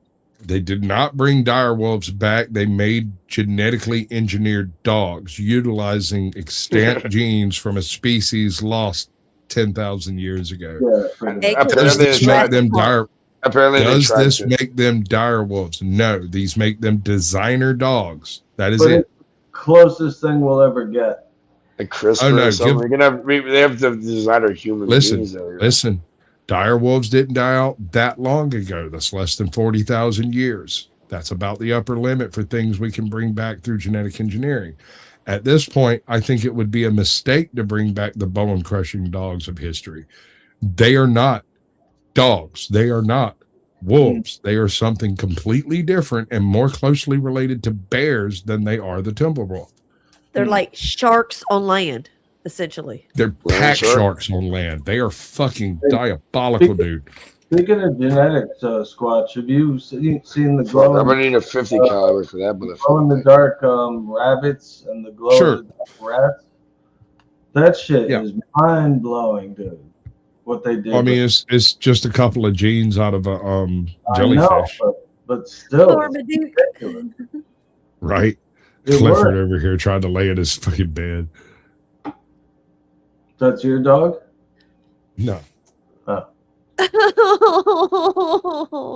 They did not bring dire wolves back. They made genetically engineered dogs utilizing extant genes from a species lost 10,000 years ago. Does this make them dire? Does this make them dire wolves? No, these make them designer dogs. That is it.
Closest thing we'll ever get.
A CRISPR or something. They have the designer human beings.
Listen. Dire wolves didn't die out that long ago. That's less than 40,000 years. That's about the upper limit for things we can bring back through genetic engineering. At this point, I think it would be a mistake to bring back the bone-crushing dogs of history. They are not dogs. They are not wolves. They are something completely different and more closely related to bears than they are the timber wolf.
They're like sharks on land, essentially.
They're pack sharks on land. They are fucking diabolical, dude.
Speaking of genetics, Squatch, have you seen the glow?
I'm gonna need a 50 caliber for that, but
glow in the dark rabbits and the glow in the dark rats. That shit is mind blowing, dude. What they did.
I mean, it's just a couple of genes out of a jellyfish.
I know, but still,
right?
It
Clifford
worked.
over here tried to lay in his fucking bed.
That's your dog?
No.
Oh,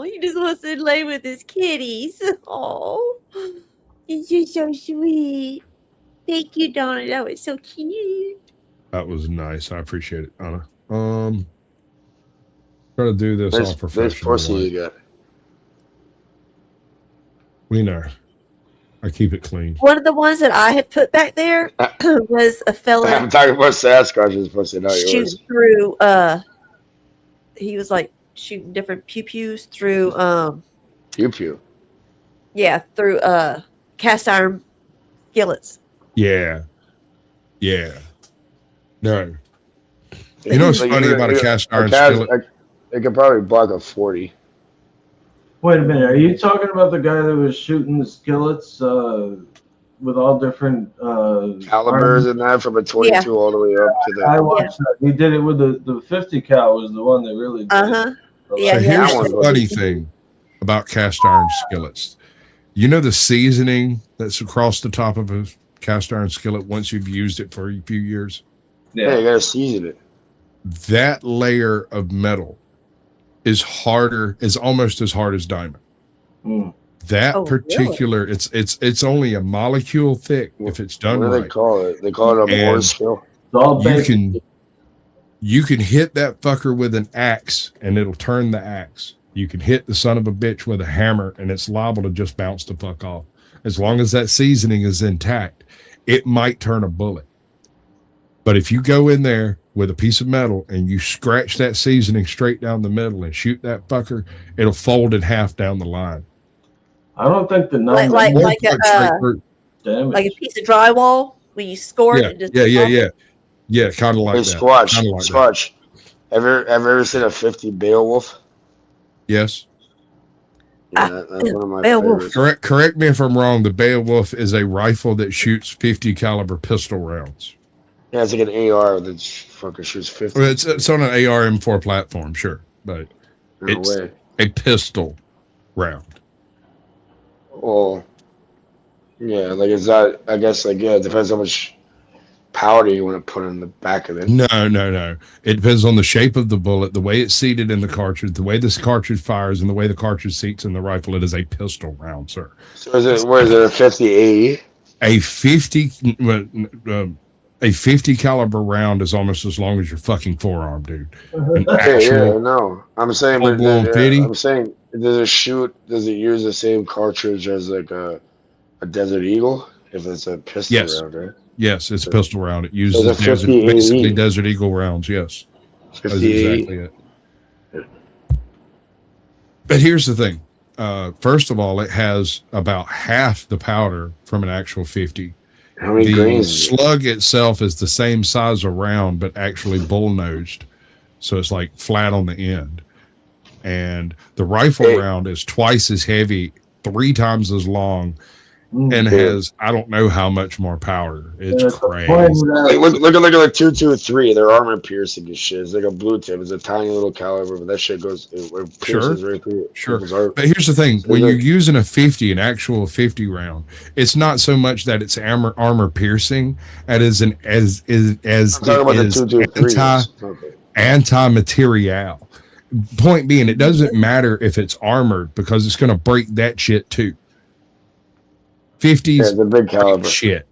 he just wants to lay with his kitties. Oh, you're so sweet. Thank you, Donna. That was so cute.
That was nice. I appreciate it, Anna. Try to do this all professional.
Nice pussy you got.
We know. I keep it clean.
One of the ones that I had put back there was a fella.
I'm talking about Sasquatch's pussy, not yours.
Shooting through. He was like shooting different pew-pews through.
Pew-pew.
Yeah, through cast iron skillets.
Yeah. No. You know what's funny about a cast iron skillet?
It could probably block a 40.
Wait a minute. Are you talking about the guy that was shooting the skillets with all different
calibers and that from a 22 all the way up to the?
I watched that. He did it with the 50 cal was the one that really did.
So here's the funny thing about cast iron skillets. You know the seasoning that's across the top of a cast iron skillet once you've used it for a few years?
Yeah, you gotta season it.
That layer of metal is almost as hard as diamond. That particular, really? It's only a molecule thick if it's done right.
What do they call it? They call it a Moore's skill.
You can hit that fucker with an axe and it'll turn the axe. You can hit the son of a bitch with a hammer and it's liable to just bounce the fuck off. As long as that seasoning is intact, it might turn a bullet. But if you go in there with a piece of metal and you scratch that seasoning straight down the middle and shoot that fucker, it'll fold in half down the line.
I don't think the number
like a piece of drywall when you score it. And
Yeah, kind of like that.
Squatch. Ever ever seen a 50 Beowulf?
Yes.
Yeah, that's one of my favorites.
Correct me if I'm wrong. The Beowulf is a rifle that shoots 50 caliber pistol rounds.
Yeah, it's like an AR that fucking shoots 50.
Well, it's on an AR M4 platform, sure, but it's a pistol round.
Well, yeah, like it's not. I guess it depends how much powder you want to put in the back of it.
No. It depends on the shape of the bullet, the way it's seated in the cartridge, the way this cartridge fires, and the way the cartridge seats in the rifle. It is a pistol round, sir.
So where is it a 50 AE?
A 50 caliber round is almost as long as your fucking forearm, dude.
No. I'm saying, does it use the same cartridge as like a Desert Eagle? if it's a pistol round, right?
Yes, it's a pistol round. It uses
So the 50
basically
AE.
Desert Eagle rounds. Yes, that's
50 AE.
exactly it. But here's the thing. First of all, it has about half the powder from an actual 50.
How many
the
grains?
slug itself is the same size around, but actually bull-nosed. So it's like flat on the end. And the rifle round is twice as heavy, 3 times as long, and has, I don't know how much more powder. It's crazy.
Look at the 223. They're armor piercing and shit. It's like a blue tip. It's a tiny little caliber, but that shit goes, it pierces right through it.
Sure. But here's the thing: when you're using a 50, an actual 50 round, it's not so much that it's armor piercing, as
I'm talking about the 223s.
Anti-material. Point being, it doesn't matter if it's armored because it's going to break that shit too. 50s,
the big caliber
shit.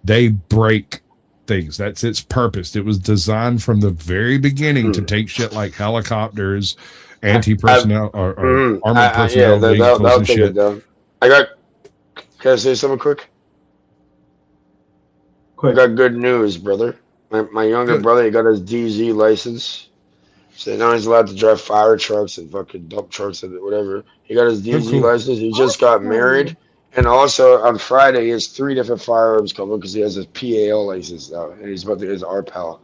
They break things. That's its purpose. It was designed from the very beginning to take shit like helicopters, anti-personnel or armored personnel vehicles and shit.
Can I say something quick? I got good news, brother. My younger brother, he got his DZ license. So now he's allowed to drive fire trucks and fucking dump trucks and whatever. He got his DZ license. He just got married. And also on Friday, he has 3 different firearms coming because he has his PAL license now. And he's about to get his RPAL.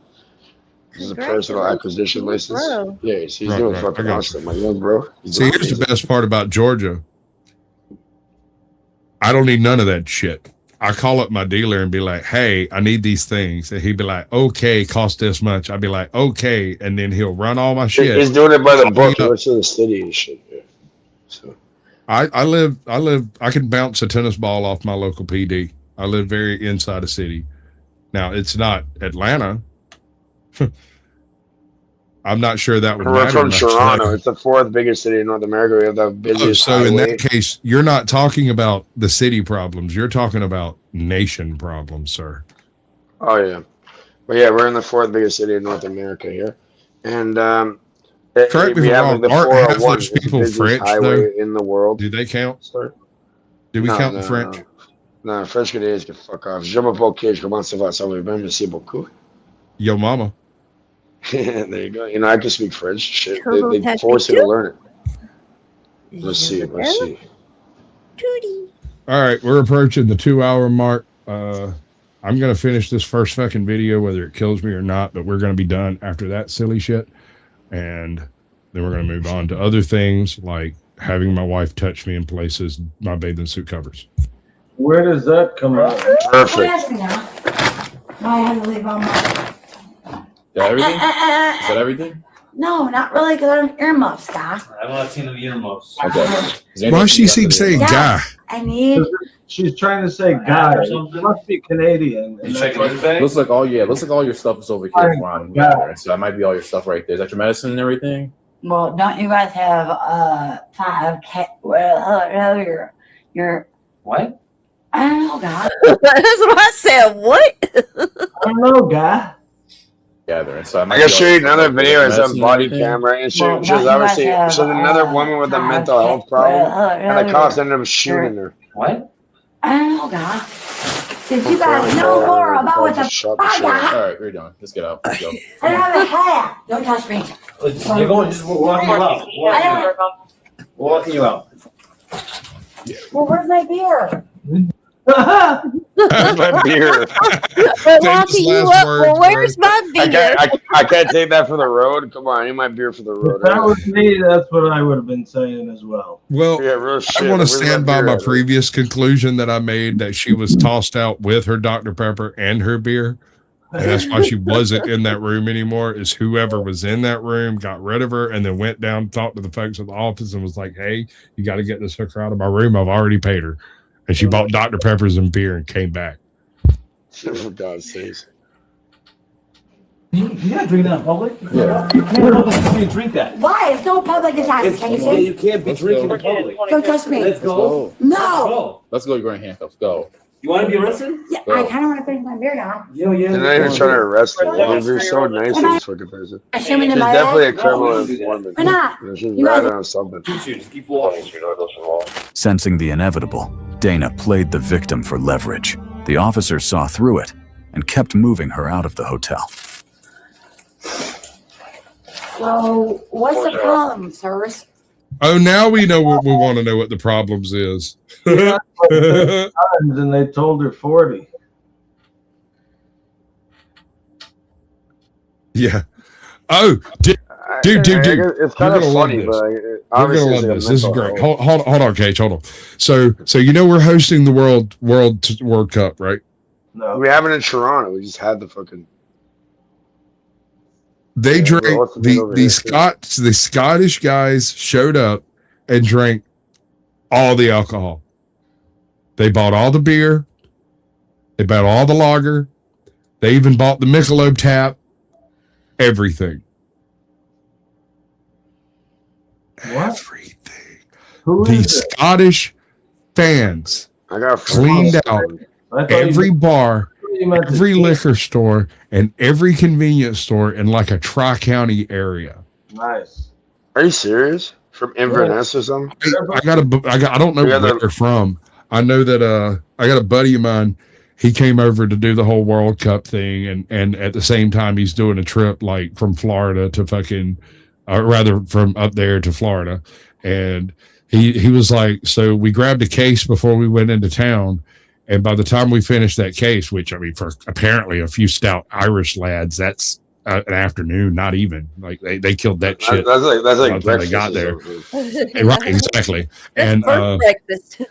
This is a personal acquisition license.
Bro.
Yeah, he's doing fucking awesome. My young bro.
See, here's the best part about Georgia. I don't need none of that shit. I call up my dealer and be like, hey, I need these things. And he'd be like, okay, cost this much. I'd be like, okay. And then he'll run all my shit.
He's doing it by the book. He works in the city and shit. Yeah. So
I can bounce a tennis ball off my local PD. I live very inside a city. Now, it's not Atlanta. I'm not sure that would
We're
matter
from
much.
Toronto. It's the 4th biggest city in North America. We have the busiest
So in
highway.
that case, you're not talking about the city problems. You're talking about nation problems, sir.
Oh, yeah. But yeah, we're in the 4th biggest city in North America here. And
Correct me if I'm wrong. Aren't half those people French, though?
In the world.
Do they count?
Sir?
Do we count the French?
No, French Canadians can fuck off. Je m'appelle Cage. Comment ça va? Ça va bien? Merci beaucoup.
Yo, mama.
There you go. You know, I can speak French. Shit. They force you to learn it. Let's see.
All right, we're approaching the 2-hour mark. I'm going to finish this first fucking video, whether it kills me or not, but we're going to be done after that silly shit. And then we're going to move on to other things like having my wife touch me in places my bathing suit covers.
Where does that come out?
Perfect.
I had to leave on my.
Is that everything? Is that everything?
No, not really, because I don't earmuffs, guy.
I've not seen the earmuffs.
Okay.
Why does she keep saying guy?
I need.
She's trying to say guy. It must be Canadian.
Looks like all your stuff is over here, Ron. So that might be all your stuff right there. Is that your medicine and everything?
Well, don't you guys have 5 cat? Well, your
what?
I don't know, guy.
That's what I said. What?
I don't know, guy.
Gathering. So
I can show you another video. It's on body camera, and she was obviously she's another woman with a mental health problem, and the cops ended up shooting her.
What?
I don't know, guy. Did you guys know more about what the fuck I got?
All right, we're done. Let's get out. Let's go.
I have a hat. Don't touch me.
You're going. Just walking you out. Walking you out.
Well, where's my beer?
That's my beer.
We're locking you up. Well, where's my beer?
I can't take that for the road. Come on, I need my beer for the road.
If that was me, that's what I would have been saying as well.
Well,
yeah, real shit.
I want to
Where's
stand
my
by
beer
my
at?
previous conclusion that I made that she was tossed out with her Dr. Pepper and her beer. And that's why she wasn't in that room anymore, is whoever was in that room got rid of her and then went down, talked to the folks at the office and was like, hey, you got to get this hooker out of my room. I've already paid her. And she bought Dr. Peppers and beer and came back.
For God's sakes.
You can't drink that in public.
Yeah.
You can't drink that.
Why? It's no public intoxication.
You can't be drinking in public.
Don't touch me.
Let's go.
No.
Let's go. You're wearing handcuffs. Go.
You want to be arrested?
Yeah, I kind of want to finish my beer now.
Yeah.
They're not even trying to arrest her. They're so nice to this fucking person.
Assuming
She's
in my
definitely a
head.
criminal informant.
Why not?
She's
You guys-
ratting on something.
Sensing the inevitable,
Dana played the victim for leverage. The officer saw through it and kept moving her out of the hotel.
So, what's the problem, sirs?
Oh, now we know what we want to know what the problems is.
Yeah, and they told her 40.
Yeah. Oh, dude.
It's kind of funny, but
You're
obviously
gonna love
it's
this. This is
mental
great.
health.
Hold on, Cage. Hold on. So you know we're hosting the World Cup, right?
No,
we have it in Toronto. We just had the fucking.
They drank the Scottish guys showed up and drank all the alcohol. They bought all the beer. They bought all the lager. They even bought the Michelob tap. Everything.
What?
Everything.
Who
The
is it?
Scottish fans
I got
cleaned out every bar, every liquor store, and every convenience store in like a tri-county area.
Nice.
Are you serious? From Inverness or something?
I don't know where they're from. I know that I got a buddy of mine. He came over to do the whole World Cup thing, and at the same time he's doing a trip like from Florida to fucking, rather from up there to Florida, and he was like, so we grabbed a case before we went into town, and by the time we finished that case, which I mean for apparently a few stout Irish lads, that's an afternoon, not even like they killed that shit.
That's like
by the time they got there. Right, exactly. And
first breakfast.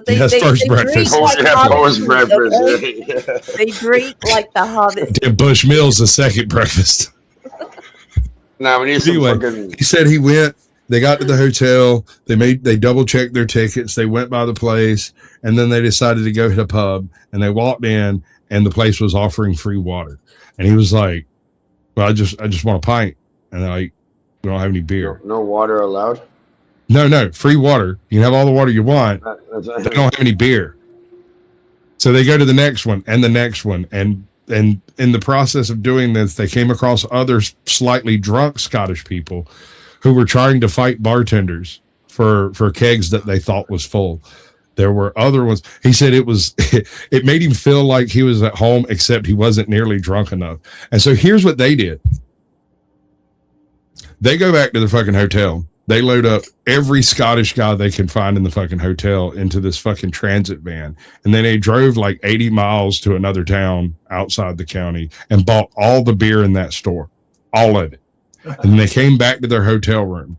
That's first breakfast.
Post breakfast.
Okay? They drink like the hobbits.
Damn, Bush Mills the second breakfast.
Now we need some
Anyway,
fucking.
he said he went. They got to the hotel. They double checked their tickets. They went by the place, and then they decided to go hit a pub. And they walked in, and the place was offering free water. And he was like, "Well, I just want a pint." And they're like, "We don't have any beer."
No water allowed.
No, free water. You can have all the water you want. They don't have any beer. So they go to the next one and the next one, and in the process of doing this, they came across other slightly drunk Scottish people who were trying to fight bartenders for kegs that they thought was full. There were other ones. He said it made him feel like he was at home, except he wasn't nearly drunk enough. And so here's what they did. They go back to the fucking hotel. They load up every Scottish guy they can find in the fucking hotel into this fucking transit van. And then they drove like 80 miles to another town outside the county and bought all the beer in that store, all of it. And they came back to their hotel room.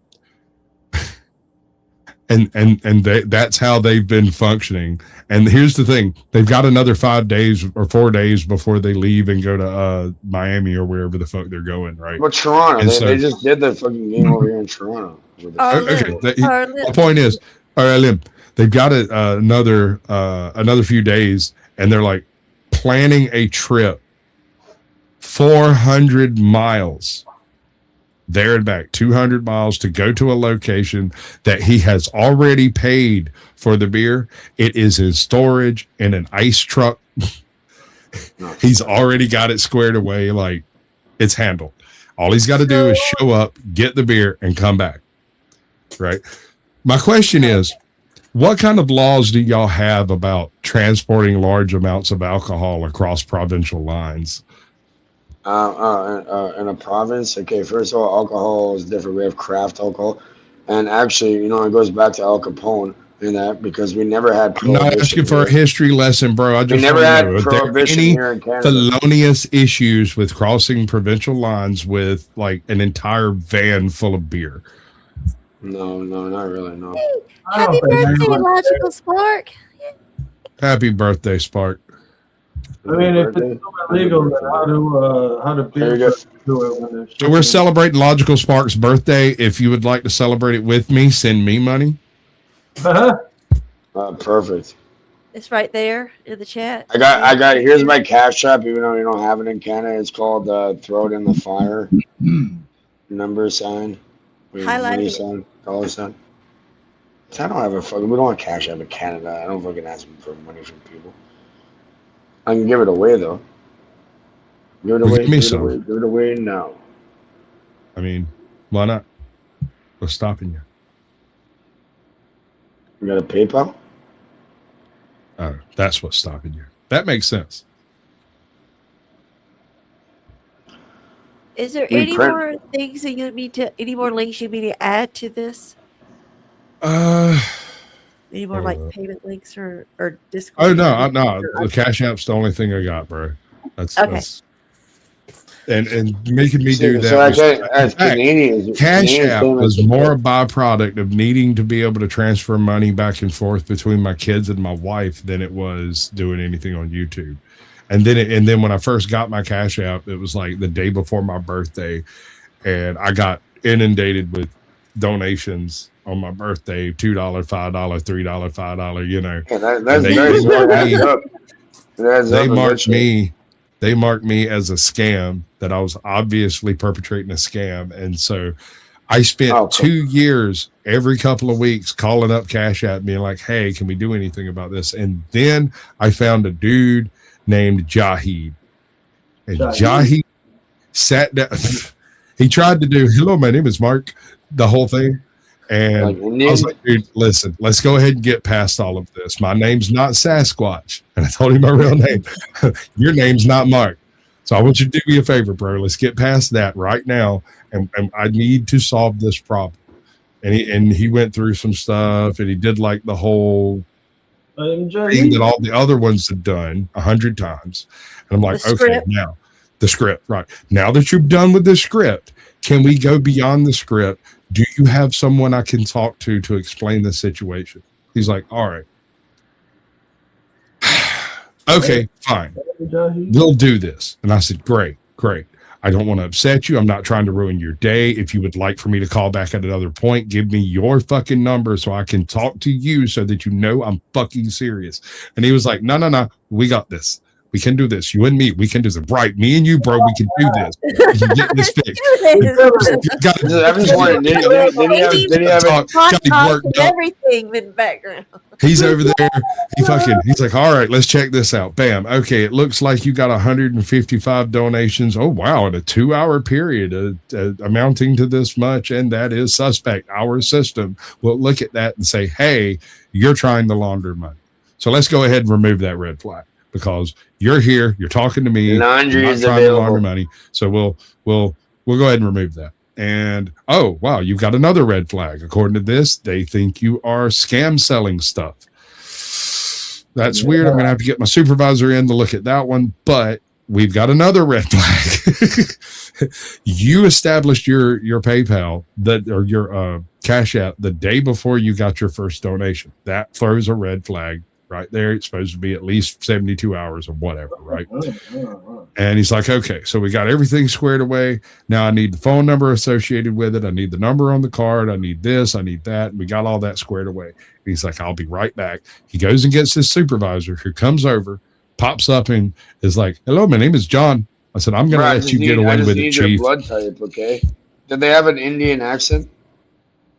And that's how they've been functioning. And here's the thing. They've got another 5 days or 4 days before they leave and go to Miami or wherever the fuck they're going, right?
But Toronto,
And
they just did the fucking game over here in Toronto.
Okay. The point is, all right, Lim, they've got another few days, and they're like planning a trip 400 miles there and back, 200 miles to go to a location that he has already paid for the beer. It is in storage in an ice truck. He's already got it squared away. Like, it's handled. All he's got to do is show up, get the beer, and come back. Right. My question is, what kind of laws do y'all have about transporting large amounts of alcohol across provincial lines?
In a province, okay, first of all, alcohol is different. We have craft alcohol. And actually, it goes back to Al Capone in that, because we never had
I'm not asking for a history lesson, bro. I just
never had
know,
prohibition
any
here in Canada.
felonious issues with crossing provincial lines with like an entire van full of beer?
No, not really, no.
Happy birthday, Logical Spark.
Happy birthday, Spark.
I mean, if it's illegal, then how do people do it when they're
So we're celebrating Logical Spark's birthday. If you would like to celebrate it with me, send me money.
Perfect.
It's right there in the chat.
I got. Here's my cash app. Even though you don't have it in Canada, it's called "Throw It in the Fire." Number sign. Money sign. Dollar sign. I don't have a fucking. We don't have cash app in Canada. I don't fucking ask for money from people. I can give it away though. Give it away.
Give me
Give
some.
it away now.
I mean, why not? What's stopping you?
You got a PayPal?
Oh, that's what's stopping you. That makes sense.
Is there
We
any
print-
more things that you need to, any more links you need to add to this? Any more like payment links or Discord?
Oh no, the Cash App's the only thing I got, bro. That's
Okay.
that's and making me do
So
that.
as
In fact,
Canadians,
Cash
Canadian
App
payments
was more a byproduct of needing to be able to transfer money back and forth between my kids and my wife than it was doing anything on YouTube. And then when I first got my Cash App, it was like the day before my birthday, and I got inundated with donations on my birthday, $2, $5, $3, $5, you know.
Yeah, that's
And
very smart. Adds up. It adds
they
up
marked
eventually.
they marked me as a scam, that I was obviously perpetrating a scam. And so I spent 2 years every couple of weeks calling up Cash App being like, hey, can we do anything about this? And then I found a dude named Jahid. And Jahid sat down. He tried to do, hello, my name is Mark, the whole thing. And I was like, dude, listen, let's go ahead and get past all of this. My name's not Sasquatch. And I told him my real name. Your name's not Mark. So I want you to do me a favor, bro. Let's get past that right now. And I need to solve this problem. And he went through some stuff, and he did like the whole thing that all the other ones have done 100 times. And I'm like, okay, now the script, right. Now that you're done with the script, can we go beyond the script? Do you have someone I can talk to explain the situation? He's like, all right. Okay, fine. We'll do this. And I said, great. I don't want to upset you. I'm not trying to ruin your day. If you would like for me to call back at another point, give me your fucking number so I can talk to you so that you know I'm fucking serious. And he was like, no, we got this. We can do this. You and me, we can do this. Right, me and you, bro, we can do this. We can get this fixed.
Everything in the background.
He's over there. He's like, all right, let's check this out. Bam. Okay, it looks like you got 155 donations. Oh, wow. In a 2-hour period amounting to this much. And that is suspect. Our system will look at that and say, hey, you're trying to launder money. So let's go ahead and remove that red flag, because you're here, you're talking to me,
Laundry
you're not
is
trying
available.
to launder money. So we'll go ahead and remove that. And oh wow, you've got another red flag. According to this, they think you are scam selling stuff. That's weird. I'm gonna have to get my supervisor in to look at that one, but we've got another red flag. You established your PayPal or your Cash App the day before you got your first donation. That throws a red flag right there. It's supposed to be at least 72 hours or whatever, right? And he's like, okay, so we got everything squared away. Now I need the phone number associated with it. I need the number on the card. I need this. I need that. And we got all that squared away. And he's like, I'll be right back. He goes and gets his supervisor, who comes over, pops up, and is like, hello, my name is John. I said, I'm going to let you get away with it, Chief.
Blood type, okay? Did they have an Indian accent?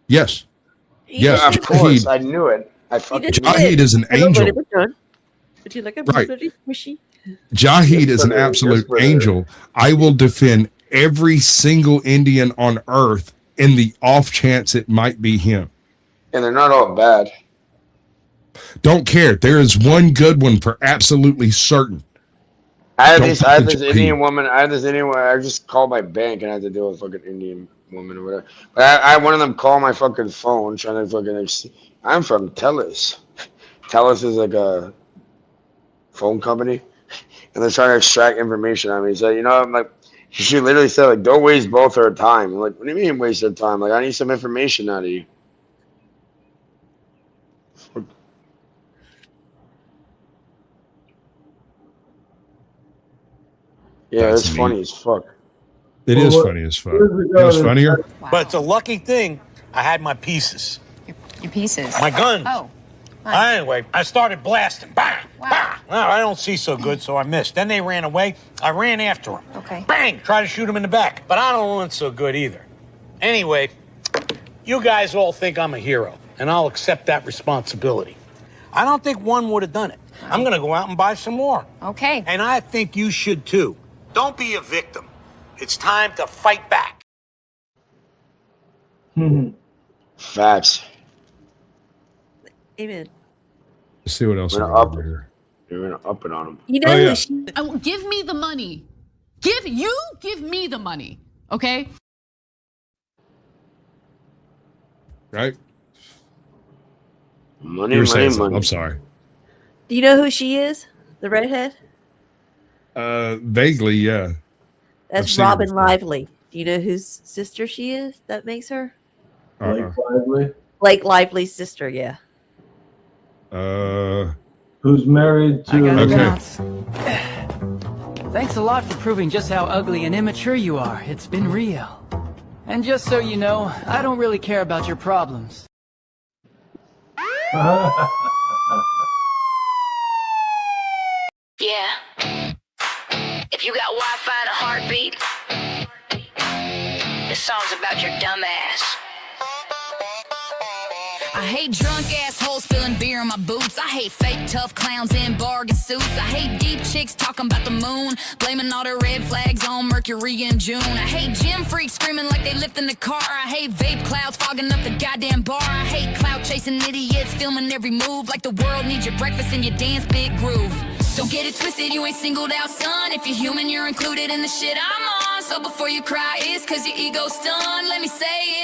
Yes. Yes.
Of course, I knew it.
Jahid is an angel.
Would you like a
Right.
machine?
Jahid is an absolute angel. I will defend every single Indian on earth in the off chance it might be him.
And they're not all bad.
Don't care. There is one good one for absolutely certain.
I had this Indian woman. I just called my bank and I had to deal with a fucking Indian woman or whatever. But I had one of them call my fucking phone trying to fucking. I'm from TELUS. TELUS is like a phone company, and they're trying to extract information on me. So I'm like, she literally said like, don't waste both our time. I'm like, what do you mean waste our time? Like, I need some information out of you. Yeah,
That's
it's funny as fuck.
It is funny as fuck. It was funnier.
But it's a lucky thing I had my pieces.
Your pieces?
My guns.
Oh.
Anyway, I started blasting. Bang! Bang! Well, I don't see so good, so I missed. Then they ran away. I ran after them.
Okay.
Bang! Try to shoot them in the back. But I don't want so good either. Anyway, you guys all think I'm a hero, and I'll accept that responsibility. I don't think one would have done it. I'm going to go out and buy some more.
Okay.
And I think you should too. Don't be a victim. It's time to fight back.
Facts.
Amen.
Let's see what else we
We're
got
gonna up
over
it.
here.
You're gonna up it on him.
You know
Oh,
who
yeah.
she
Give me the money. Give me the money. Okay?
Right?
Money,
You were
money,
saying something.
money.
I'm sorry.
Do you know who she is? The redhead?
Vaguely, yeah. I've
That's
seen her
Robin
before.
Lively. Do you know whose sister she is? That makes her
Blake Lively,
Blake Lively's sister. Yeah.
who's married to.
I gotta
Okay.
bounce. Thanks a lot for proving just how ugly and immature you are. It's been real. And just so you know, I don't really care about your problems.
Yeah. If you got Wi-Fi and a heartbeat, this song's about your dumb ass.
I hate drunk assholes spilling beer in my boots. I hate fake tough clowns in bargain suits. I hate deep chicks talking about the moon, blaming all the red flags on Mercury in June. I hate gym freaks screaming like they lift in the car. I hate vape clouds fogging up the goddamn bar. I hate clout chasing idiots filming every move like the world needs your breakfast and your dance big groove. Don't get it twisted, you ain't singled out, son. If you're human, you're included in the shit I'm on. So before you cry, it's cause your ego's stunned. Let me say